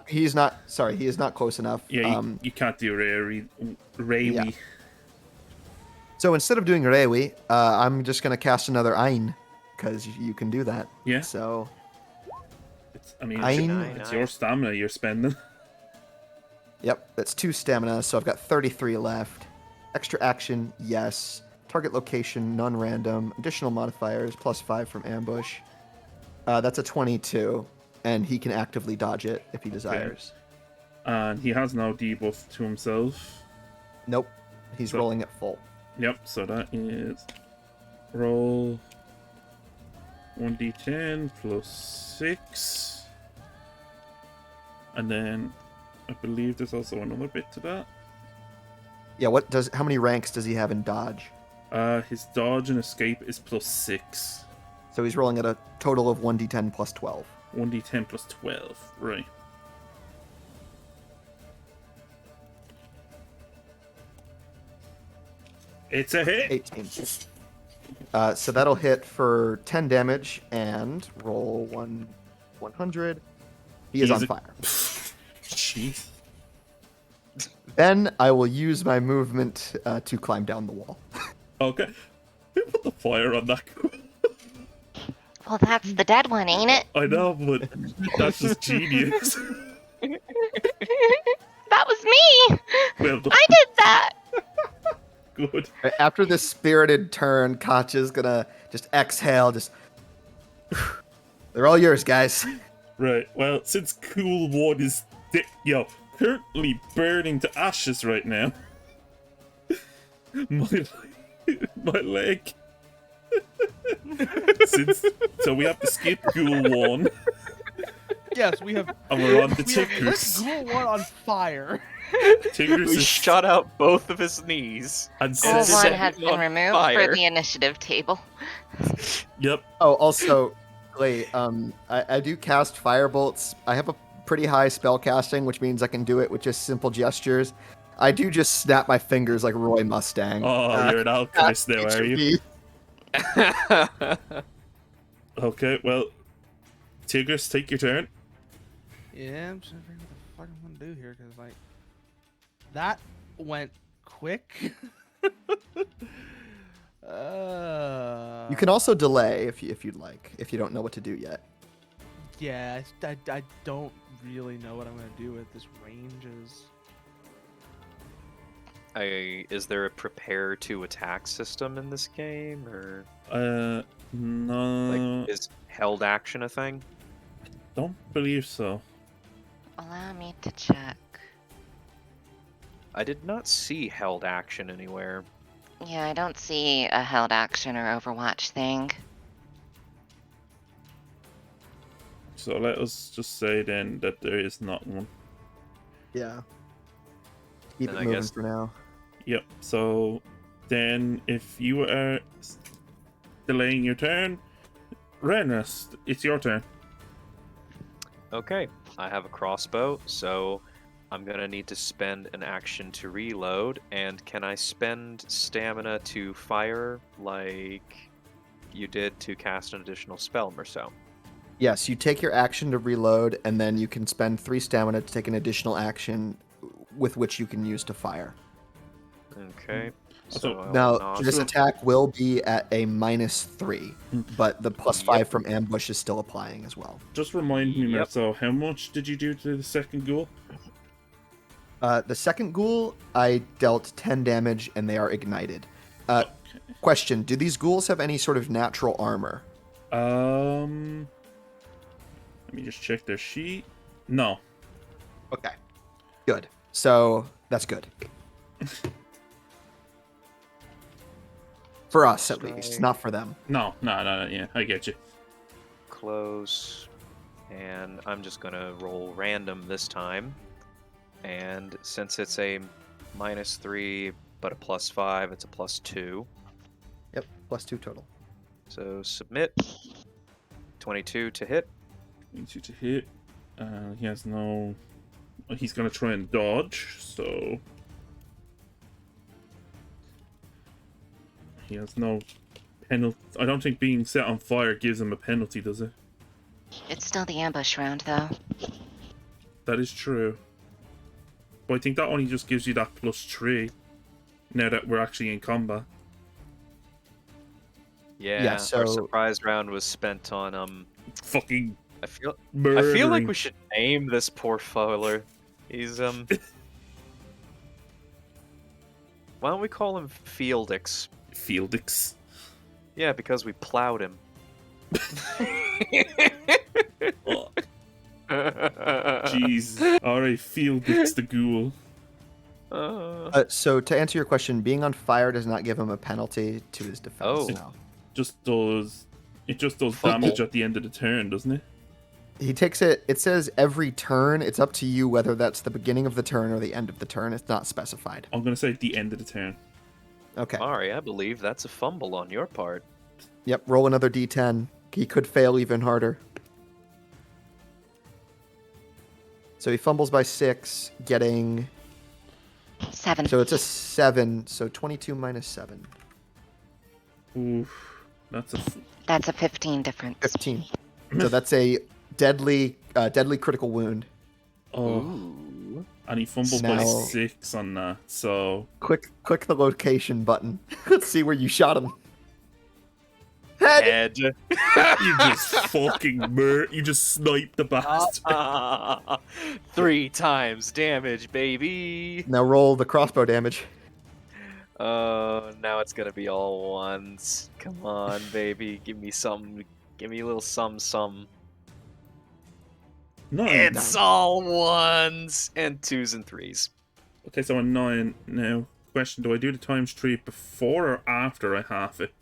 He is not close enough. Yeah, you can't do Reivew. Yeah. So instead of doing Reivew, I'm just gonna cast another Ein, because you can do that. Yeah. So It's your stamina you're spending. Yep, that's 2 stamina, so I've got 33 left. Extra action, yes. Target location, non-random. Additional modifiers, +5 from ambush. That's a 22, and he can actively dodge it if he desires. And he has no debuff to himself. Nope, he's rolling at full. Yep, so that is roll 1d10 plus 6. And then I believe there's also another bit to that. Yeah, how many ranks does he have in dodge? His dodge and escape is +6. So he's rolling at a total of 1d10 plus 12. 1d10 plus 12, right. It's a hit! 18. So that'll hit for 10 damage and roll 100. He is on fire. Jeez. Then I will use my movement to climb down the wall. Okay. Who put the fire on that? Well, that's the dead one, ain't it? I know, but that's just genius. That was me! Well done. I did that! Good. After this spirited turn, Katja's gonna just exhale, they're all yours, guys. Right, well, since Cool One is currently burning to ashes right now, my leg. So we have to skip Ghoul 1. Yes, we have. And we're on the Let's Tigris. Ghoul 1 on fire. Tigris We is shot out both of his knees. and All says, one has been on removed fire. for the initiative table. "Yep, Oh, also, Clay, I do cast fire bolts. I have a pretty high spell casting, which means I can do it with just simple gestures. I do just snap my fingers like Roy Mustang. oh, you're an alchemist now, are you?" Okay, well, Tigris, take your turn. Yeah, I'm trying to figure out what the fuck I'm gonna do here, because, like, that went quick. You can also delay if you'd like, if you don't know what to do yet. Yeah, I don't really know what I'm gonna do with this range is. Is there a prepare to attack system in this game, or No, like is held action a thing? don't believe so. Allow me to check. I did not see held action anywhere. Yeah, I don't see a held action or Overwatch thing. So let us just say then that there is not one. Yeah. Keep And it I moving guess- for now. Yep, so then if you are delaying your turn, Renus, it's your turn. Okay, I have a crossbow, so I'm gonna need to spend an action to reload, and can I spend stamina to fire like you did to cast an additional spell or so? Yes, you take your action to reload, and then you can spend 3 stamina to take an additional action with which you can use to fire. Okay. So, So I will Now, not- this attack will be at a -3, but the +5 Yep. from ambush is still applying as well. just remind me, Yep. Marcel, how much did you do to the second ghoul? The second ghoul, I dealt 10 damage, and they are ignited. Okay. Question, do these ghouls have any sort of natural armor? Let me just check their sheet. No. Okay. Good. So, that's good. For us, at least. Strike. Not for them. No, yeah, I get you. Close. And I'm just gonna roll random this time. And since it's a -3 but a +5, it's a +2. Yep, +2 total. So submit. 22 to hit. 22 to hit. He has no... He's going to try and dodge, so... He has no penalty. I don't think being set on fire gives him a penalty, does it? It's still the ambush round, though. That is true. But I think that only just gives you that +3. Now that we're actually in combat. Yeah, so- our surprise round was spent on Fucking I feel murdering. like we should name this poor fowler. He's Why don't we call him Fieldix? Fieldix. Yeah, because we plowed him. Oh, jeez. Alright, Fieldix the ghoul. So, to answer your question, being on fire does not give him a penalty to his defense. Oh. No. It just does Fumble. damage at the end of the turn, doesn't it? He takes it, it says every turn. It's up to you whether that's the beginning of the turn or the end of the turn. It's not specified. I'm gonna say at the end of the turn. Okay. Mari, I believe that's a fumble on your part. Yep, roll another d10. He could fail even harder. So he fumbles by 6, getting... 7. So it's a 7, so 22 minus 7. Oof. That's a... That's a 15 difference. 15. So that's a deadly critical wound. Oh. Ooh. And he fumbled by Now- 6 on that, so... Click the location button. Let's see where you shot him. Head! Head. You just fucking you just sniped the bastard. 3 times damage, baby. Now roll the crossbow damage. Oh, now it's gonna be all ones. Come on, baby. Give me some. Give me a little some. Nine. It's all ones and 2s and 3s. Okay, so a 9 now. Question, do I do the ×3 before or after I half it?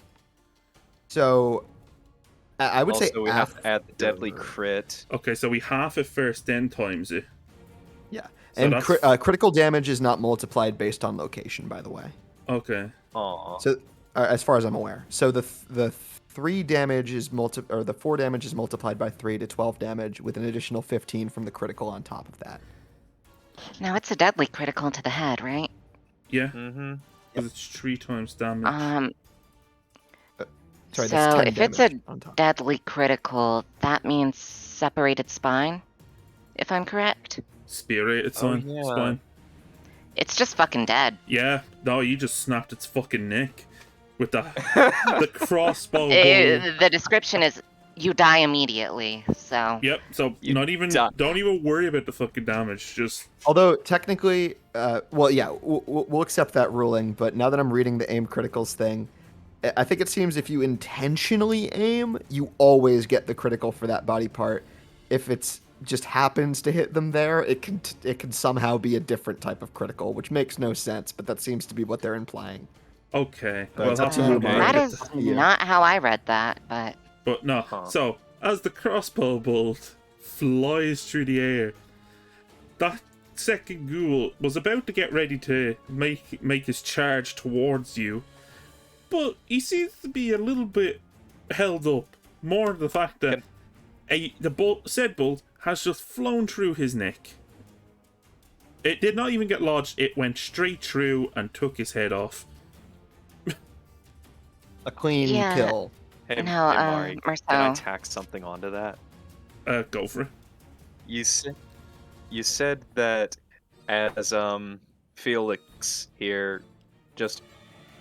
So I would Also, say we have to add the after. deadly crit. Okay, so we half it first, then times it. Yeah. So And that's- critical damage is not multiplied based on location, by the way. Okay. Aw. So, as far as I'm aware, so the 3 damage is the 4 damage is multiplied by 3 to 12 damage, with an additional 15 from the critical on top of that. Now, it's a deadly critical to the head, right? Yeah, Mm-hmm. because it's 3 times damage. Sorry, So that's 10 if it's a damage on top. deadly critical, that means separated spine, if I'm correct. Spirited sign. yeah. Spine. It's just fucking dead. Yeah, no, you just snapped its fucking neck. With the crossbow bolt. The description is you die immediately, so... Yep, so You not even... die. Don't even worry about the fucking damage, just... Although technically, well, yeah, we'll accept that ruling. But now that I'm reading the aim criticals thing, I think it seems if you intentionally aim, you always get the critical for that body part. If it's just happens to hit them there, it can somehow be a different type of critical, which makes no sense. But that seems to be what they're implying. Okay. But it's up to have you, a Mark. look That at is the- Yeah. not how I read that, but... But no, Huh. so, as the crossbow bolt flies through the air, that second ghoul was about to get ready to make his charge towards you, but he seems to be a little bit held up. More the fact that said bolt has just flown through his neck. It did not even get lodged. It went straight through and took his head off. A clean Yeah. kill. Hey, No, hey Mari, can I Marcel. tack something onto that? Go for it. You said that as Felix here just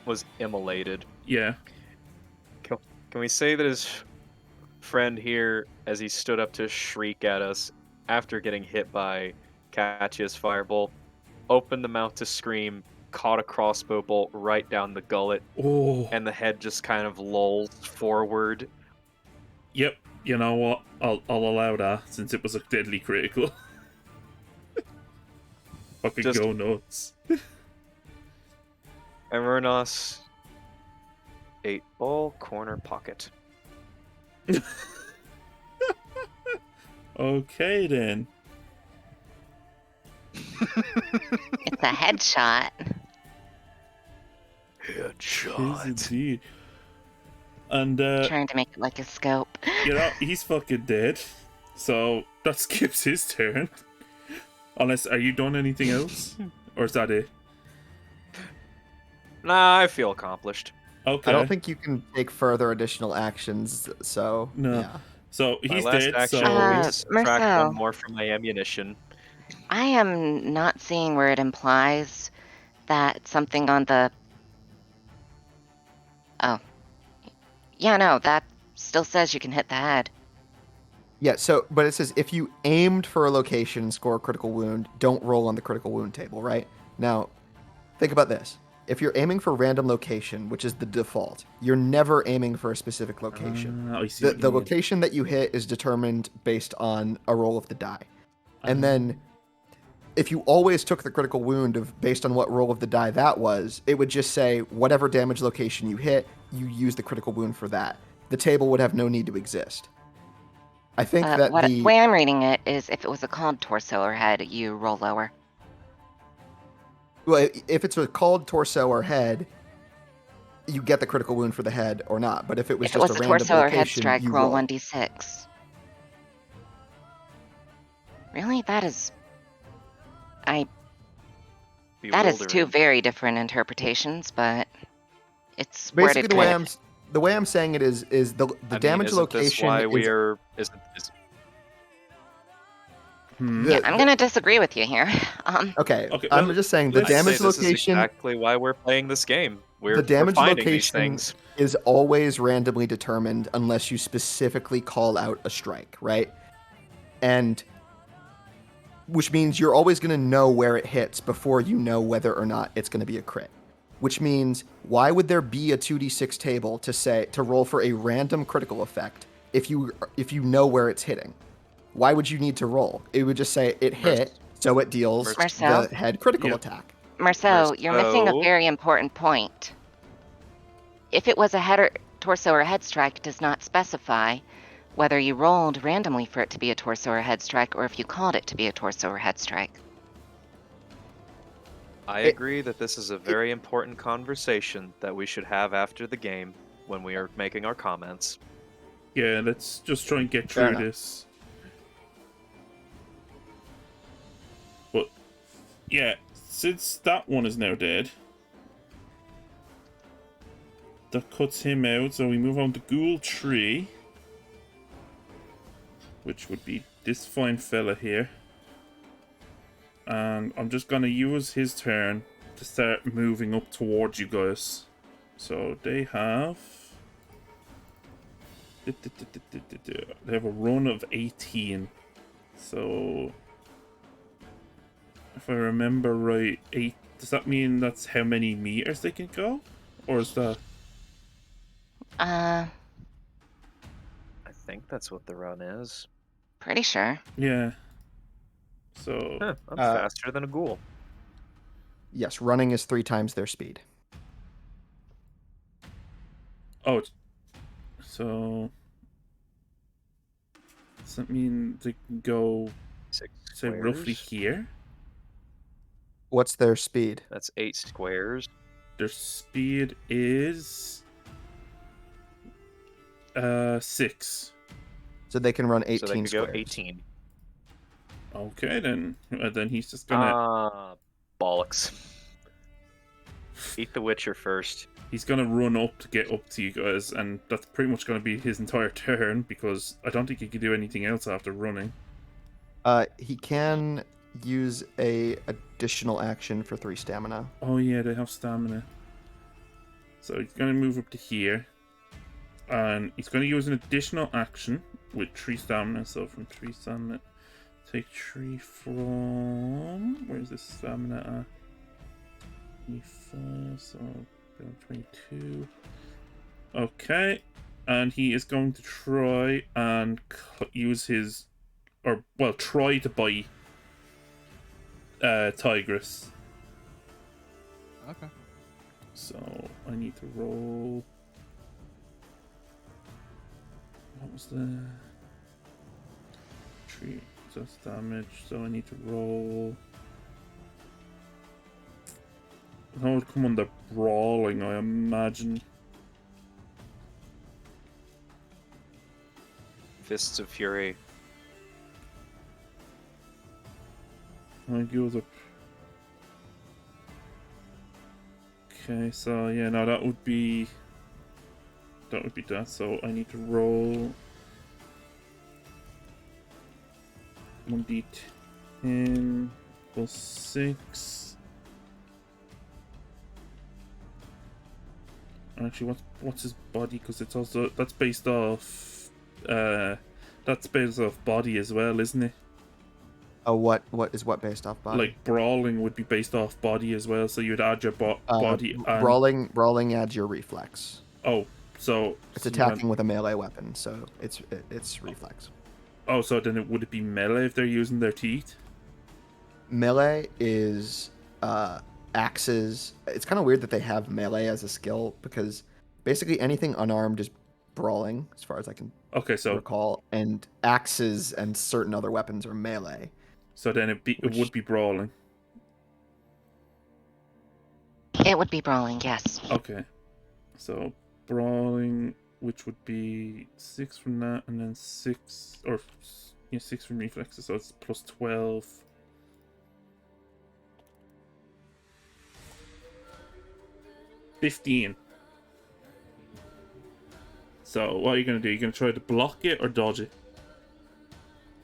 was immolated. Yeah. Can we say that his friend here, as he stood up to shriek at us after getting hit by Katya's firebolt, opened the mouth to scream, caught a crossbow bolt right down the gullet, Oh. and the head just kind of lolls forward? Yep. You know what? I'll allow that since it was a deadly critical. Fucking Just- go nuts. And Vernos ate all corner pocket. Okay then. It's a headshot. Is indeed. And Trying to make it like a scope. you know, he's fucking dead. So that skips his turn. Unless, are you done anything else? Or is that it? Nah, I feel accomplished. Okay. I don't think you can take further additional actions, so No. yeah. So My he's last dead, action so... will be subtract Marcel. one more from my ammunition. I am not seeing where it implies that something on the... Oh. Yeah, no, that still says you can hit the head. Yeah, so, but it says if you aimed for a location and score a critical wound, don't roll on the critical wound table, right? Now, think about this. If you're aiming for random location, which is the default, you're never aiming for a specific location. I see The what you mean. location that you hit is determined based on a roll of the die. And then if you always took the critical wound based on what roll of the die that was, it would just say whatever damage location you hit, you use the critical wound for that. The table would have no need to exist. I think that The way I'm reading it is if it was a called torso or head, you roll lower. Well, if it's a called torso or head, you get the critical wound for the head or not. But if it was If it just was a a random torso or head location, strike, you roll roll. 1d6. Really? That is... That is two Bewildering. very different interpretations, but it's Basically, worded the kind of... way I'm saying it is the I mean, damage isn't this location why is we are? Is Yeah, I'm gonna disagree with you here. Okay, Okay, I'm well, just saying the let's I'd say damage this is location. exactly why we're playing this game. We're The damage finding these location things. is always randomly determined unless you specifically call out a strike, right? And which means you're always going to know where it hits before you know whether or not it's going to be a crit. Which means why would there be a 2d6 table to roll for a random critical effect if you know where it's hitting? Why would you need to roll? It would just say it hit, so it deals Marcel? the head critical Yep. attack. Marcel, you're missing a Marcel. very important point. If it was a head or torso or head strike, it does not specify whether you rolled randomly for it to be a torso or head strike, or if you called it to be a torso or head strike. I agree that this is a very important conversation that we should have after the game when we are making our comments. Yeah, let's just try and get Fair through enough. this. But, yeah, since that one is now dead, that cuts him out, so we move on to Ghoul 3, which would be this fine fella here. And I'm just gonna use his turn to start moving up towards you guys. So they have... They have a run of 18. So... If I remember right, 8... Does that mean that's how many meters they can go? Or is that... I think that's what the run is. Pretty sure. Yeah. So... Huh, I'm faster than a ghoul. Yes, running is 3 times their speed. Oh, so... Does that mean they can go, 6 say, squares. roughly here? What's their speed? That's 8 squares. Their speed is... 6. So they can run 18 So they could squares. go 18. Okay, then he's just gonna Bollocks. Eat the Witcher first. he's gonna run up to get up to you guys, and that's pretty much gonna be his entire turn because I don't think he can do anything else after running. He can use a additional action for 3 stamina. Oh yeah, they have stamina. So he's gonna move up to here, and he's gonna use an additional action with 3 stamina. So from 3 stamina, take 3 from where's this stamina at? 25, so 22. Okay, and he is going to try and use his, try to bite Tigress. Okay. So I need to roll. What was the 3? That's damage. So I need to roll. That would come under brawling, I imagine. Fists of Fury. I goes up. Okay, so yeah, no, that would be that. So I need to roll 1d10 plus 6. Actually, what's his body? Because it's also that's based off body as well, isn't it? Oh, what is what based off body? Like brawling would be based off body as well, so you'd add your body and brawling adds your reflex. oh, so It's attacking with a melee weapon, so it's reflex. Oh, so then would it be melee if they're using their teeth? Melee is axes. It's kind of weird that they have melee as a skill because basically anything unarmed is brawling, as far as I can Okay, so recall, and axes and certain other weapons are melee. so then it would be brawling. It would be brawling, yes. Okay, so brawling, which would be 6 from that, and then 6 from reflexes, so it's plus 12. $15. So what are you gonna do? You're gonna try to block it or dodge it?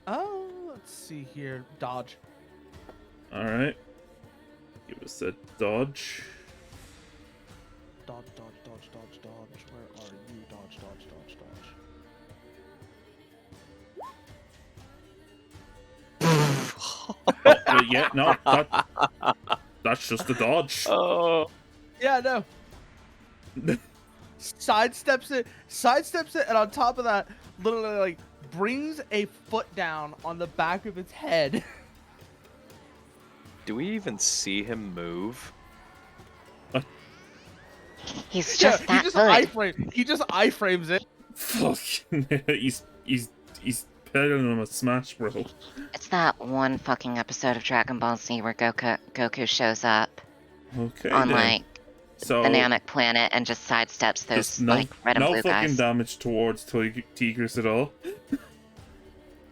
Oh, let's see here. Dodge. All right. Give us a dodge. Dodge. Where are you? Dodge. Yeah, no, that's just a dodge. Oh. Yeah, no. Sidesteps it, and on top of that, literally like brings a foot down on the back of its head. Do we even see him move? He's just that good. He just iframes it. Fucking, he's better than a Smash Bro. It's that one fucking episode of Dragon Ball Z where Goku shows up Okay, on then. like So Bananic Planet and just sidesteps those just no, like red and no blue fucking guys. damage towards Tigris at all.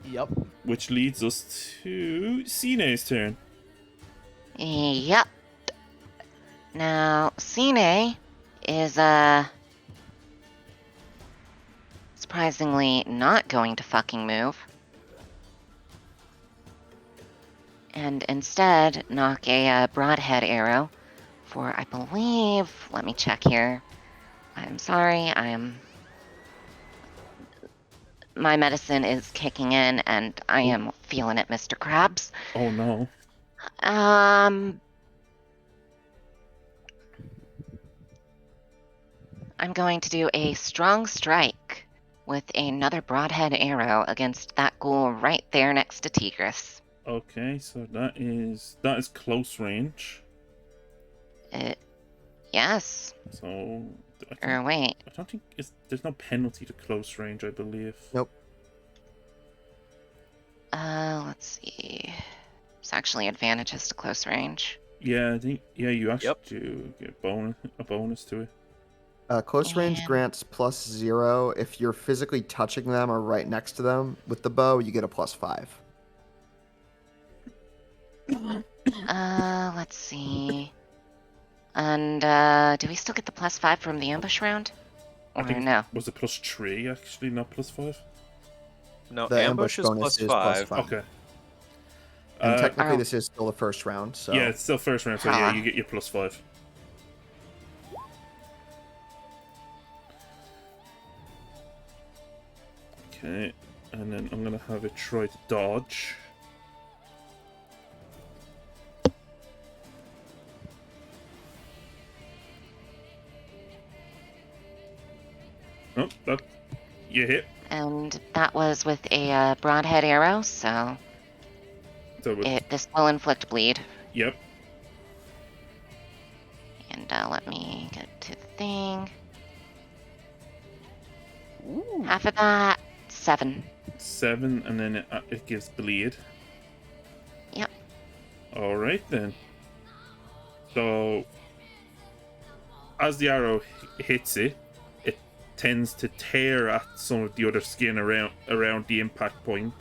Yep. Which leads us to Cine's turn. Yep. Now, Cine is surprisingly not going to fucking move. And instead knock a broadhead arrow for, I believe, let me check here. I'm sorry, my medicine is kicking in and I am feeling it, Mr. Krabs. Oh no. I'm going to do a strong strike with another broadhead arrow against that ghoul right there next to Tigris. Okay, so that is close range. Yes. So Wait. I don't think there's no penalty to close range, I believe. Nope. Let's see. There's actually advantages to close range. Yeah, I think you actually do get a bonus to it. Close range grants +0. If you're physically touching them or right next to them with the bow, you get a +5. Let's see. And do we still get the +5 from the ambush round? I Or think no? was it +3 actually, not +5? No, The ambush is bonus is +5. +5. Okay. And technically, Oh. this is still the first round, so Yeah, it's still first round, so yeah, Holla. you get your +5. Okay, and then I'm gonna have it try to dodge. Oh, that you hit. And that was with a broadhead arrow, so So this will inflict bleed. yep. And let me get to the thing. Ooh. Half of that, 7. 7, and then it gives bleed. Yep. All right then. So as the arrow hits it, it tends to tear at some of the other skin around the impact point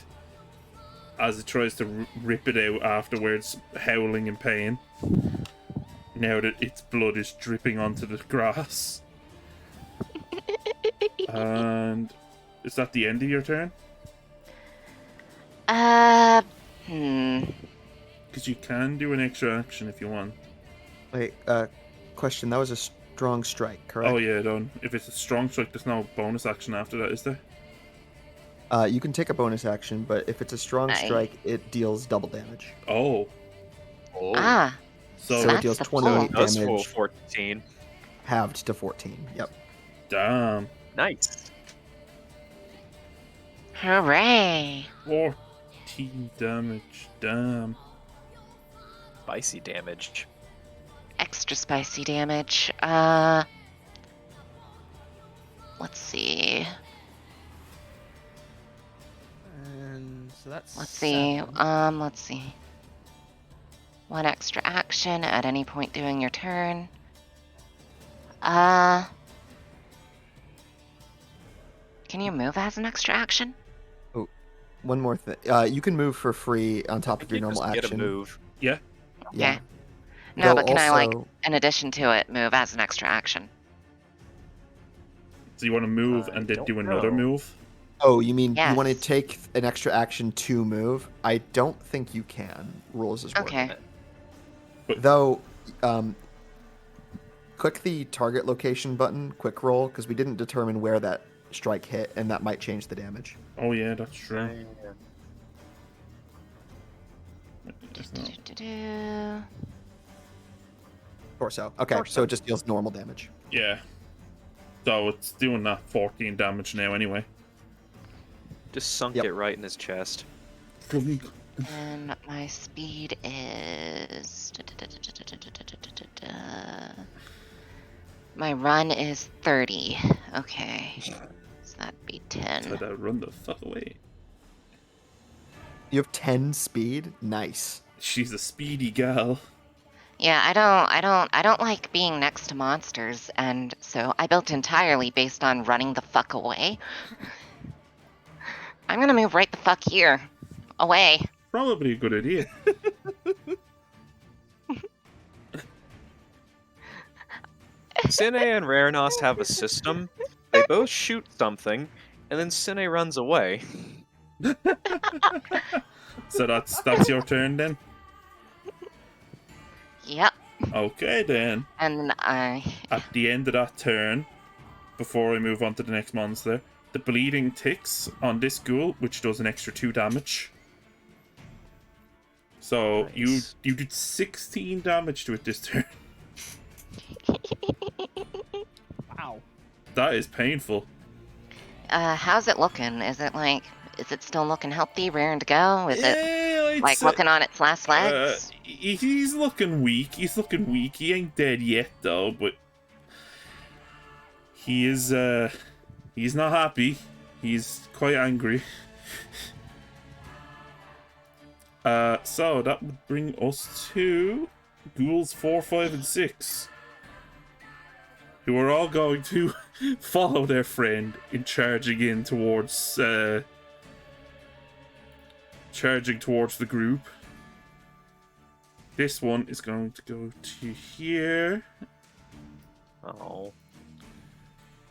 as it tries to rip it out afterwards, howling in pain. Now that its blood is dripping onto the grass. And is that the end of your turn? Because you can do an extra action if you want. Wait, question. That was a strong strike, correct? Oh yeah, done. If it's a strong strike, there's no bonus action after that, is there? You can take a bonus action, but if it's a strong Aye. strike, it deals double damage. Oh, Oh. Ah, so So it that's deals the 28 pull. That's full damage, 14. halved to 14. Yep. damn, Nice. hooray! 14 damage. Damn. Spicy damage. Extra spicy damage. Let's see. And so that's. Let's see. 7. Let's see. 1 extra action at any point during your turn. Can you move as an extra action? One more thing. You can move for free on top of your You normal just get a action. move. Yeah. Yeah. Okay. No, Though but can I, like, also- in addition to it, move as an extra action? So you want to move I and then don't do another know. move? Oh, you mean you want to Yes. take an extra action to move? I don't think you can. Rules is working. Okay. Though, click the target location button, quick roll, because we didn't determine where that strike hit, and that might change the damage. Oh yeah, that's true. There's no- Do-do-do-do-do. Torso. Okay, Torso. so it just deals normal damage. Yeah. So it's doing that 14 damage now anyway. Just sunk Yep. it right in his chest. And my speed is. My run is 30. Okay. So that'd be 10. So that run the fuck away. You have 10 speed? Nice. She's a speedy gal. Yeah, I don't like being next to monsters, and so I built entirely based on running the fuck away. I'm gonna move right the fuck here. Away. Probably a good idea. Sine and Rarenos have a system. They both shoot something, and then Sine runs away. So that's your turn then? Yep. Okay then. And At the end of that turn, before I move on to the next monster, the bleeding ticks on this ghoul, which does an extra 2 damage. So Nice. you did 16 damage to it this turn. Wow. That is painful. how's it looking? Is it still looking healthy, raring to go? Is it I'd like say- looking on its last legs? He's looking weak. He's looking weak. He ain't dead yet though, but he is he's not happy. He's quite angry. So that would bring us to ghouls 4, 5, and 6, who are all going to follow their friend in charging towards the group. This one is going to go to here. Oh.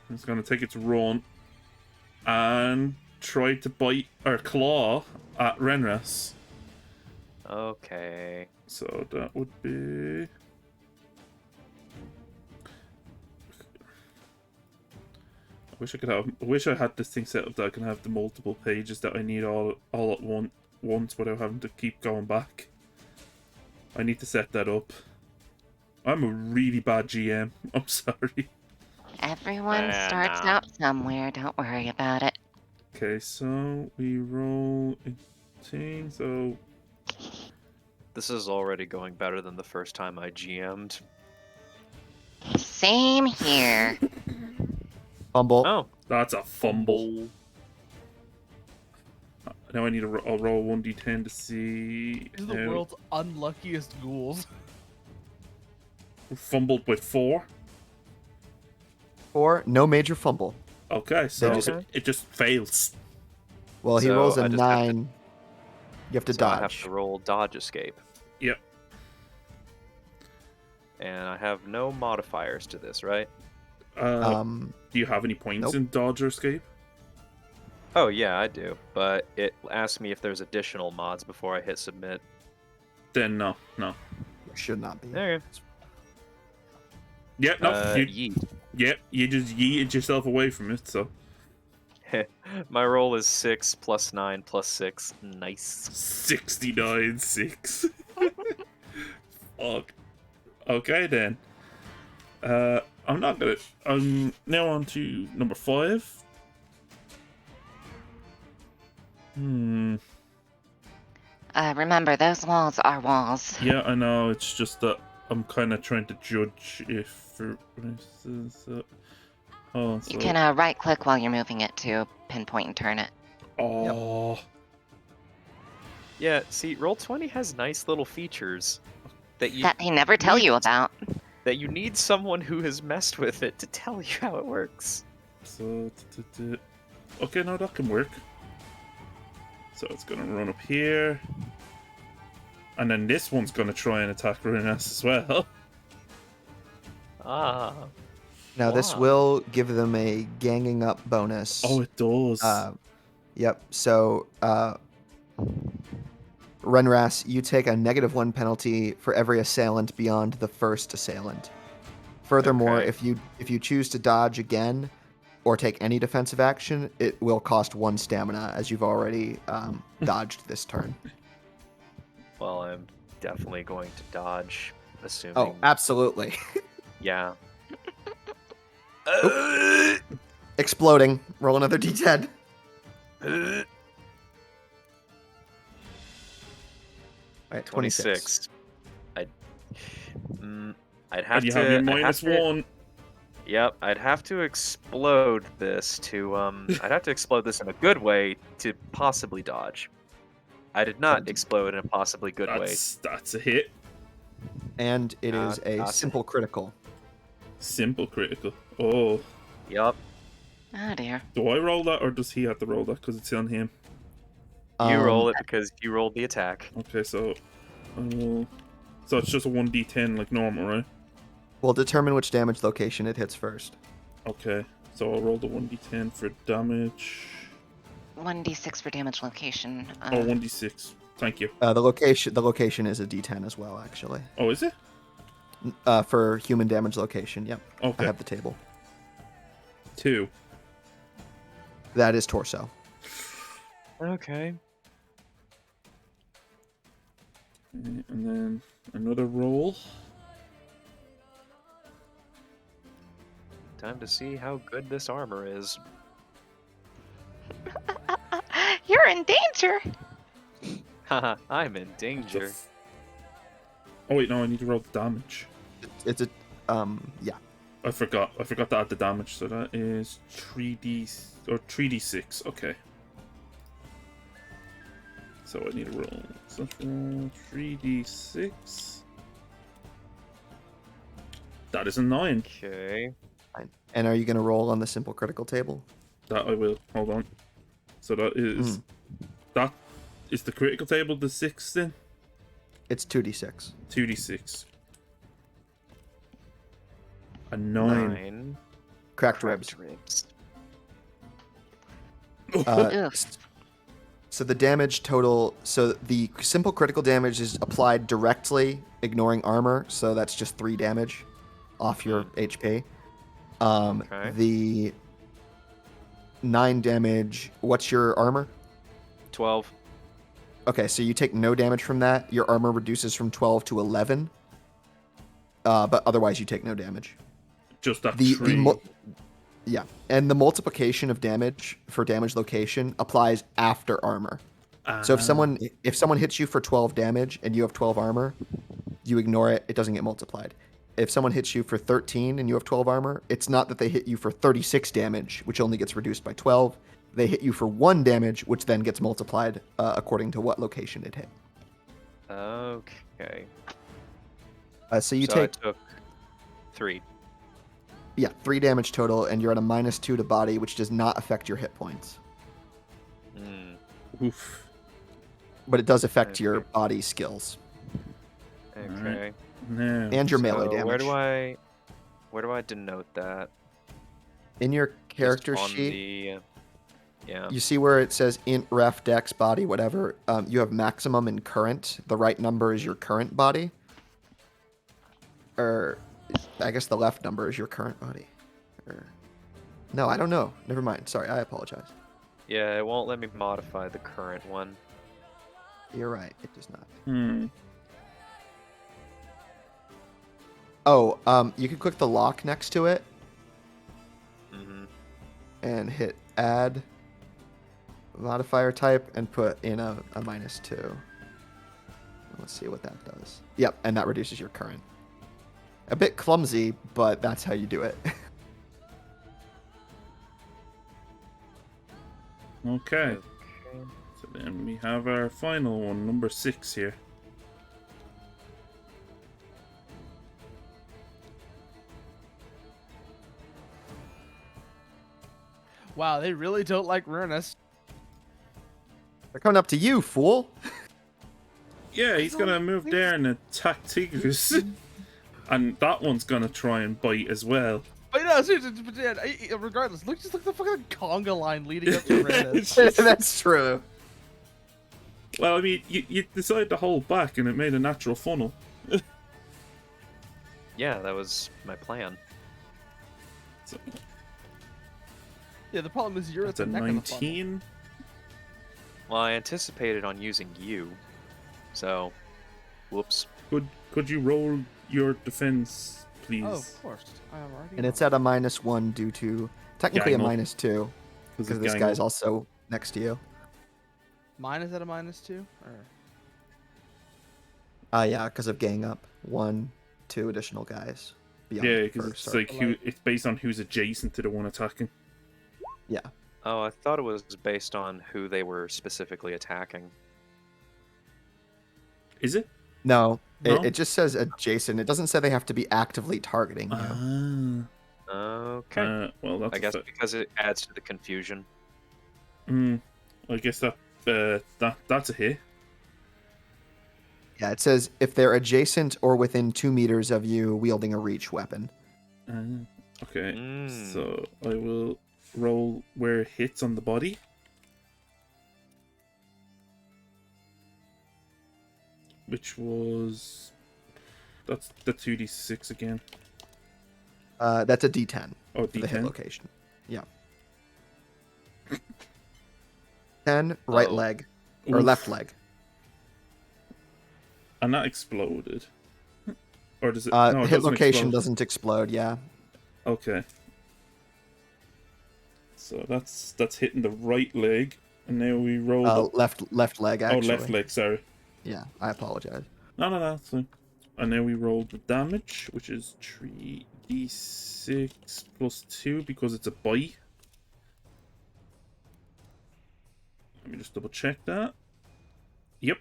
It's going to take its run and try to bite or claw at Renras. Okay. So that would be. I wish I had this thing set up that I can have the multiple pages that I need all at once without having to keep going back. I need to set that up. I'm a really bad GM. I'm sorry. Everyone starts out somewhere. Don't worry about it. Okay, so we roll a thing. So This is already going better than the first time I GM'd. Same here. Fumble. Oh, that's a fumble. Now I need to I'll roll 1d10 to see. These are the world's unluckiest ghouls. Fumbled with 4. 4, no major fumble. Okay, so Okay. it just fails. Well, he So rolls a I just have to- 9. You have to so dodge. I have to roll dodge escape. Yep. And I have no modifiers to this, right? Do you have any points Nope. in dodge or escape? Oh yeah, I do. But it asks me if there's additional mods before I hit submit. Then no. Should not be. There you Yep, no. go. you just yeeted yourself away from it, so. Yeet. My roll is 6 plus 9 plus 6. Nice. 69-6. Fuck. Okay then. I'm not gonna. I'm now on to number 5. Remember, those walls are walls. Yeah, I know. It's just that I'm kind of trying to judge if. Oh, You can right-click while you're moving it to pinpoint and turn it. Oh. Yeah, see, Roll20 has nice little features that you That they never tell you about. that you need someone who has messed with it to tell you how it works. So, okay, no, that can work. So it's gonna run up here, and then this one's gonna try and attack Runas as well. Ah. Now, this Wow. will give them a ganging up bonus. Oh, it does. Yep. So, Renras, you take a -1 penalty for every assailant beyond the first assailant. Furthermore, Okay. if you choose to dodge again or take any defensive action, it will cost 1 stamina, as you've already dodged this turn. Well, I'm definitely going to dodge, assuming. Oh, absolutely. Yeah. Exploding. Roll another d10. All right, 26. 26. I'd have and you to. have your I'd have minus to- 1. Yep, I'd have to explode this to I'd have to explode this in a good way to possibly dodge. I did not explode in a possibly good way. That's a hit. And it is a awesome. simple critical. Simple critical. Oh, Yup. Oh dear. do I roll that or does he have to roll that because it's on him? You roll it because you rolled the attack. Okay, so so it's just a 1d10 like normal, right? We'll determine which damage location it hits first. Okay, so I'll roll the 1d10 for damage. 1d6 for damage location. Oh, 1d6. Thank you. The location is a d10 as well, actually. Oh, is it? For human damage location, yep. I Okay. have the table. 2. That is torso. Okay. And then another roll. Time to see how good this armor is. You're in danger. Haha, I'm in danger. Oh wait, no, I need to roll the damage. It's a yeah. I forgot to add the damage, so that is 3d6. Okay. So I need to roll. So let's roll 3d6. That is a 9. Okay. Fine. And are you going to roll on the simple critical table? That I will. Hold on. So that is the critical table, the 6 then? It's 2d6. 2d6. A 9. 9 Cracked ribs. ribs. Oof. So the damage total, so the simple critical damage is applied directly, ignoring armor. So that's just 3 damage off your HP. Okay. The 9 damage. What's your armor? 12. Okay, so you take no damage from that. Your armor reduces from 12 to 11. But otherwise, you take no damage. Just that 3. Yeah, and the multiplication of damage for damage location applies after armor. So if someone hits you for 12 damage and you have 12 armor, you ignore it. It doesn't get multiplied. If someone hits you for 13 and you have 12 armor, it's not that they hit you for 36 damage, which only gets reduced by 12. They hit you for 1 damage, which then gets multiplied according to what location it hit. Okay. So you I take took 3. 3 damage total, and you're at a -2 to body, which does not affect your hit points. Oof. But it does affect Okay. your body skills Okay. No. and your melee So damage. where do I denote that? In your character Just on sheet, yeah. you see where it says int, ref, dex, body, whatever. You have maximum and current. The right number is your current body. Or I guess the left number is your current body. No, I don't know. Never mind. Sorry, I apologize. Yeah, it won't let me modify the current one. You're right. It does not. Oh, you can click the lock next to it and hit add modifier type and put in a -2. Let's see what that does. Yep, and that reduces your current. A bit clumsy, but that's how you do it. Okay. So then we have our final one, number 6 here. Wow, they really don't like Rurnus. They're coming up to you, fool. Yeah, he's gonna move there and attack Tigrus. And that one's gonna try and bite as well. But no, seriously, regardless, look at the fucking conga line leading up to Rurnus. That's true. Well, I mean, you decided to hold back and it made a natural funnel. Yeah, that was my plan. So, Yeah, the problem is you're at that's the a neck of the funnel. 19. Well, I anticipated on using you, so whoops. Could you roll your defense, please? Oh, of course. I am already. And it's at a -1 due to technically Gangle. a -2 because this Gangle. guy's also next to you. Mine is at a -2. Yeah, because of gang up 1, 2 additional guys. Beyond Yeah, the because first, it's sorry. like it's based on who's adjacent to the one attacking. Yeah. Oh, I thought it was based on who they were specifically attacking. Is it? No, No? It just says adjacent. It doesn't say they have to be actively targeting you. Okay. Well, that's I guess because it adds to the confusion. I guess that's a hit. Yeah, it says if they're adjacent or within 2 meters of you wielding a reach weapon. Okay, so I will roll where it hits on the body. Which was... That's the 2d6 again. That's a D10. Oh, For the hit D10? location. Yeah. 10, right Uh-oh. leg. Or Oof. left leg. And that exploded. Or does it... No, it hit doesn't location explode. doesn't explode, yeah. Okay. So that's hitting the right leg. And now we roll the... Left leg, actually. Oh, left leg, sorry. Yeah, I apologize. No, that's fine. And now we roll the damage, which is 3d6 plus 2 because it's a bite. Let me just double check that. Yep.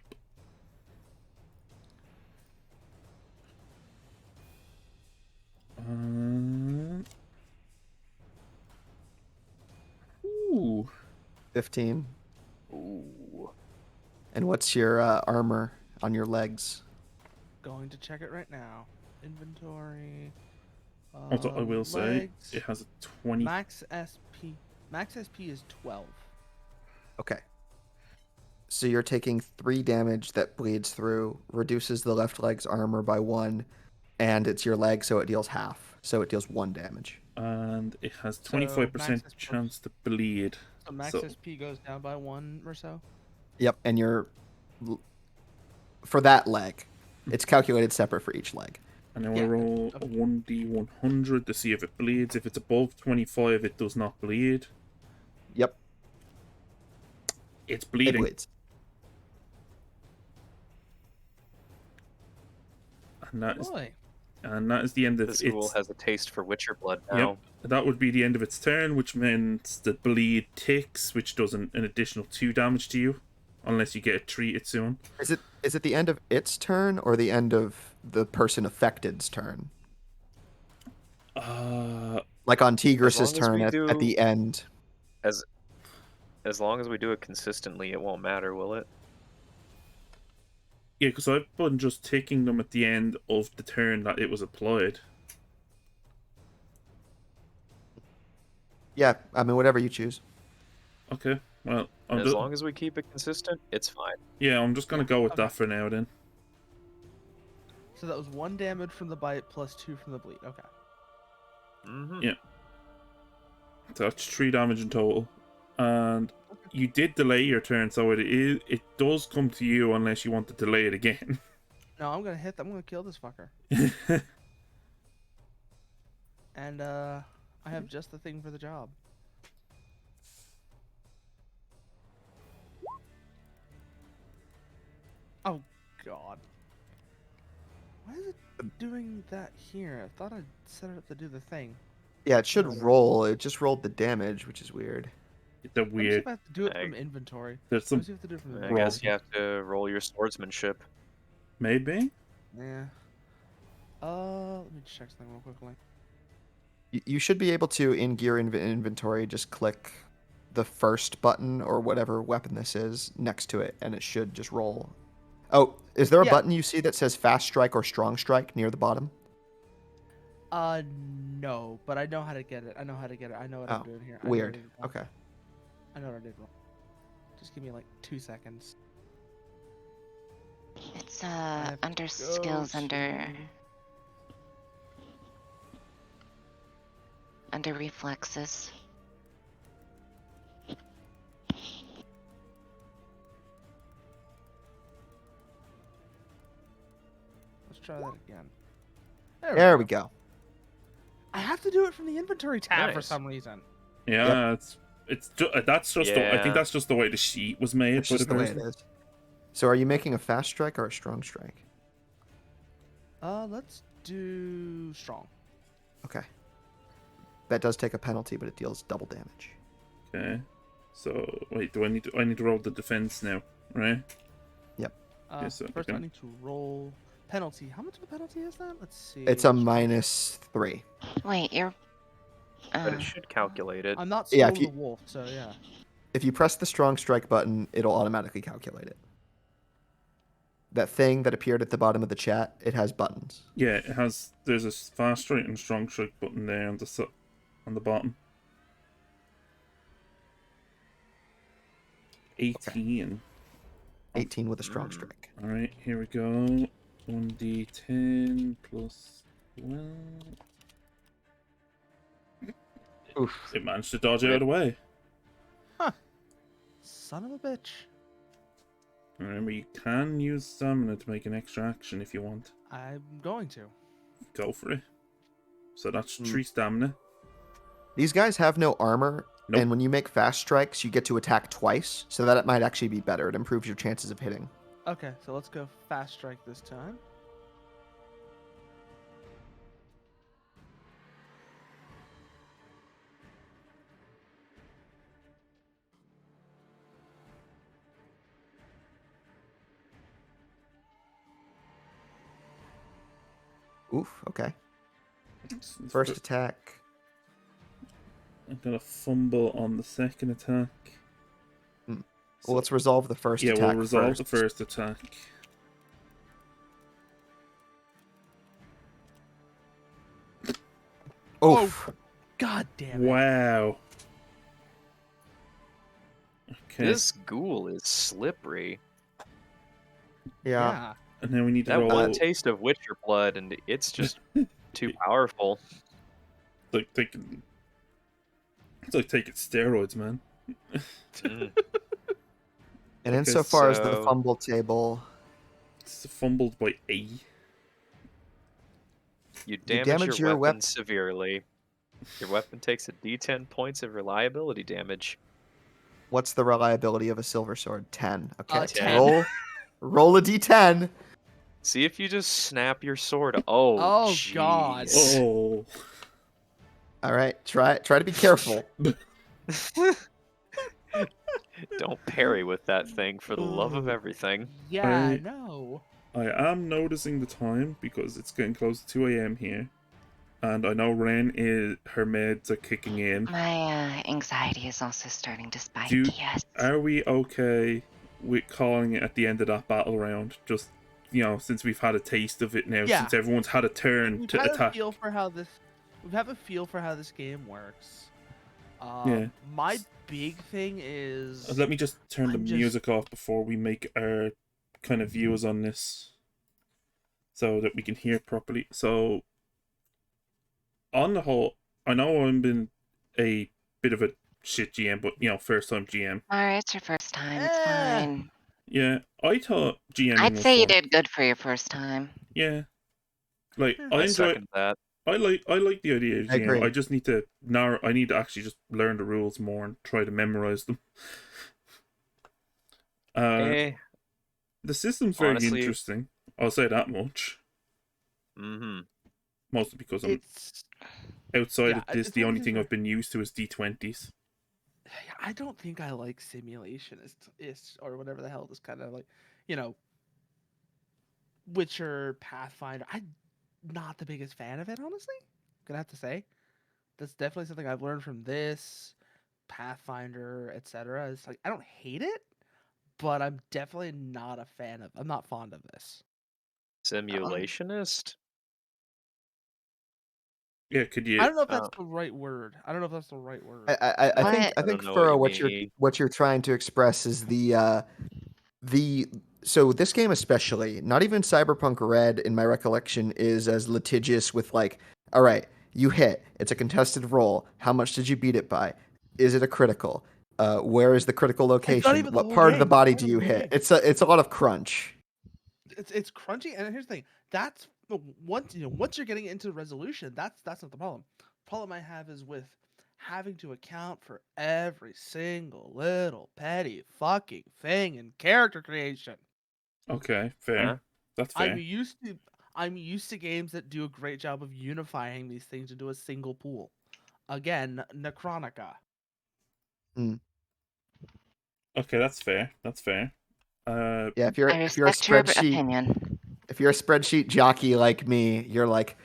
Ooh. 15. Ooh. And what's your armor on your legs? Going to check it right now. Inventory. Also, I will say legs, it has a 20. max SP. Max SP is 12. Okay. So you're taking 3 damage that bleeds through, reduces the left leg's armor by 1, and it's your leg, so it deals half. So it deals 1 damage. And it has So 25% max SP chance to bleed. So max SP goes down by 1 or so. Yep, and for that leg, it's calculated separate for each leg. And then Yeah, we'll roll a 1d100 to see if it bleeds. If it's above 25, it does not bleed. Yep, It's it bleeding. bleeds. And that is, Boy. and that is the end of This its... ghoul has a taste for Witcher blood now. Yep, that would be the end of its turn, which means the bleed ticks, which does an additional 2 damage to you, unless you get it treated soon. Is it the end of its turn or the end of the person affected's turn? Like on Tigris's turn at the end. As long as we do it consistently, it won't matter, will it? Yeah, because I've been just ticking them at the end of the turn that it was applied. Yeah, I mean, whatever you choose. Okay, well, As long as we keep it consistent, it's fine. yeah, I'm just gonna go with that for now then. So that was 1 damage from the bite plus 2 from the bleed. Okay. Mm-hmm. Yeah. So that's 3 damage in total. And you did delay your turn, so it does come to you unless you want to delay it again. No, I'm gonna kill this fucker. And I have just the thing for the job. Oh god. Why is it doing that here? I thought I'd set it up to do the thing. Yeah, it should roll. It just rolled the damage, which is weird. It's a Let me see weird... if I have to do it from inventory. There's Let some... me see if I have to do it from I inventory. guess you have to roll your swordsmanship. Maybe? Yeah. Let me check something real quickly. You should be able to, in gear inventory, just click the first button or whatever weapon this is next to it, and it should just roll. Oh, is there a button you see that says fast strike or strong strike near the bottom? No, but I know how to get it. I know how to get it. I know what I'm doing here. I know what Weird. I did wrong. Okay. I know what I did wrong. Just give me like 2 seconds. It's have under to skills, go under reflexes. Let's try that again. There we go. I have to do it from the inventory tab for Nice. some reason. Yeah, that's just I think Yeah. that's just the way the sheet was made. That's just the way it is. So are you making a fast strike or a strong strike? Let's do strong. Okay. That does take a penalty, but it deals double damage. Okay. So wait, I need to roll the defense now, right? Yep. Yes, First, I okay. need to roll penalty. How much of a penalty is that? Let's see. It's a -3. Wait, you're... But it should calculate it. I'm not Yeah, Soul if of you- the Wolf, so yeah. If you press the strong strike button, it'll automatically calculate it. That thing that appeared at the bottom of the chat, it has buttons. Yeah, it has. There's a fast strike and strong strike button there on the bottom. 18. 18 with a strong strike. All right, here we go. 1d10 plus 12. Oof. It managed to dodge out of the way. Son of a bitch. Remember, you can use stamina to make an extra action if you want. I'm going to. Go for it. So that's 3 stamina. These guys have no armor, Nope. and when you make fast strikes, you get to attack twice, so that it might actually be better. It improves your chances of hitting. Okay, so let's go fast strike this time. Oof, okay. It's First attack. I'm gonna fumble on the second attack. Well, let's resolve the first Yeah, attack we'll resolve first. the first attack. Oof. God damn it. Wow. Okay. This ghoul is slippery. Yeah. And then we need to That roll. one taste of Witcher blood, and it's just too powerful. Like taking. It's like taking steroids, man. Mm. And Okay, insofar as the so- fumble table, It's fumbled by A. You damage your your weapon severely. Your weapon takes a D10 points of reliability damage. what's the reliability of a silver sword? 10. Okay. 10. Roll a d10. See if you just snap your sword. Oh, Oh, God. jeez. Oh. All right. Try to be careful. Don't parry with that thing for the love of everything. Yeah, I- no. I am noticing the time because it's getting close to 2 a.m. here. And I know her meds are kicking in. My anxiety is also starting to spike. Do- Yes. Are we okay with calling it at the end of that battle round? Just, since we've had a taste of it now, Yeah. since everyone's had a turn We've to had attack. a feel for how this. We have a feel for how this game works. Yeah. My big thing is. Let me just turn the I'm just- music off before we make our kind of views on this so that we can hear properly. So, on the whole, I know I've been a bit of a shit GM, but, first time GM. Alright, it's your first time. It's Eh. fine. Yeah, I thought GMing I'd was say you fun. did good for your first time. Yeah. Like, I I enjoy second that. I like the idea of I GM. agree. I just need to I need to actually just learn the rules more and try to memorize them. Eh. The system's very Honestly- interesting. I'll say that much. Mm-hmm. Mostly because I'm It's. outside yeah, of this, it's the one of only those thing where- I've been used to is D20s. I don't think I like simulationist or whatever the hell this kind of like, Witcher, Pathfinder. I'm not the biggest fan of it, honestly. Gonna have to say. That's definitely something I've learned from this, Pathfinder, etc. It's like I don't hate it, but I'm definitely not a fan of. I'm not fond of this. Simulationist? Yeah, could you? I don't know if that's Oh. the right word. I don't know if that's the right word. I think I don't know Furrow, what you mean. what you're trying to express is the so this game especially, not even Cyberpunk Red in my recollection is as litigious with like, all right, you hit, it's a contested roll. How much did you beat it by? Is it a critical? Where is the critical location? even the What whole part of the game. body It's do not you even the whole hit? It's a lot of crunch. It's crunchy, and here's the thing. That's once you're getting into resolution, that's not the problem. Problem I have is with having to account for every single little petty fucking thing in character creation. Okay, fair. Huh? That's fair. I'm used to games that do a great job of unifying these things into a single pool. Again, Necronica. Okay, that's fair. That's fair. Yeah, if you're I a respect your spreadsheet opinion. if you're a spreadsheet jockey like me, you're like,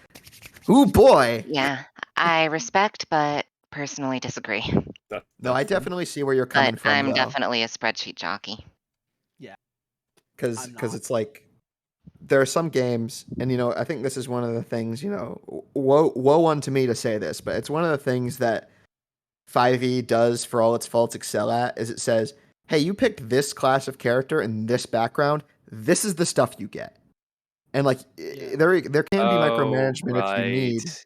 ooh boy. Yeah, I respect, but personally disagree. No, I that's fair. definitely see where you're coming But from I'm though. definitely a spreadsheet jockey. because I'm not. it's like there are some games, and I think this is one of the things, woe unto me to say this, but it's one of the things that 5e does for all its faults excel at is it says, hey, you picked this class of character and this background, this is the stuff you get. And like Yeah. there can be Oh, micromanagement if you need. right.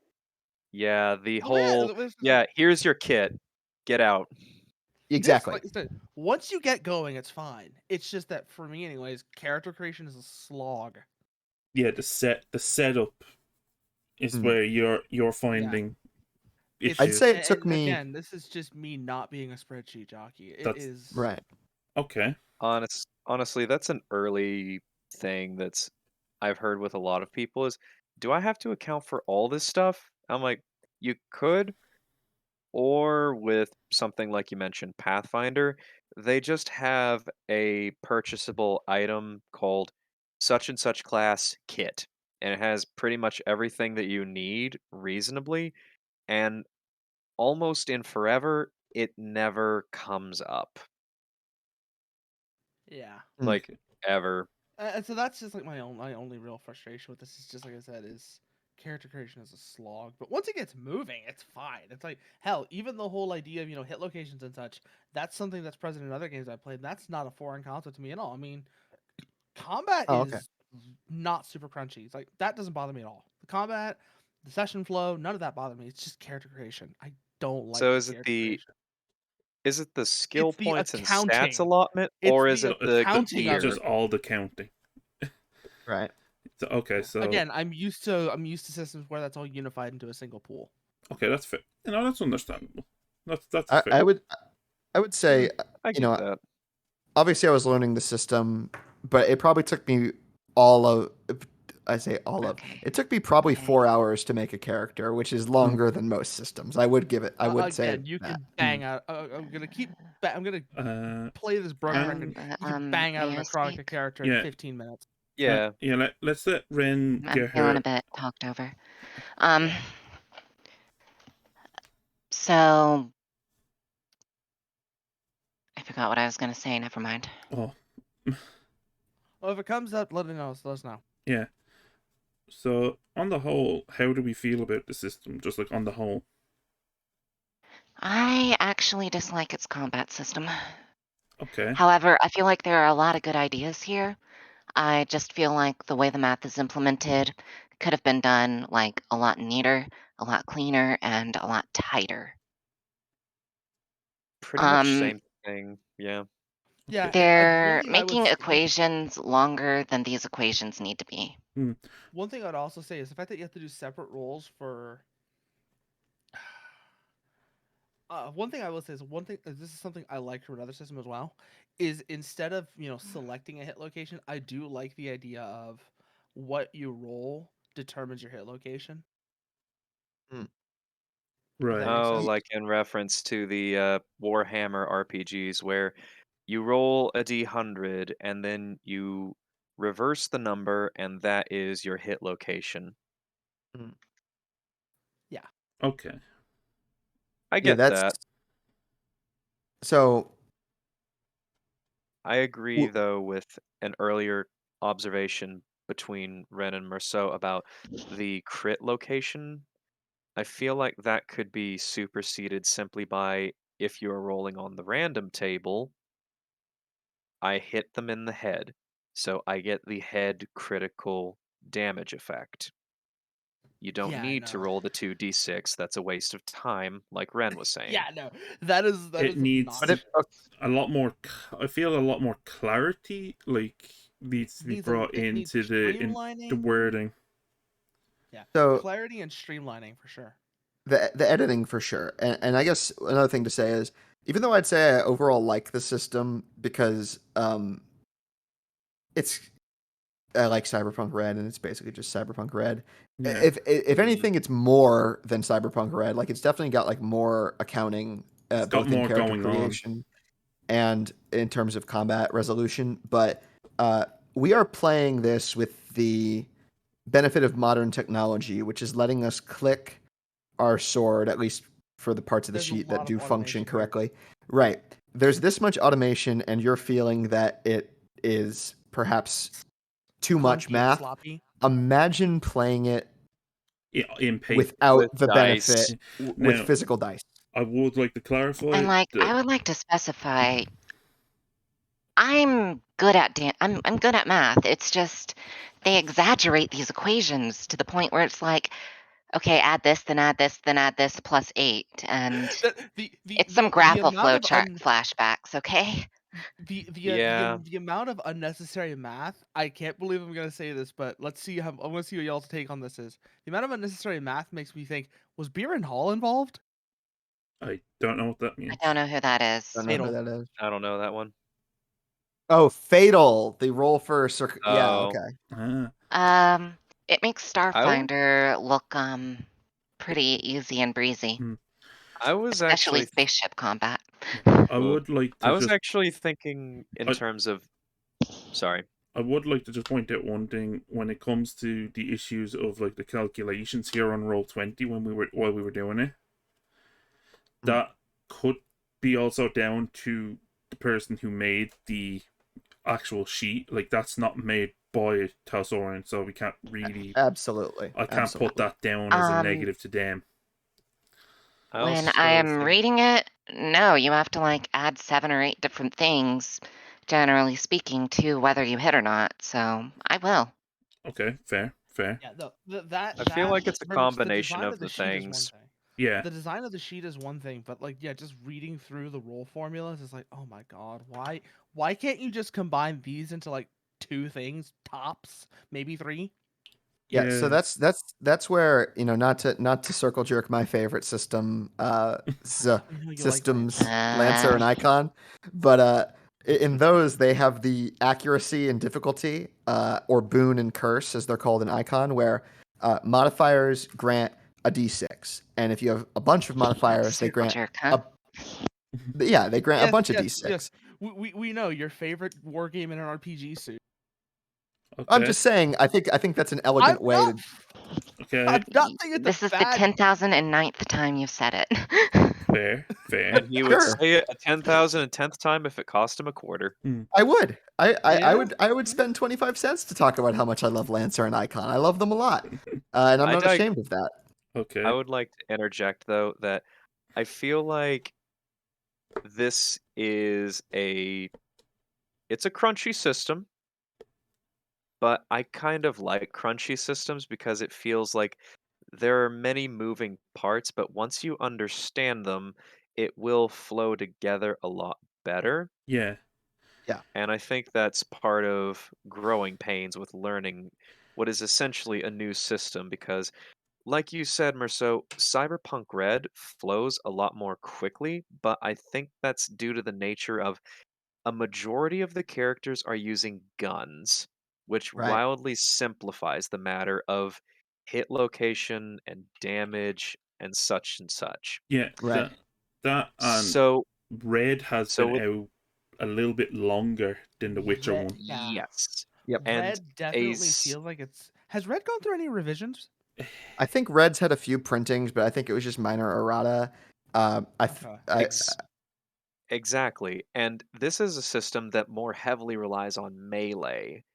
Yeah, the Well, yeah, whole it's- yeah, here's your kit. Get out. Exactly. Like I said, once you get going, it's fine. It's just that for me, anyways, character creation is a slog. Yeah, the setup is Hmm. where you're finding It's- I'd issues. say it took me Again, this is just me not being a spreadsheet jockey. It That's- is right. Okay. Honestly, that's an early thing that's I've heard with a lot of people is, do I have to account for all this stuff? I'm like, you could, or with something like you mentioned, Pathfinder, they just have a purchasable item called such and such class kit. And it has pretty much everything that you need reasonably. And almost in forever, it never comes up. yeah. Like, ever. And so that's just like my only real frustration with this is just like I said is character creation is a slog, but once it gets moving, it's fine. It's like hell, even the whole idea of hit locations and such. That's something that's present in other games I played. That's not a foreign concept to me at all. I mean, combat Oh, is okay. not super crunchy. It's like that doesn't bother me at all. The combat, the session flow, none of that bothered me. It's just character creation. I don't like So the is it character the creation. skill It's the points and stats accounting. allotment, It's or is the it So it's accounting of gear? just all the counting. Right. So, okay, so Again, I'm used to systems where that's all unified into a single pool. okay, that's fair. That's understandable. That's I, fair. I would say, I you get know, that. obviously I was learning the system, but it probably took me all of. I say all of. Okay. It took me probably Okay. 4 hours to make a character, which is longer than most systems. I would give it. I would say Again, you that. can bang out. I'm gonna keep. I'm gonna Uh, play this broken record. and You can bang out May an I Necrotica speak? character Yeah. in 15 minutes. Yeah. let's let Ren I'm get feeling her. a bit talked over. So I forgot what I was gonna say. Never mind. Oh, Well, if it comes up, let us know. yeah. So on the whole, how do we feel about the system? Just like on the whole. I actually dislike its combat system. Okay. However, I feel like there are a lot of good ideas here. I just feel like the way the math is implemented could have been done like a lot neater, a lot cleaner, and a lot tighter. Pretty much Um, same thing. Yeah. Yeah, one they're thing I would making say, equations longer than these equations need to be. one thing I'd also say is the fact that you have to do separate roles for. One thing I will say is this is something I like from another system as well. Is instead of selecting a hit location, I do like the idea of what you roll determines your hit location. If that Right. makes Oh, sense. like in reference to the Warhammer RPGs, where you roll a d100 and then you reverse the number, and that is your hit location. Yeah. Okay. I Yeah, get that's that. so. I agree, w- though, with an earlier observation between Ren and Merceau about the crit location. I feel like that could be superseded simply by, if you're rolling on the random table, I hit them in the head, so I get the head critical damage effect. You don't Yeah, need to no. roll the 2d6. That's a waste of time, like Ren was saying. Yeah, no. That is It needs But if a lot more. I feel a lot more clarity, like needs to be brought it needs into the streamlining. wording. Yeah. So Clarity and streamlining for sure. the editing for sure, and I guess another thing to say is, even though I'd say I overall like the system because it's I like Cyberpunk Red, and it's basically just Cyberpunk Red. Yeah. If anything, it's more than Cyberpunk Red. Like it's definitely got like more accounting, It's got both in more character going on. creation and in terms of combat resolution. But we are playing this with the benefit of modern technology, which is letting us click our sword, at least for the parts of the There's a sheet that lot of do function automation here. correctly. Right. There's this much automation, and you're feeling that it is perhaps too much Clunky and math. sloppy. Imagine playing it In paper. without With the dice. benefit with Now, physical dice. I would like to clarify And like, that I would like to specify, I'm good at I'm good at math. It's just they exaggerate these equations to the point where it's like, okay, add this, then add this, then add this plus 8, and it's some The grapple amount of flowchart flashbacks. Okay. Yeah. the amount of unnecessary math. I can't believe I'm gonna say this, but let's see how I want to see what y'all's take on this is. The amount of unnecessary math makes me think: was Beer Hall involved? I don't know what that I means. don't know who that is. Don't know who Fatal. that is. I don't know that one. Oh, Fatal. The roll for yeah, Oh. okay. It makes Starfinder look pretty easy and breezy, I was especially actually spaceship combat. I would like to I was just actually thinking in terms of sorry. I would like to just point out one thing when it comes to the issues of like the calculations here on Roll20 while we were doing it. That could be also down to the person who made the actual sheet. Like that's not made by Talsorian, so we can't really. Absolutely. I can't put Absolutely. that down as a Um, negative to them. I When also I am think reading it, no, you have to like add 7 or 8 different things, generally speaking, to whether you hit or not. So I will. Okay, fair. Yeah, that I feel like it's a pretty much the combination design of of the the sheet is one things. thing. Yeah, The design of the sheet is one thing, but like yeah, just reading through the roll formulas is like, oh my god, why can't you just combine these into like 2 things tops, maybe 3? Yeah, so yeah, that's where, not to circle jerk my favorite system, I know you like systems, Lancer. Lancer and Uh, Icon, but in those they have the accuracy and difficulty, or boon and curse as they're called in Icon, where modifiers grant a d6, and if you have a bunch of modifiers, they circle grant jerk, huh? a yeah, they grant a Yes, bunch of yes, d6. yes. We know your favorite war game in an RPG suit. I'm okay, just saying, I think that's an I'm elegant way not to. okay, I'm not saying it's a This is the bad 10,009th time you've said it. fair. And he would Sure. say it a 10,010th time if it cost him a quarter. I would. I Yeah. would spend 25 cents to talk about how much I love Lancer and Icon. I love them a lot. And I'm I not dig- ashamed of that. I Okay, would like to interject though that I feel like this is it's a crunchy system, but I kind of like crunchy systems because it feels like there are many moving parts, but once you understand them, it will flow together a lot better. yeah, Yeah. And I think that's part of growing pains with learning what is essentially a new system because, like you said, Merceau, Cyberpunk Red flows a lot more quickly, but I think that's due to the nature of a majority of the characters are using guns, which Right. wildly simplifies the matter of hit location and damage and such and such. yeah. Right. That and So, Red has so been with out a little bit longer than the Witcher Red, one. yeah. yes, Yep. and Red a definitely feels like it's. Has Red gone through any revisions? I think Red's had a few printings, but I think it was just minor errata. Okay. ex- exactly, and this is a system that more heavily relies on melee.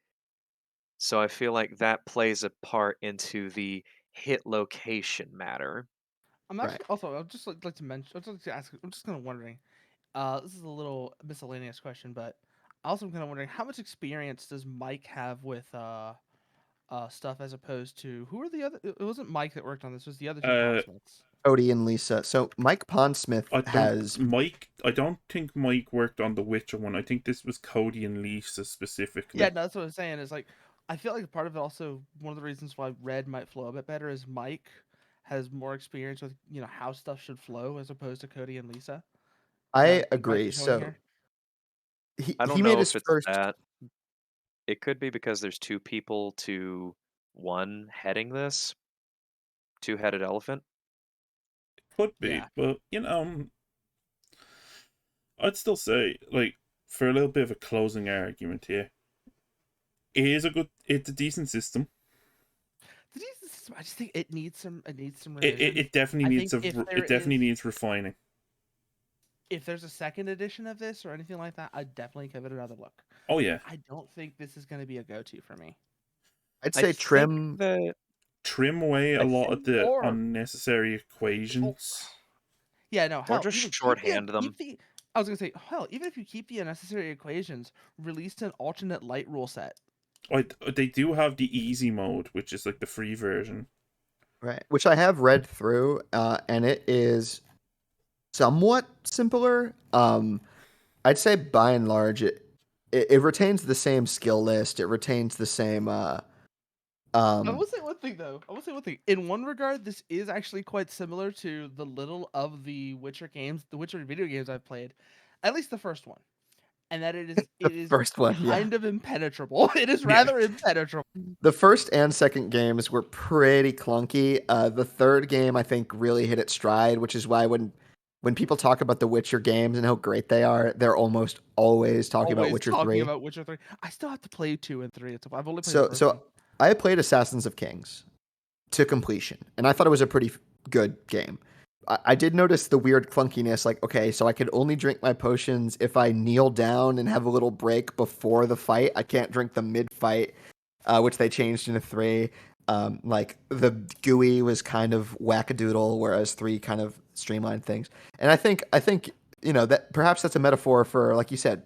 So I feel like that plays a part into the hit location matter. I'm right. actually also. I'd just like to mention. I'd just like to ask. I'm just kind of wondering. This is a little miscellaneous question, but also I'm kind of wondering how much experience does Mike have with stuff as opposed to who are the other? It wasn't Mike that worked on this. It was the other 2 Uh, Pondsmiths. Cody and Lisa. So Mike Pondsmith I don't. has. Mike. I don't think Mike worked on the Witcher one. I think this was Cody and Lisa specifically. Yeah, no, that's what I'm saying. Is like I feel like part of it also one of the reasons why Red might flow a bit better is Mike has more experience with how stuff should flow as opposed to Cody and Lisa I that might agree. be showing So here. I he don't made know his if it's first. that. It could be because there's 2 people to 1 heading this, 2-headed elephant. Could be, Yeah, but I'd still say, like, for a little bit of a closing argument here, it's a decent system. I just think it needs some It, it, revisions. it definitely I needs think if there it definitely is needs refining. if there's a second edition of this or anything like that, I'd definitely give it another look. Oh yeah, I don't think this is going to be a go-to for me. I'd I say think trim. that trim away a I lot of the Or unnecessary oh, equations. yeah, no, or hell, just even shorthand them. keep the. I was gonna say, hell, even if you keep the unnecessary equations, release an alternate light rule set. They do have the easy mode, which is like the free version. Right. Which I have read through, and it is somewhat simpler. I'd say by and large, it retains the same skill list. It retains the same. I Um, will say one thing though. I will say one thing. In one regard, this is actually quite similar to the little of the Witcher games, the Witcher video games I've played, at least the first one, and that the it is first one, yeah. kind of impenetrable. It is Yeah. rather impenetrable. The first and second games were pretty clunky. The third game, I think, really hit its stride, which is why when people talk about the Witcher games and how great they are, they're almost always talking about Always Witcher talking 3. about Witcher 3. I still have to play 2 and 3. I've only played the So first one. so I played Assassins of Kings to completion, and I thought it was a pretty good game. I did notice the weird clunkiness, like, okay, so I could only drink my potions if I kneel down and have a little break before the fight. I can't drink them mid-fight. which they changed into 3. Like the GUI was kind of wackadoodle, whereas 3 kind of streamlined things. And I think that perhaps that's a metaphor for, like you said,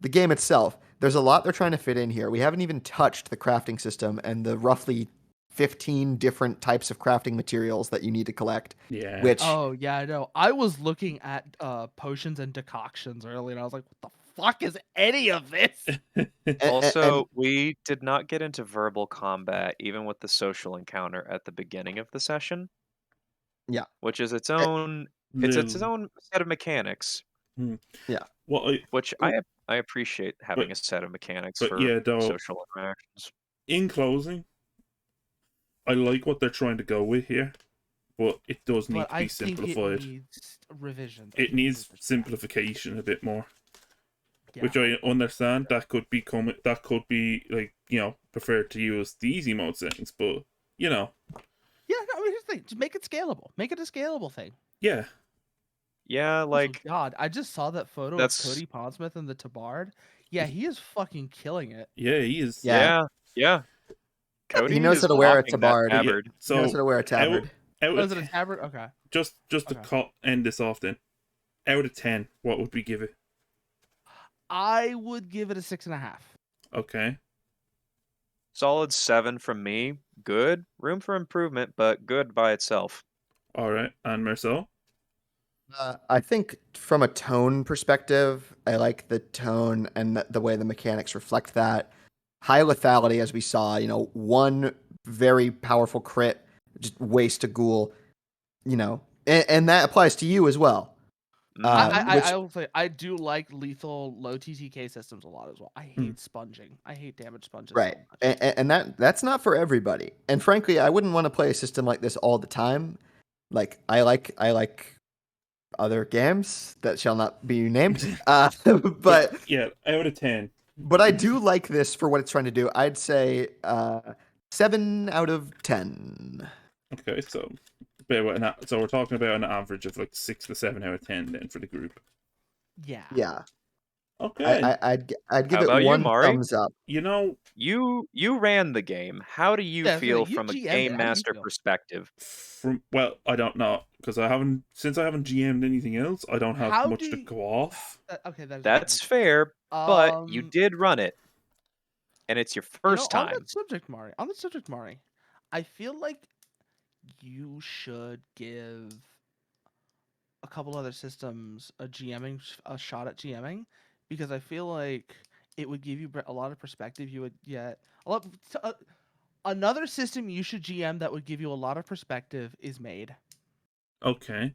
the game itself. There's a lot they're trying to fit in here. We haven't even touched the crafting system and the roughly 15 different types of crafting materials that you need to collect. Yeah. Which Oh yeah, I know. I was looking at potions and decoctions earlier, and I was like, "What the fuck is any of this?" Also, we did not get into verbal combat, even with the social encounter at the beginning of the session. Yeah. Which is its Eh, own set of mechanics, Hmm. Yeah. Well, which I appreciate having a set of mechanics but for yeah, though, social interactions. in closing, I like what they're trying to go with here, but it does need But to I be think simplified. it needs revisions. It needs simplification a bit more, Yeah. which I understand. That could be like, preferred to use the easy mode settings, but Yeah, no, I mean, here's the thing. Just make it scalable. Make it a scalable thing. yeah, Yeah, Also, like God, I just saw that photo of that's Cody Pondsmith and the Tabard. Yeah, he is fucking killing it. yeah, he is. Yeah. yeah. Cody He knows is how to wear a walking that tabard. Yeah, tabard. He knows how so to wear a out, tabard. out Oh, of is it a tabard? Okay. just to Okay. end this off, then, out of 10, what would we give it? I would give it a 6.5. Okay, Solid 7 from me. Good. Room for improvement, but good by itself. all right, and Marcel. I think from a tone perspective, I like the tone and the way the mechanics reflect that. High lethality, as we saw, one very powerful crit, just waste a ghoul, and that applies to you as well. I will say I do like lethal low TTK systems a lot as well. I hate sponging. I hate damage sponges Right, so much. and that's not for everybody. And frankly, I wouldn't want to play a system like this all the time. Like I like other games that shall not be named. But yeah, out of 10. But I do like this for what it's trying to do. I'd say 7 out of 10. Okay, so we're talking about an average of like 6 to 7 out of 10 then for the group. Yeah. Yeah. Okay. I'd give How it about you, one Mari? thumbs up. You ran the game. How do you Yeah, so feel you from a GM'd it. game How do you master feel? perspective? I don't know, because I haven't GM'd anything else. I don't have much to go off. Okay, That's fair, but you did run it, and it's your first On time. that subject, Mari, I feel like you should give a couple other systems a shot at GMing, because I feel like it would give you a lot of perspective. You would get a lot. Another system you should GM that would give you a lot of perspective is Made. Okay.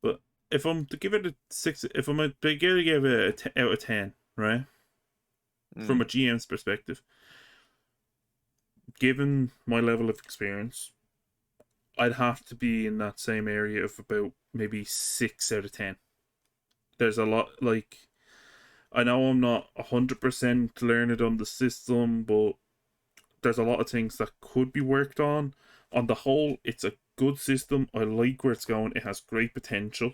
But if I'm to give it a 6, if I'm to give it a 10 out of 10, right? From a GM's perspective, given my level of experience, I'd have to be in that same area of about maybe 6 out of 10. There's a lot, like, I know I'm not 100% learned on the system, but there's a lot of things that could be worked on. On the whole, it's a good system. I like where it's going. It has great potential.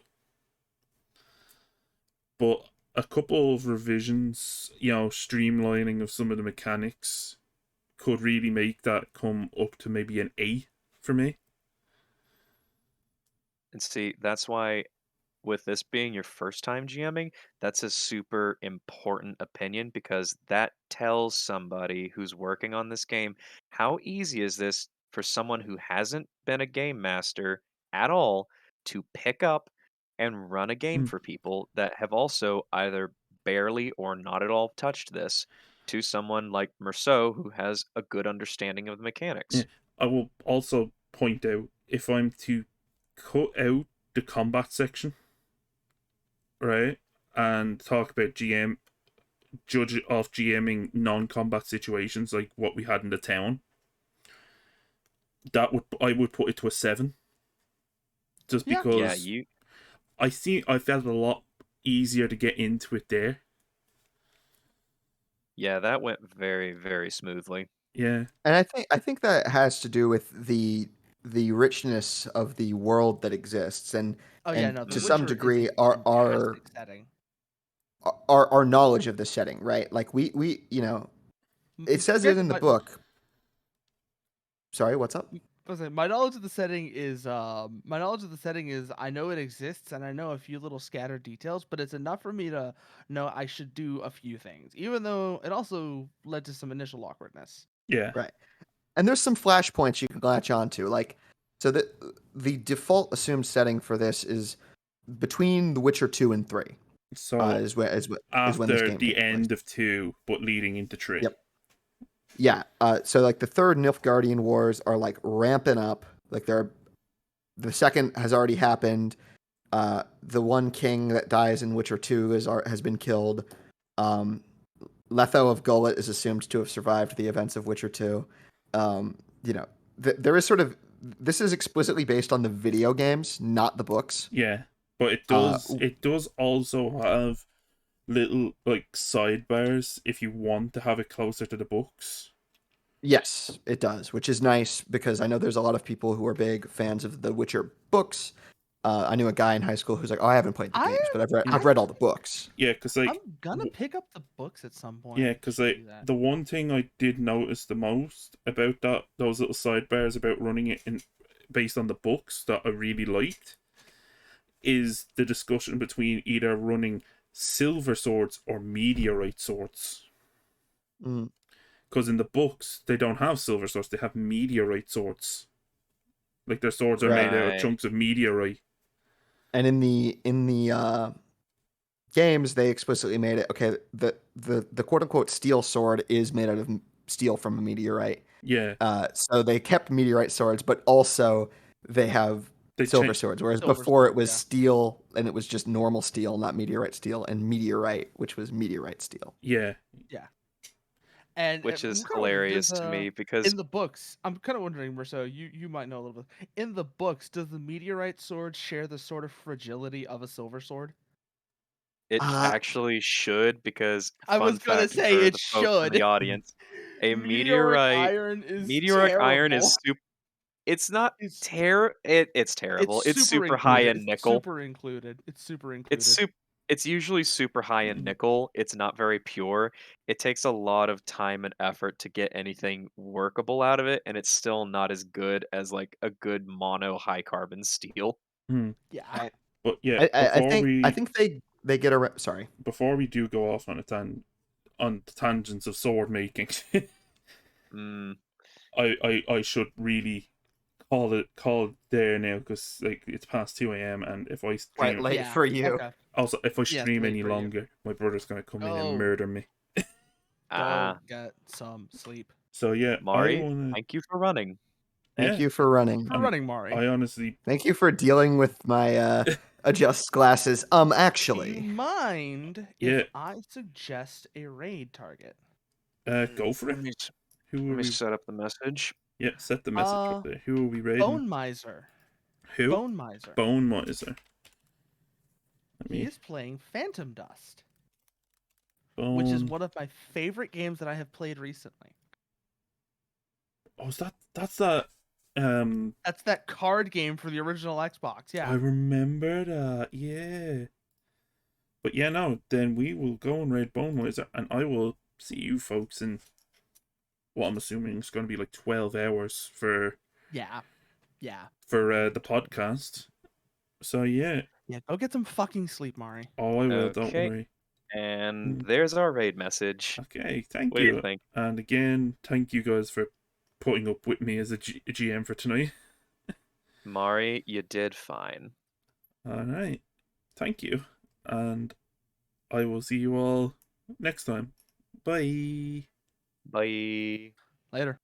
But a couple of revisions, streamlining of some of the mechanics could really make that come up to maybe an 8 for me. And see, that's why with this being your first time GMing, that's a super important opinion, because that tells somebody who's working on this game how easy is this for someone who hasn't been a game master at all to pick up and run a game for people that have also either barely or not at all touched this, to someone like Merceau who has a good understanding of the mechanics. Yeah. I will also point out, if I'm to cut out the combat section, right, and talk about judge of GMing non-combat situations like what we had in the town, I would put it to a 7, just because I felt a lot easier to get into it there. Yeah, that went very, very smoothly. Yeah, and I think that has to do with the richness of the world that exists, and to some degree our knowledge of the setting, right? Like we it says it in the book. Sorry, what's up? My knowledge of the setting is I know it exists and I know a few little scattered details, but it's enough for me to know I should do a few things, even though it also led to some initial awkwardness. Yeah. Right. And there's some flashpoints you can latch onto. Like, so the default assumed setting for this is between The Witcher 2 and 3. So Is when this after game the takes place. end of 2, but leading into 3. Yep. Yeah. So like the third Nilfgaardian Wars are like ramping up. Like the second has already happened. The one king that dies in Witcher 2 has been killed. Letho of Gullet is assumed to have survived the events of Witcher 2. There is sort of, this is explicitly based on the video games, not the books. Yeah, but it does also have little like sidebars if you want to have it closer to the books. Yes, it does, which is nice because I know there's a lot of people who are big fans of the Witcher books. I knew a guy in high school who's like, "Oh, I haven't played the games, but I've read all the books." Yeah, because like I'm gonna pick up the books at some point. yeah, because like the one thing I did notice the most about those little sidebars about running it in based on the books that I really liked is the discussion between either running silver swords or meteorite swords. Mm. Because in the books they don't have silver swords; they have meteorite swords. Like their swords are made out of chunks of meteorite. And in the games, they explicitly made it okay. The quote unquote steel sword is made out of steel from a meteorite. Yeah. So they kept meteorite swords, but also they have silver swords. Whereas before it was steel, and it was just normal steel, not meteorite steel, and meteorite, which was meteorite steel. Yeah. Yeah. And which is hilarious to me because in the books, I'm kind of wondering, Merso, you might know a little bit. In the books, does the meteorite sword share the sort of fragility of a silver sword? it actually should, because I was gonna fact say for it the folks in should. the audience, a Meteoric meteorite iron is super. It's not it's terrible. It's super high in nickel. It's super included. It's usually super high in nickel. It's not very pure. It takes a lot of time and effort to get anything workable out of it, and it's still not as good as like a good mono high carbon steel. Yeah. But yeah, I think they get around. Sorry. Before we do go off on on the tangents of sword making, I should really call it there now, because like it's past 2 a.m. and if I stream quite late for you. Okay. Also, if I stream any longer, my brother's gonna come in and murder me. Go get some sleep. So yeah, Mari, thank you for running. Thank you for running. Mari. I honestly thank you for dealing with my adjust glasses. Actually, do you mind if I suggest a raid target? Go for it. Let me set up the message. Yeah, set the message up there. Who are we raiding? Bone Miser. Who? Bone Miser. Bone Miser. He is playing Phantom Dust, which is one of my favorite games that I have played recently. Oh, that's that. That's that card game for the original Xbox. Yeah, I remember that. Yeah. But yeah, no. Then we will go and raid Bone Miser, and I will see you folks in what I'm assuming is going to be like 12 hours for. Yeah. For the podcast. So yeah. Yeah, go get some fucking sleep, Mari. Oh, I will. Don't worry. And there's our raid message. Okay, thank you. you. What do you think? And again, thank you guys for putting up with me as a GM for tonight. Mari, you did fine. All right. Thank you. And I will see you all next time. Bye. Bye. Later.